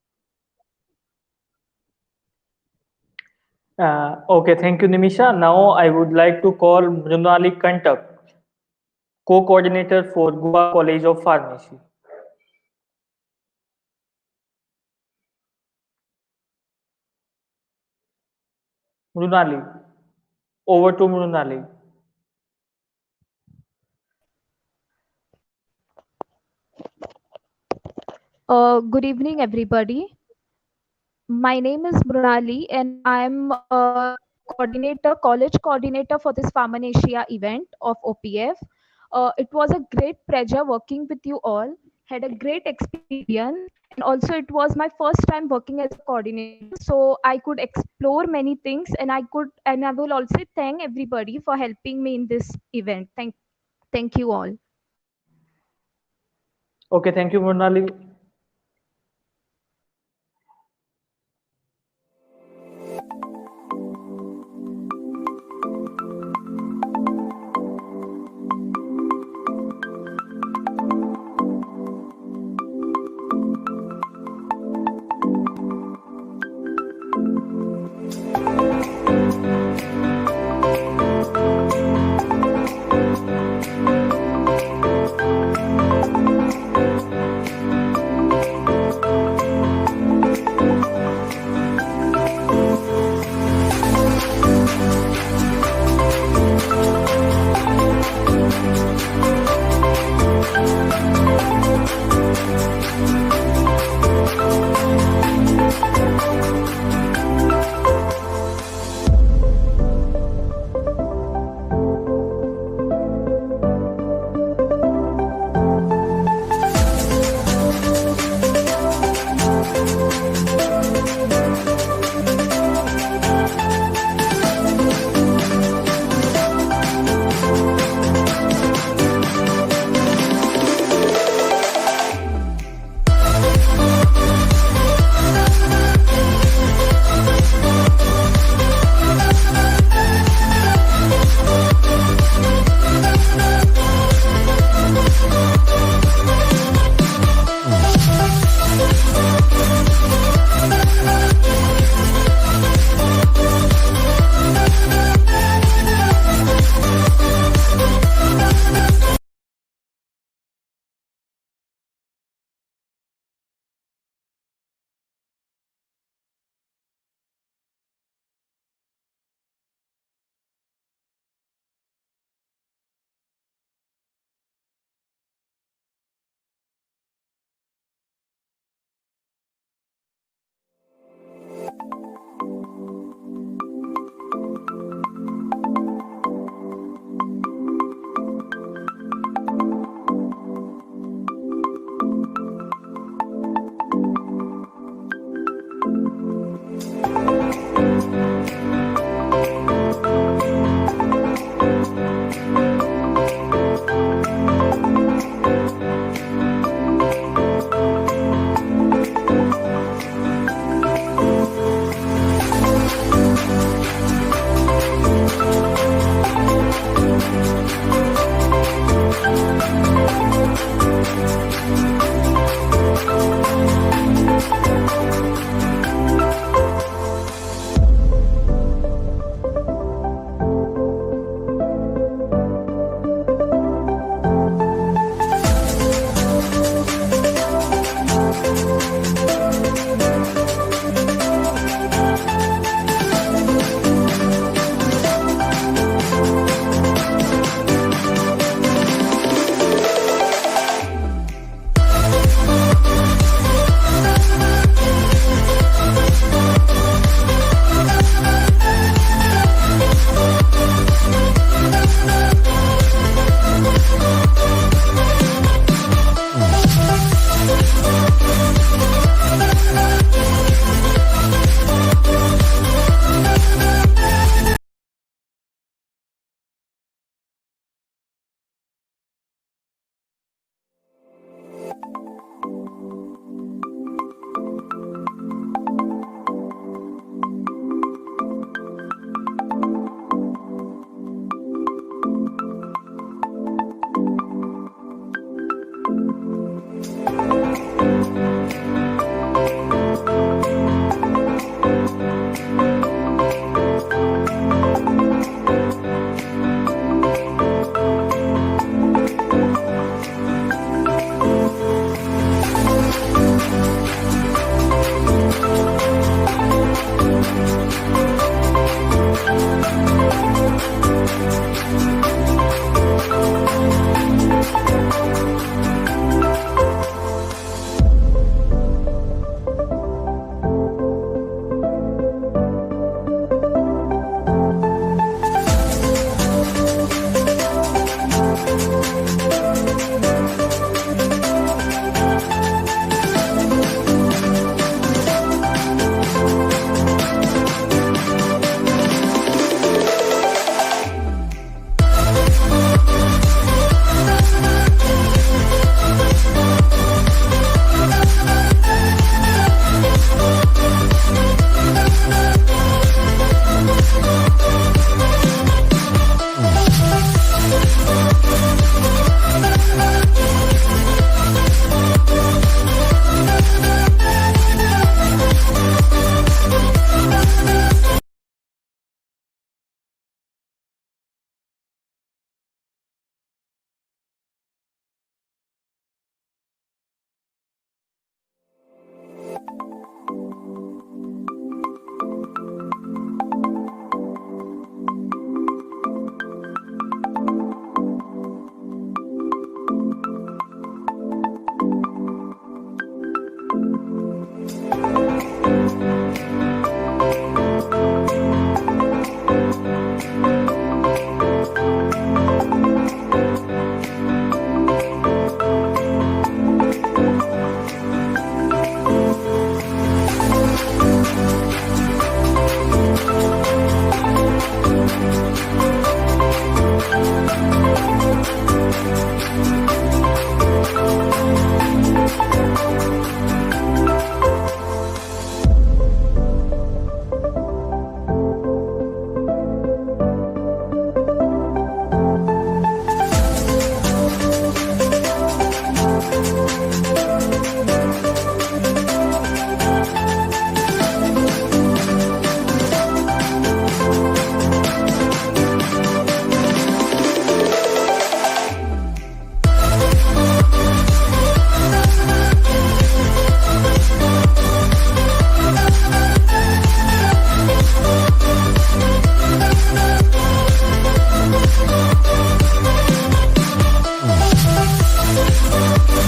Okay, thank you, Nimisha. Now I would like to call Mrunali Kantak, co-coordinator for Goa College of Pharmacy. Mrunali, over to Mrunali. Good evening, everybody. My name is Mrunali, and I'm a coordinator, college coordinator for this Pharmanecia event of OPF. It was a great pleasure working with you all. Had a great experience, and also it was my first time working as a coordinator, so I could explore many things, and I will also thank everybody for helping me in this event. Thank you all. Okay, thank you, Murnali.